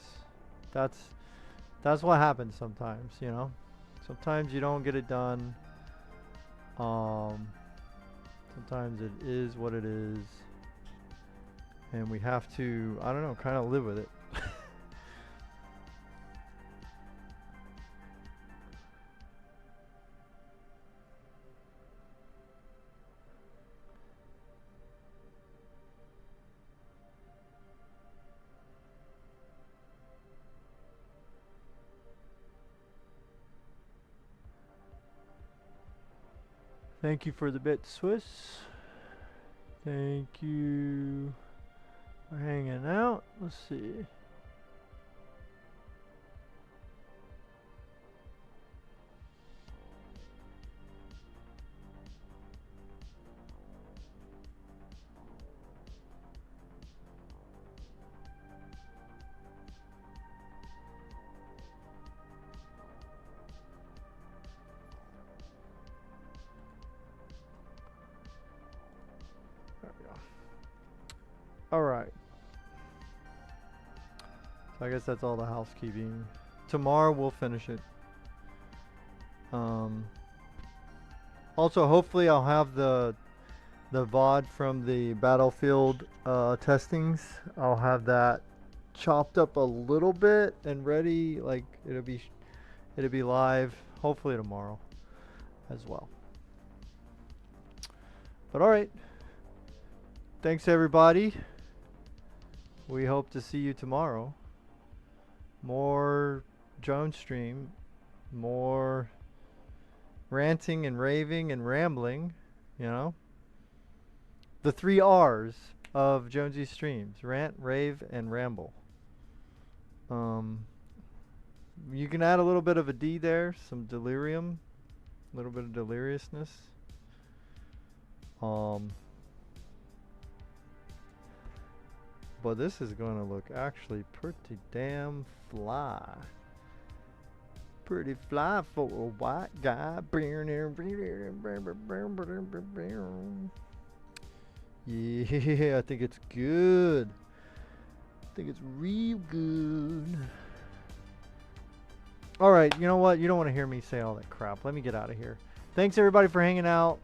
That's what happens sometimes, you know. Sometimes you don't get it done. Sometimes it is what it is, and we have to, I don't know, kind of live with it. Thank you for the bit, Swiss. Thank you for hanging out. Let's see. Alright. So I guess that's all the housekeeping. Tomorrow we'll finish it. Also, hopefully I'll have the VOD from the Battlefield testings. I'll have that chopped up a little bit and ready. Like it'll be live hopefully tomorrow as well. But alright. Thanks everybody. We hope to see you tomorrow. More drone stream, more ranting and raving and rambling, you know. The 3 R's of Jonesy streams: rant, rave, and ramble. You can add a little bit of a D there, some delirium, a little bit of deliriousness. But this is going to look actually pretty damn fly. Pretty fly for a white guy. Yeah, I think it's good. I think it's real good. Alright, you know what? You don't want to hear me say all that crap. Let me get out of here. Thanks everybody for hanging out.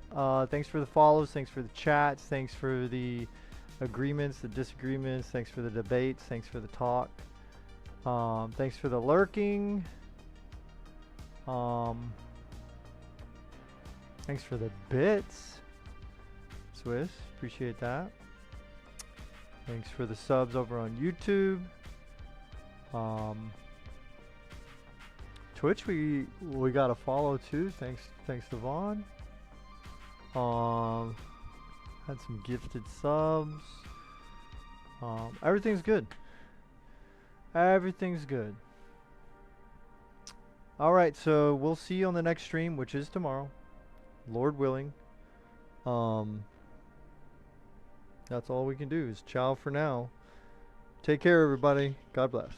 Thanks for the follows. Thanks for the chats. Thanks for the agreements, the disagreements. Thanks for the debates. Thanks for the talk. Thanks for the lurking. Thanks for the bits, Swiss. Appreciate that. Thanks for the subs over on YouTube. Twitch, we got a follow too. Thanks to Vaughn. Had some gifted subs. Everything's good. Everything's good. Alright, so we'll see you on the next stream, which is tomorrow, Lord willing. That's all we can do is ciao for now. Take care everybody. God bless.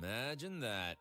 Imagine that.